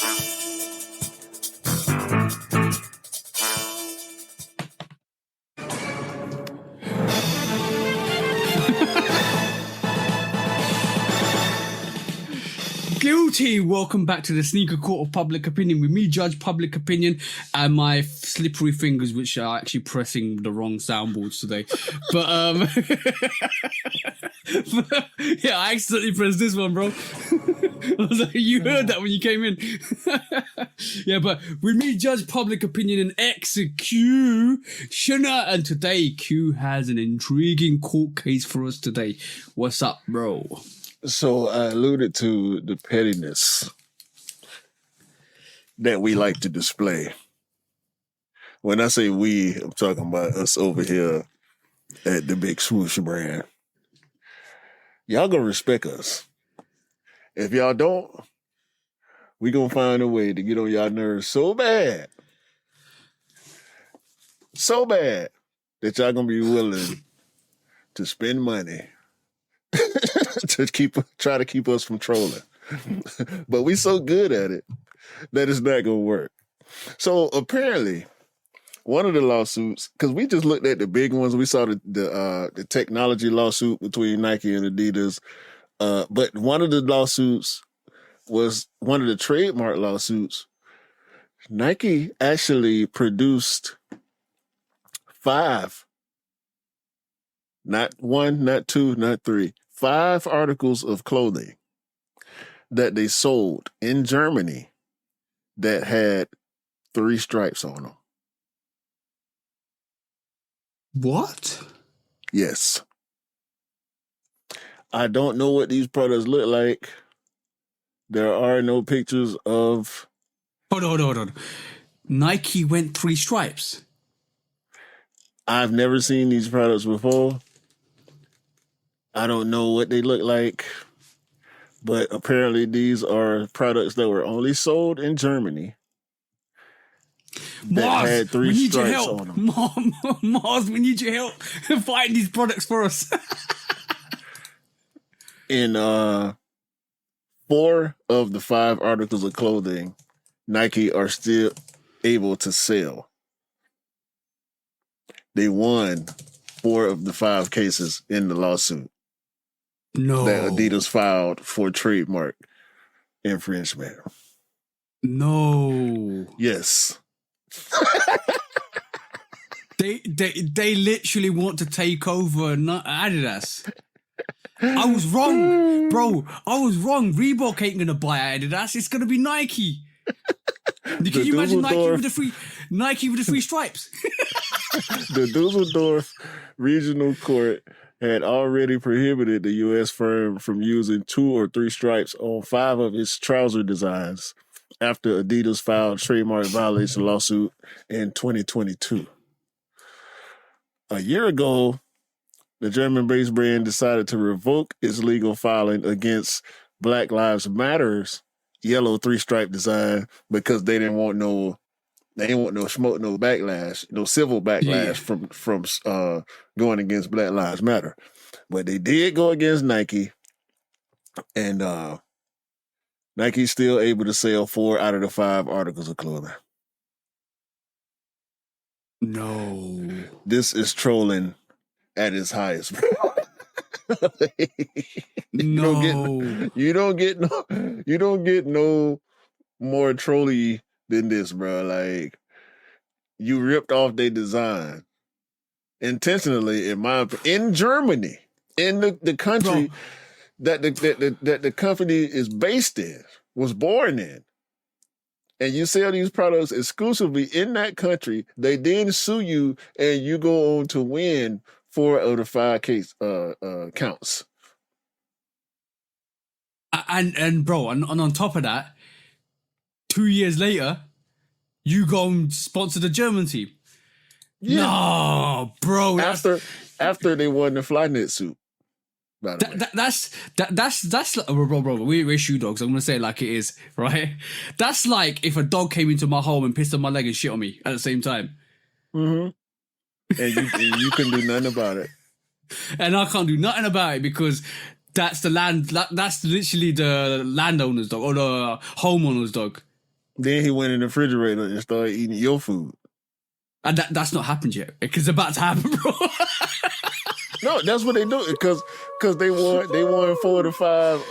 Speaker 1: Guilty! Welcome back to the Sneaker Court of Public Opinion with me, Judge Public Opinion, and my slippery fingers, which are actually pressing the wrong soundboards today. But, yeah, I accidentally pressed this one, bro. I was like, you heard that when you came in. Yeah, but with me, Judge Public Opinion and Executioner, and today, Q has an intriguing court case for us today. What's up, bro?
Speaker 2: So I alluded to the pettiness that we like to display. When I say we, I'm talking about us over here at the Big Swoosh brand. Y'all gonna respect us. If y'all don't, we gonna find a way to get on y'all nerves so bad that y'all gonna be willing to spend money to try to keep us from trolling. But we so good at it that it's not gonna work. So apparently, one of the lawsuits, because we just looked at the big ones, we saw the technology lawsuit between Nike and Adidas. But one of the lawsuits was one of the trademark lawsuits. Nike actually produced 5, not 1, not 2, not 3, 5 articles of clothing that they sold in Germany that had 3 stripes on them.
Speaker 1: What?
Speaker 2: Yes. I don't know what these products look like. There are no pictures of...
Speaker 1: Hold on. Nike went 3 stripes.
Speaker 2: I've never seen these products before. I don't know what they look like, but apparently these are products that were only sold in Germany that
Speaker 1: Mars,
Speaker 2: had 3
Speaker 1: we need your
Speaker 2: stripes
Speaker 1: help.
Speaker 2: on them.
Speaker 1: Mars, we need your help fighting these products for us.
Speaker 2: In 4 of the 5 articles of clothing, Nike are still able to sell. They won 4 of the 5 cases in the lawsuit.
Speaker 1: No.
Speaker 2: That Adidas filed for trademark infringement.
Speaker 1: No.
Speaker 2: Yes.
Speaker 1: They literally want to take over Adidas. I was wrong, bro. I was wrong. Reebok ain't gonna buy Adidas. It's gonna be Nike. Can you imagine Nike with the 3 stripes?
Speaker 2: The Dusseldorf Regional Court had already prohibited the U.S. firm from using 2 or 3 stripes on 5 of its trouser designs after Adidas filed trademark violation lawsuit in 2022. A year ago, the German-based brand decided to revoke its legal filing against Black Lives Matter's yellow 3-stripe design because they didn't want no smoke, no backlash, no civil backlash from going against Black Lives Matter. But they did go against Nike, and Nike's still able to sell 4 out of the 5 articles of clothing.
Speaker 1: No.
Speaker 2: This is trolling at its highest.
Speaker 1: No.
Speaker 2: You don't get no more trolly than this, bro. Like, you ripped off their design intentionally, in Germany, in the country that the company is based in, was born in, and you sell these products exclusively in that country. They then sue you, and you go on to win 4 of the 5 case counts.
Speaker 1: And bro, and on top of that, 2 years later, you go and sponsor the German team. Yeah. No, bro.
Speaker 2: After they won the Flyknit suit. By the way.
Speaker 1: That's like, bro. We're shoe dogs. I'm gonna say it like it is, right? That's like if a dog came into my home and pissed on my leg and shit on me at the same time.
Speaker 2: Mm-hmm. And you can do nothing about it.
Speaker 1: And I can't do nothing about it because that's the land. That's literally the landowner's dog or the homeowner's dog.
Speaker 2: Then he went in the refrigerator and started eating your food.
Speaker 1: And that's not happened yet. It's about to happen, bro.
Speaker 2: No, that's what they do because they won 4 to 5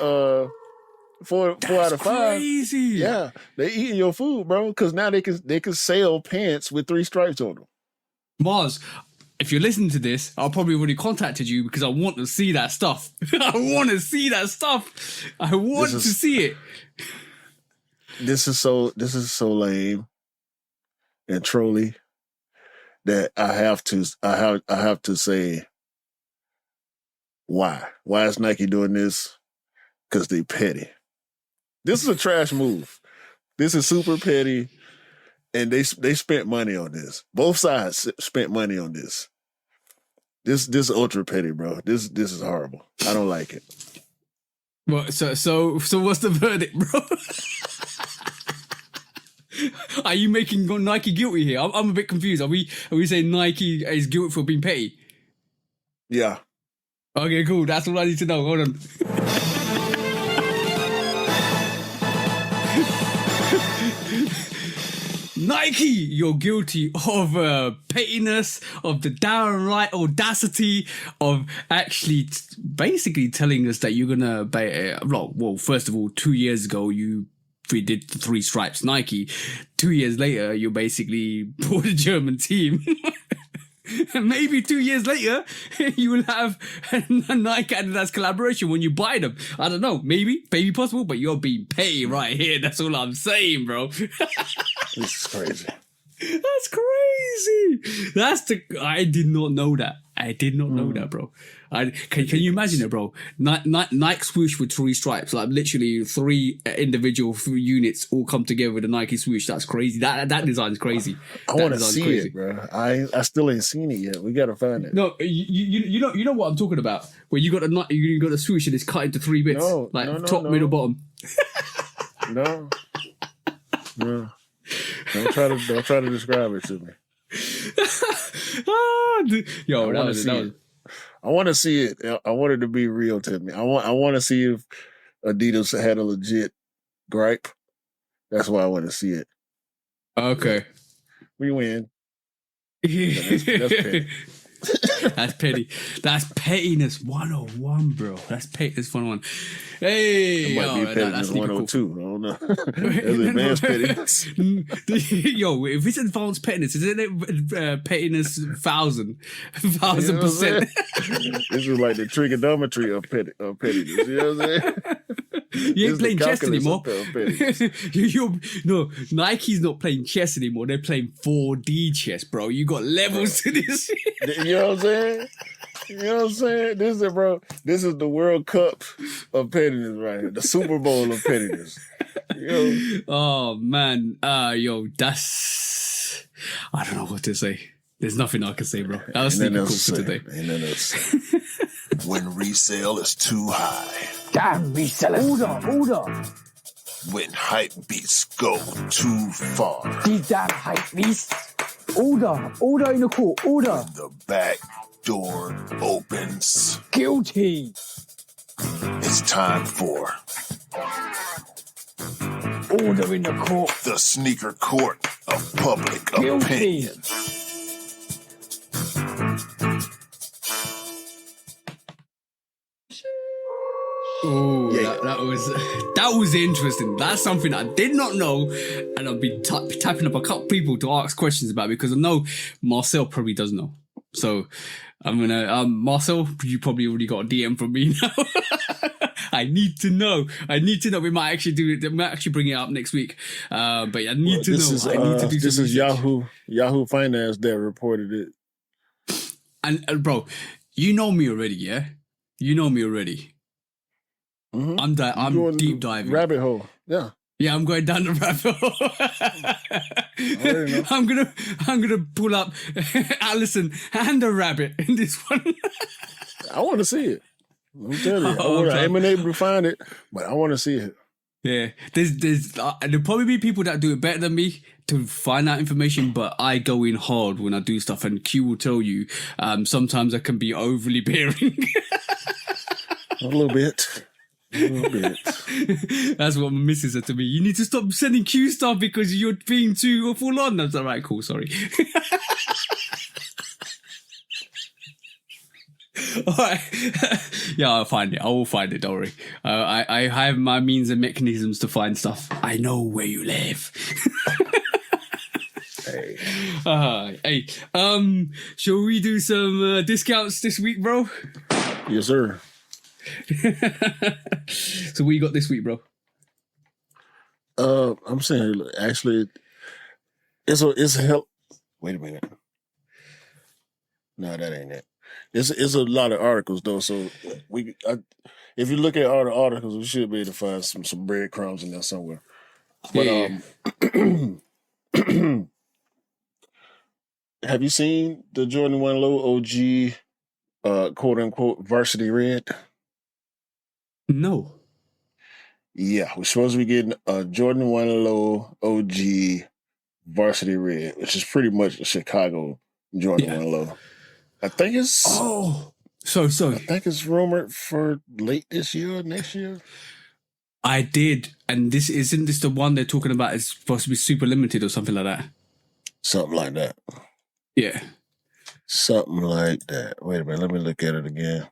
Speaker 2: 4 out of 5.
Speaker 1: Crazy.
Speaker 2: Yeah, they eating your food, bro. Because now they can sell pants with 3 stripes on them.
Speaker 1: Mars, if you're listening to this, I'll probably already contacted you because I want to see that stuff. I want to see that stuff. I want to see it.
Speaker 2: This is so lame and trolly that I have to say why is Nike doing this? Because they petty. This is a trash move. This is super petty, and they spent money on this. Both sides spent money on this. This ultra petty, bro. This is horrible. I don't like it.
Speaker 1: Well, so what's the verdict, bro? Are you making Nike guilty here? I'm a bit confused. Are we saying Nike is guilty for being petty?
Speaker 2: Yeah.
Speaker 1: Okay, cool. That's all I need to know. Hold on. Nike, you're guilty of pettiness, of the downright audacity of actually basically telling us that you're gonna buy. Well, first of all, 2 years ago you did the 3 stripes Nike. 2 years later, you basically bought a German team. And maybe 2 years later, you will have a Nike Adidas collaboration when you buy them. I don't know, maybe possible, but you're being paid right here. That's all I'm saying, bro.
Speaker 2: This is crazy.
Speaker 1: That's crazy. I did not know that. I did not know that, bro. Can you imagine it, bro? Nike swoosh with 3 stripes, like literally 3 individual units all come together with a Nike swoosh. That's crazy. That design is crazy.
Speaker 2: I want to see it, bro. I still ain't seen it yet. We gotta find it.
Speaker 1: No, you know what I'm talking about. Where you got a swoosh and it's cut into 3 bits, top, middle, bottom.
Speaker 2: No. Don't try to describe it to me.
Speaker 1: Yo,
Speaker 2: I want to see it. I want it to be real to me. I want to see if Adidas had a legit gripe. That's why I want to see it.
Speaker 1: Okay.
Speaker 2: We win.
Speaker 1: That's petty. That's petty. That's pettiness 101, bro. That's pettiness 101. Hey,
Speaker 2: it might be pettiness 102. Cool. I don't know. That's advanced pettiness.
Speaker 1: Yo, if it's advanced pettiness, isn't it pettiness 1,000%?
Speaker 2: This is like the trigonometry of pettiness. You know what I'm saying?
Speaker 1: You ain't playing chess anymore. No, Nike's not playing chess anymore. They're playing 4D chess, bro. You got levels to this.
Speaker 2: You know what I'm saying? You know what I'm saying? This is the World Cup of pettiness right here. The Super Bowl of pettiness. You know?
Speaker 1: Oh, man. That's... I don't know what to say. There's nothing I can say, bro. That was sneaker cool for today.
Speaker 2: Ain't nothing else. When resale is too high.
Speaker 4: Damn reseller. Order.
Speaker 2: When hype beats go too far.
Speaker 4: These damn hype beasts. Order in the court. Order.
Speaker 2: When the back door opens.
Speaker 4: Guilty.
Speaker 2: It's time for
Speaker 4: Order in the court.
Speaker 2: the sneaker court of public
Speaker 4: Guilty.
Speaker 2: opinion.
Speaker 1: Oh, yeah. that was interesting. That's something I did not know, and I've been tapping up a couple people to ask questions about because I know Marcel probably does know. So I'm gonna Marcel, you probably already got a DM from me now. I need to know. We might actually do it. We might actually bring it up next week. But I need to know. I need to do
Speaker 2: this
Speaker 1: some
Speaker 2: is
Speaker 1: research.
Speaker 2: Yahoo Finance that reported it.
Speaker 1: And bro, you know me already, yeah? You know me already.
Speaker 2: Mm-hmm.
Speaker 1: I'm deep diving.
Speaker 2: Rabbit hole. Yeah.
Speaker 1: Yeah, I'm going down the rabbit hole. I'm gonna pull up Allison and a rabbit in this one.
Speaker 2: I want to see it. I'm telling you, I ain't been able to find it, but I want to see it.
Speaker 1: Yeah, there'll probably be people that do it better than me to find out information, but I go in hard when I do stuff, and Q will tell you. Sometimes I can be overly bearing.
Speaker 2: A little bit.
Speaker 1: That's what my missus said to me. You need to stop sending Q stuff because you're being too full on. I was like, right, cool, sorry. All right. Yeah, I'll find it. I will find it, don't worry. I have my means and mechanisms to find stuff. I know where you live.
Speaker 2: Hey.
Speaker 1: Hey, shall we do some discounts this week, bro?
Speaker 2: Yes, sir.
Speaker 1: So what you got this week, bro?
Speaker 2: I'm saying, actually, it's a help. Wait a minute. No, that ain't it. It's a lot of articles though, so if you look at all the articles, we should be able to find some breadcrumbs in there somewhere. But have you seen the Jordan 1 Low OG quote unquote varsity red?
Speaker 1: No.
Speaker 2: Yeah, we're supposed to be getting a Jordan 1 Low OG varsity red, which is pretty much a Chicago Jordan 1 Low. I think it's
Speaker 1: so
Speaker 2: I think it's rumored for late this year, next year.
Speaker 1: I did, and isn't this the one they're talking about? It's supposed to be super limited or something like that.
Speaker 2: Something like that.
Speaker 1: Yeah,
Speaker 2: something like that. Wait a minute, let me look at it again.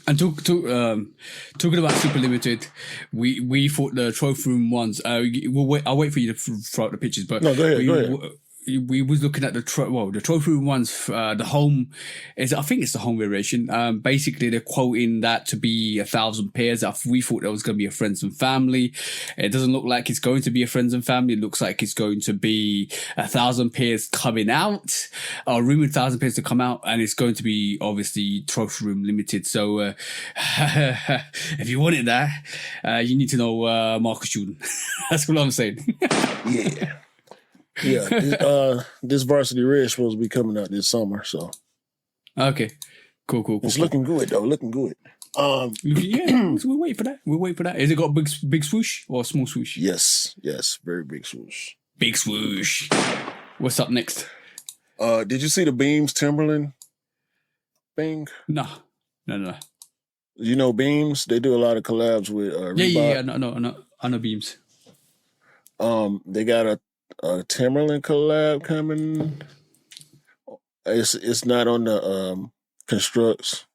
Speaker 1: And talking about super limited, we thought the trophy room ones. I'll wait for you to throw out the pictures, but
Speaker 2: no, go ahead.
Speaker 1: We was looking at the trophy room ones. The home I think it's the home variation. Basically, they're quoting that to be 1,000 pairs. We thought that was going to be a friends and family. It doesn't look like it's going to be a friends and family. It looks like it's going to be 1,000 pairs coming out, or rumored 1,000 pairs to come out, and it's going to be obviously trophy room limited. So if you wanted that, you need to know Marcus Jordan. That's what I'm saying.
Speaker 2: Yeah. Yeah, this varsity red is supposed to be coming out this summer, so
Speaker 1: okay, cool.
Speaker 2: It's looking good though, looking good.
Speaker 1: Yeah, so we'll wait for that. Has it got a big swoosh or a small swoosh?
Speaker 2: Yes, very big swoosh.
Speaker 1: Big swoosh. What's up next?
Speaker 2: Did you see the Beams Timberland thing?
Speaker 1: No.
Speaker 2: You know Beams? They do a lot of collabs with Reebok.
Speaker 1: Yeah. No. I know Beams.
Speaker 2: They got a Timberland collab coming. It's not on the Constructs.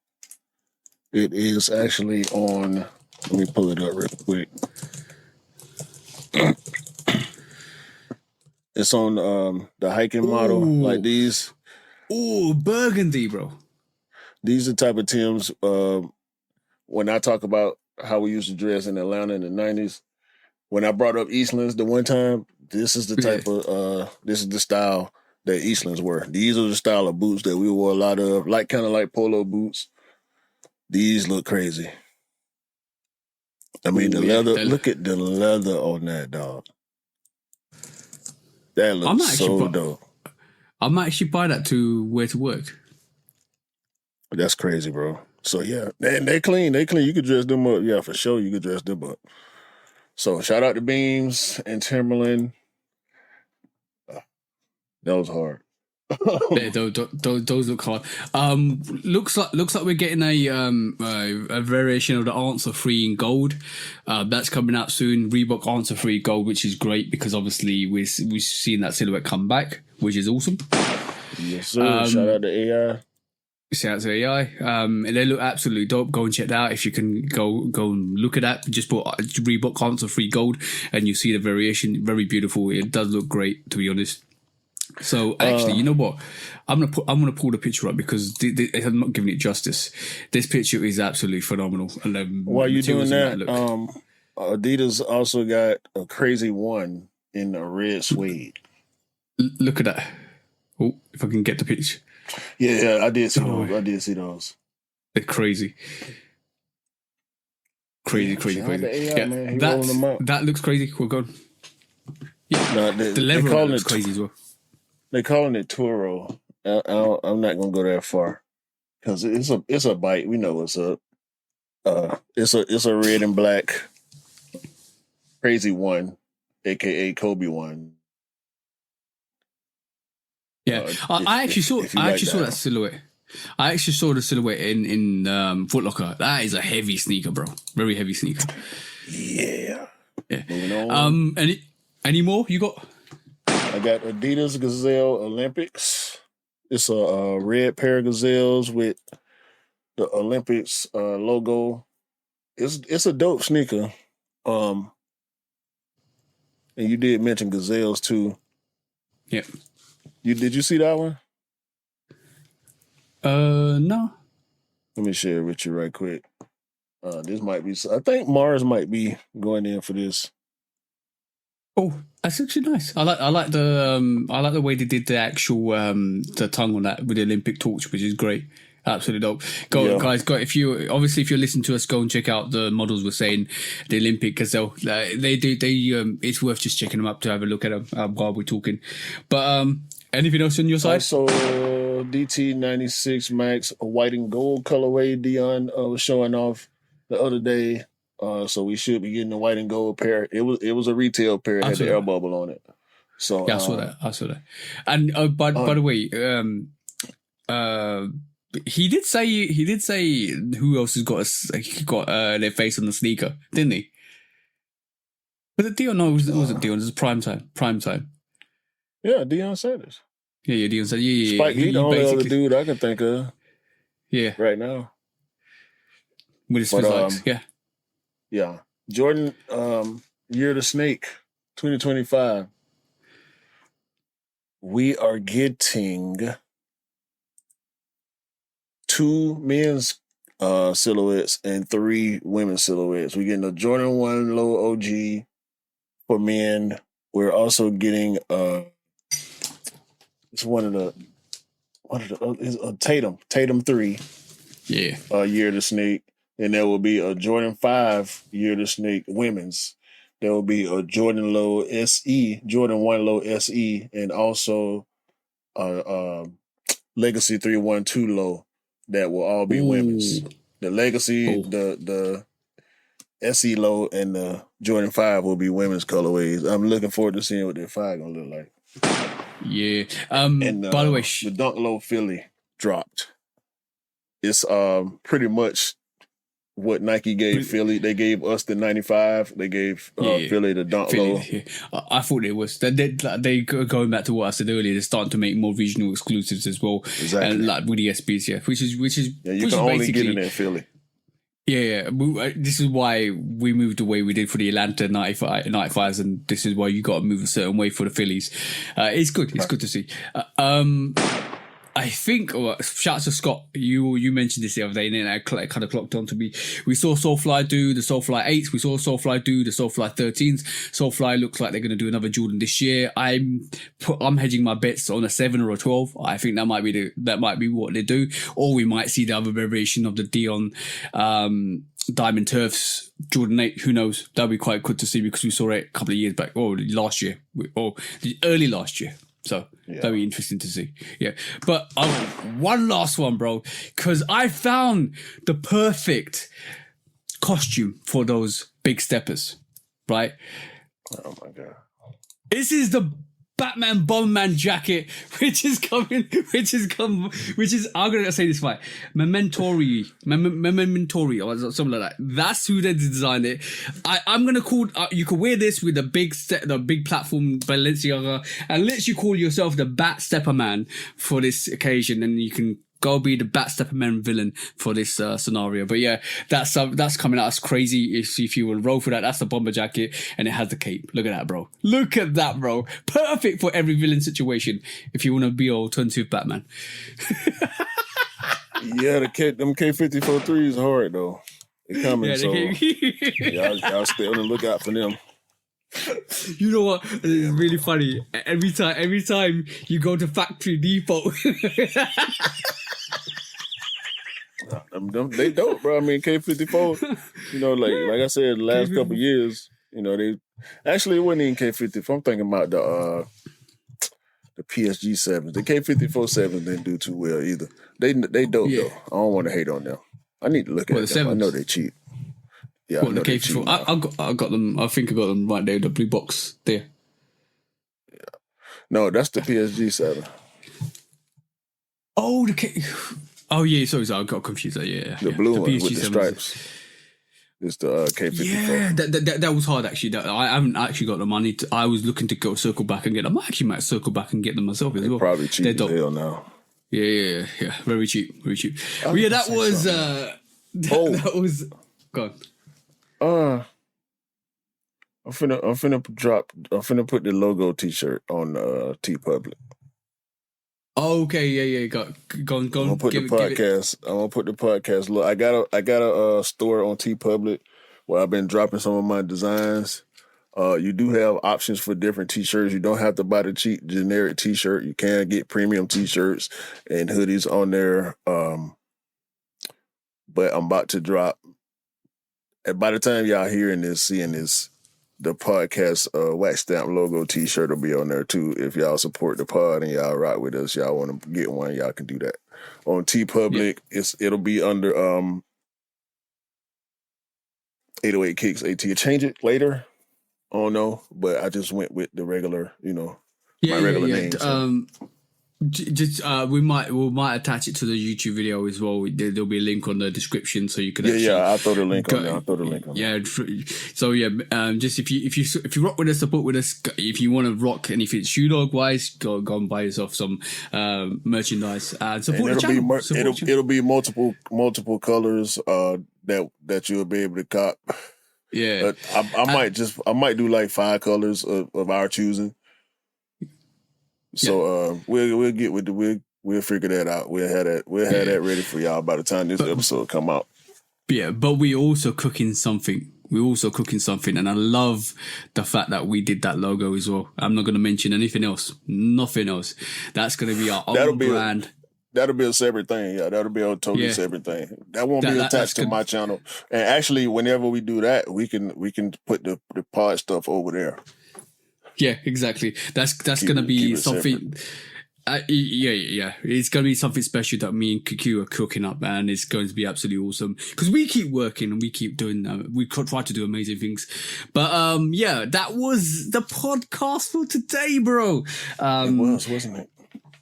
Speaker 2: It is actually on. Let me pull it up real quick. It's on the hiking model, like these.
Speaker 1: Ooh, burgundy, bro.
Speaker 2: These are the type of Tims. When I talk about how we used to dress in Atlanta in the 90s, when I brought up Eastlands the one time, this is the type of this is the style that Eastlands were. These are the style of boots that we wore a lot of, kind of like polo boots. These look crazy. I mean, the leather. Look at the leather on that, dog. That looks so dope.
Speaker 1: I might actually buy that to wear to work.
Speaker 2: That's crazy, bro. So yeah, they clean. You could dress them up. Yeah, for sure, you could dress them up. So shout out to Beams and Timberland. That was hard.
Speaker 1: Yeah, those look hard. Looks like we're getting a variation of the Answer 3 in gold. That's coming out soon. Reebok Answer 3 gold, which is great because obviously we've seen that silhouette come back, which is awesome.
Speaker 2: Yes, sir. Shout out to AI.
Speaker 1: Shout out to AI. They look absolutely dope. Go and check that out. If you can go and look at that, just put Reebok Answer 3 gold and you see the variation. Very beautiful. It does look great, to be honest. So actually, you know what? I'm gonna pull the picture up because I'm not giving it justice. This picture is absolutely phenomenal. And
Speaker 2: while you're doing that, Adidas also got a crazy one in a red suede.
Speaker 1: Look at that. Oh, if I can get the picture.
Speaker 2: Yeah, I did see those.
Speaker 1: They're crazy. Crazy.
Speaker 2: AI, man.
Speaker 1: That looks crazy. We're going. Yeah, the leather looks crazy as well.
Speaker 2: They're calling it Turo. I'm not going to go that far. because it's a bite. We know what's up. It's a red and black crazy one, aka Kobe one.
Speaker 1: Yeah, I actually saw that silhouette. I actually saw the silhouette in Foot Locker. That is a heavy sneaker, bro. Very heavy sneaker.
Speaker 2: Yeah.
Speaker 1: Moving on. Any more you got?
Speaker 2: I got Adidas Gazelle Olympics. It's a red pair of gazelles with the Olympics logo. It's a dope sneaker. And you did mention gazelles too.
Speaker 1: Yeah.
Speaker 2: Did you see that one?
Speaker 1: No.
Speaker 2: Let me share it with you right quick. This might be. I think Mars might be going in for this.
Speaker 1: Oh, that's actually nice. I like the way they did the actual the tongue on that with the Olympic torch, which is great. Absolutely dope. Guys. If you're listening to us, go and check out the models we're saying, the Olympic Gazelle. It's worth just checking them up to have a look at them while we're talking. But anything else on your side?
Speaker 2: So DT96 Max, a white and gold colorway. Dion was showing off the other day. So we should be getting a white and gold pair. It was a retail pair. It had the air bubble on it. So
Speaker 1: yeah, I saw that. And by the way, he did say who else has got their face on the sneaker, didn't he? Was it Dion? No, it wasn't Dion. It was prime time.
Speaker 2: Yeah, Dion said it.
Speaker 1: Yeah, Dion said yeah.
Speaker 2: Spike Lee, the only other dude I can think of.
Speaker 1: Yeah,
Speaker 2: right now.
Speaker 1: With his physics, yeah.
Speaker 2: Yeah. Jordan, Year of the Snake, 2025. We are getting 2 men's silhouettes and 3 women's silhouettes. We're getting a Jordan 1 low OG for men. We're also getting it's one of the Tatum 3.
Speaker 1: Yeah.
Speaker 2: Year of the Snake. And there will be a Jordan 5 Year of the Snake women's. There will be a Jordan Low SE, Jordan 1 Low SE, and also Legacy 312 Low that will all be women's. The Legacy, the SE Low, and the Jordan 5 will be women's colorways. I'm looking forward to seeing what their 5 gonna look like.
Speaker 1: Yeah.
Speaker 2: And
Speaker 1: by the way,
Speaker 2: the Dunk Low Philly dropped. It's pretty much what Nike gave Philly. They gave us the 95. They gave Philly the Dunk Low.
Speaker 1: Yeah. I thought it was. They going back to what I said earlier. They're starting to make more regional exclusives as well.
Speaker 2: Exactly.
Speaker 1: And like with the SBs, yeah. Which is
Speaker 2: you can only get it in Philly.
Speaker 1: Yeah. This is why we moved the way we did for the Atlanta 95s, and this is why you got to move a certain way for the Phillies. It's good. It's good to see. I think, shout out to Scott, you mentioned this the other day, and then I kind of clocked on to me. We saw Soulfly do the Soulfly 8s. We saw Soulfly do the Soulfly 13s. Soulfly looks like they're going to do another Jordan this year. I'm hedging my bets on a 7 or a 12. I think that might be what they do. Or we might see the other variation of the Dion Diamond Turfs Jordan 8. Who knows? That'd be quite good to see, because we saw it a couple of years back, or last year, or early last year. So that'd be interesting to see. Yeah. But one last one, bro, because I found the perfect costume for those big steppers, right?
Speaker 2: Oh my God.
Speaker 1: This is the Batman Bomberman jacket, which is I'm gonna say this right. Mementori or something like that. That's who they designed it. I'm gonna call you can wear this with the big platform Balenciaga and literally call yourself the Bat Stepper Man for this occasion, and you can go be the Bat Stepper Man villain for this scenario. But yeah, that's coming out. That's crazy. If you will roll for that, that's the bomber jacket, and it has the cape. Look at that, bro. Look at that, bro. Perfect for every villain situation. If you want to be alternative Batman.
Speaker 2: Yeah, them K54 3s hard though. They're coming, so y'all stay on the lookout for them.
Speaker 1: You know what? It's really funny. Every time you go to Factory Depot.
Speaker 2: They dope, bro. I mean, K54, you know, like I said, the last couple of years, you know, it wasn't even K54. I'm thinking about the the PSG 7s. The K54 7s didn't do too well either. They dope though. I don't want to hate on them. I need to look at them. I know they're cheap. Yeah,
Speaker 1: what, the K54? I got them. I think I got them right there. The blue box there.
Speaker 2: Yeah. No, that's the PSG 7.
Speaker 1: Oh, the K. Oh yeah, sorry, I got confused. Yeah,
Speaker 2: the blue one with the stripes. It's the K54.
Speaker 1: Yeah, that was hard actually. I haven't actually got them. I was looking to go circle back and get them. I actually might circle back and get them myself as well.
Speaker 2: Probably cheap as hell now.
Speaker 1: Yeah. Very cheap. But yeah, that was. That was. Go on.
Speaker 2: I'm finna put the logo T-shirt on TeePublic.
Speaker 1: Oh, okay, yeah. Go on.
Speaker 2: I'm gonna put the podcast. Look, I got a store on TeePublic where I've been dropping some of my designs. You do have options for different T-shirts. You don't have to buy the cheap generic T-shirt. You can get premium T-shirts and hoodies on there. But I'm about to drop. And by the time y'all seeing this, the podcast wax stamp logo T-shirt will be on there too. If y'all support the pod and y'all rock with us, y'all want to get one, y'all can do that. On TeePublic, it'll be under 808 Kicks ATL. Change it later. I don't know, but I just went with the regular, my regular name. So.
Speaker 1: We might attach it to the YouTube video as well. There'll be a link on the description, so you can.
Speaker 2: I'll throw the link on there.
Speaker 1: Yeah. So just if you rock with us, support with us. If you want to rock anything Shoe Dog wise, go and buy yourself some merchandise and support the channel.
Speaker 2: It'll be multiple colors that you'll be able to cop.
Speaker 1: Yeah,
Speaker 2: I might do like 5 colors of our choosing. So we'll get with we'll figure that out. We'll have that ready for y'all by the time this episode come out.
Speaker 1: Yeah, but we also cooking something. And I love the fact that we did that logo as well. I'm not going to mention anything else. Nothing else. That's going to be our own brand.
Speaker 2: That'll be a separate thing. Yeah, that'll be a totally separate thing. That won't be attached to my channel. And actually, whenever we do that, we can put the pod stuff over there.
Speaker 1: Yeah, exactly. That's going to be something. It's going to be something special that me and QQ are cooking up, and it's going to be absolutely awesome because we keep working and we keep doing. We try to do amazing things, but that was the podcast for today, bro.
Speaker 2: It was, wasn't it?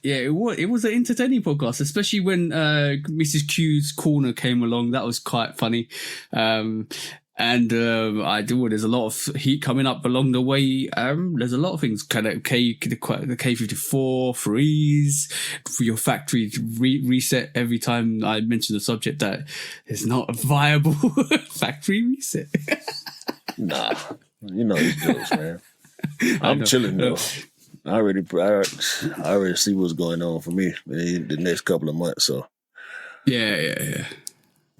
Speaker 1: Yeah, it was. It was an entertaining podcast, especially when Mrs. Q's corner came along. That was quite funny. There's a lot of heat coming up along the way. There's a lot of things. Kind of the K54 freeze for your factory reset every time I mention the subject that it's not a viable factory reset.
Speaker 2: Nah, you know these jokes, man. I'm chilling though. I already see what's going on for me in the next couple of months. So
Speaker 1: yeah.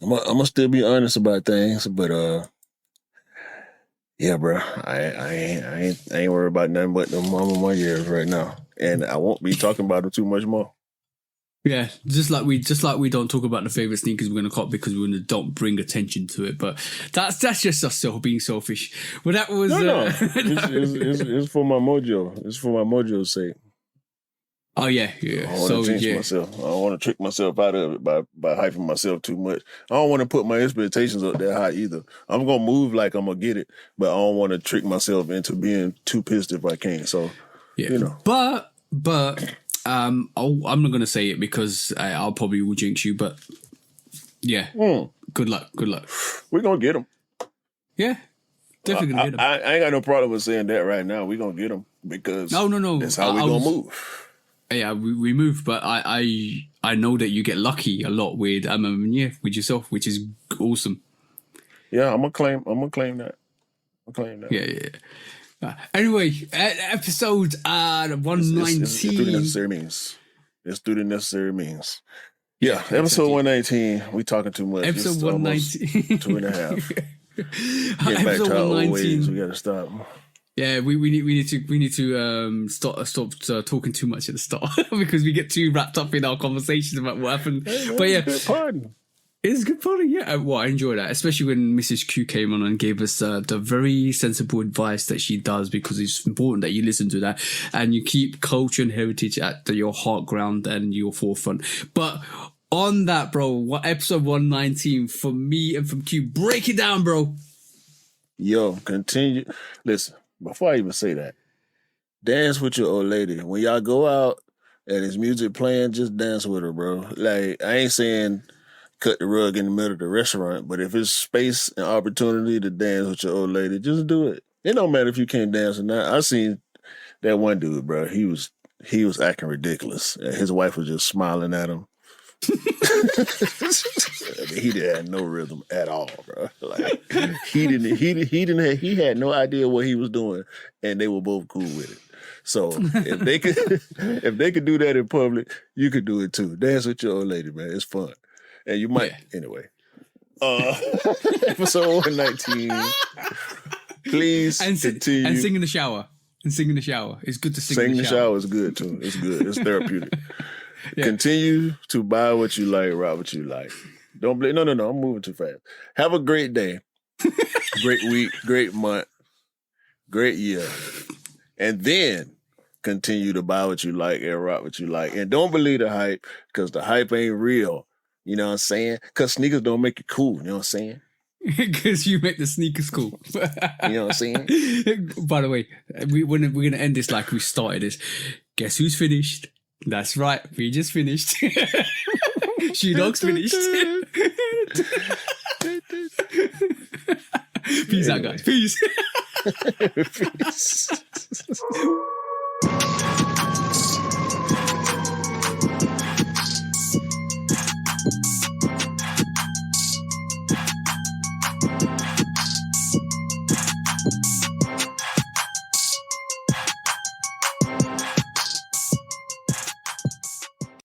Speaker 2: I'm gonna still be honest about things, but yeah, bro, I ain't worried about nothing but the A Ma Maniere right now, and I won't be talking about it too much more.
Speaker 1: Yeah, just like we don't talk about the favorite sneakers we're gonna cop because we don't bring attention to it, but that's just us being selfish. Well, that was
Speaker 2: it's for my mojo. It's for my mojo's sake.
Speaker 1: Oh yeah.
Speaker 2: I don't want to jinx myself. I don't want to trick myself out of it by hyping myself too much. I don't want to put my expectations up that high either. I'm gonna move like I'm gonna get it, but I don't want to trick myself into being too pissed if I can't. So
Speaker 1: But I'm not gonna say it because I'll probably will jinx you. But yeah, good luck.
Speaker 2: We're gonna get them.
Speaker 1: Yeah, definitely gonna get them.
Speaker 2: I ain't got no problem with saying that right now. We're gonna get them because
Speaker 1: no.
Speaker 2: That's how we're gonna move.
Speaker 1: Yeah, we move, but I know that you get lucky a lot with with yourself, which is awesome.
Speaker 2: Yeah, I'm gonna claim that.
Speaker 1: Yeah. Anyway, episode 119.
Speaker 2: It's through the necessary means. It's through the necessary means. Yeah, episode 119. We talking too much.
Speaker 1: Episode 119.
Speaker 2: 2.5. Get back to our old ways. We gotta stop.
Speaker 1: Yeah, we need to stop talking too much at the start because we get too wrapped up in our conversations about what happened.
Speaker 2: Hey, man,
Speaker 1: but yeah,
Speaker 2: pardon.
Speaker 1: It's good fun, yeah. Well, I enjoy that, especially when Mrs. Q came on and gave us the very sensible advice that she does, because it's important that you listen to that and you keep culture and heritage at your heart ground and your forefront. But on that, bro, what episode 119 for me and from Q? Break it down, bro.
Speaker 2: Yo, continue. Listen, before I even say that, dance with your old lady. When y'all go out and there's music playing, just dance with her, bro. Like, I ain't saying cut the rug in the middle of the restaurant, but if it's space and opportunity to dance with your old lady, just do it. It don't matter if you can't dance or not. I seen that one dude, bro. He was acting ridiculous. His wife was just smiling at him. He didn't have no rhythm at all, bro. Like he had no idea what he was doing, and they were both cool with it. So if they could do that in public, you could do it too. Dance with your old lady, man. It's fun. And you might anyway. Episode 119. Please continue.
Speaker 1: And sing in the shower. It's good to sing in the shower.
Speaker 2: Sing in the shower is good too. It's good. It's therapeutic. Yeah. Continue to buy what you like, rock what you like. Don't blame. No. I'm moving too fast. Have a great day, great week, great month, great year, and then continue to buy what you like and rock what you like. And don't believe the hype, because the hype ain't real. You know what I'm saying? Because sneakers don't make you cool. You know what I'm saying?
Speaker 1: Because you make the sneakers cool.
Speaker 2: You know what I'm saying?
Speaker 1: By the way, we're going to end this like we started this. Guess who's finished? That's right. We just finished. Shoe Dog's finished. Peace out, guys. Peace.
Speaker 2: Peace.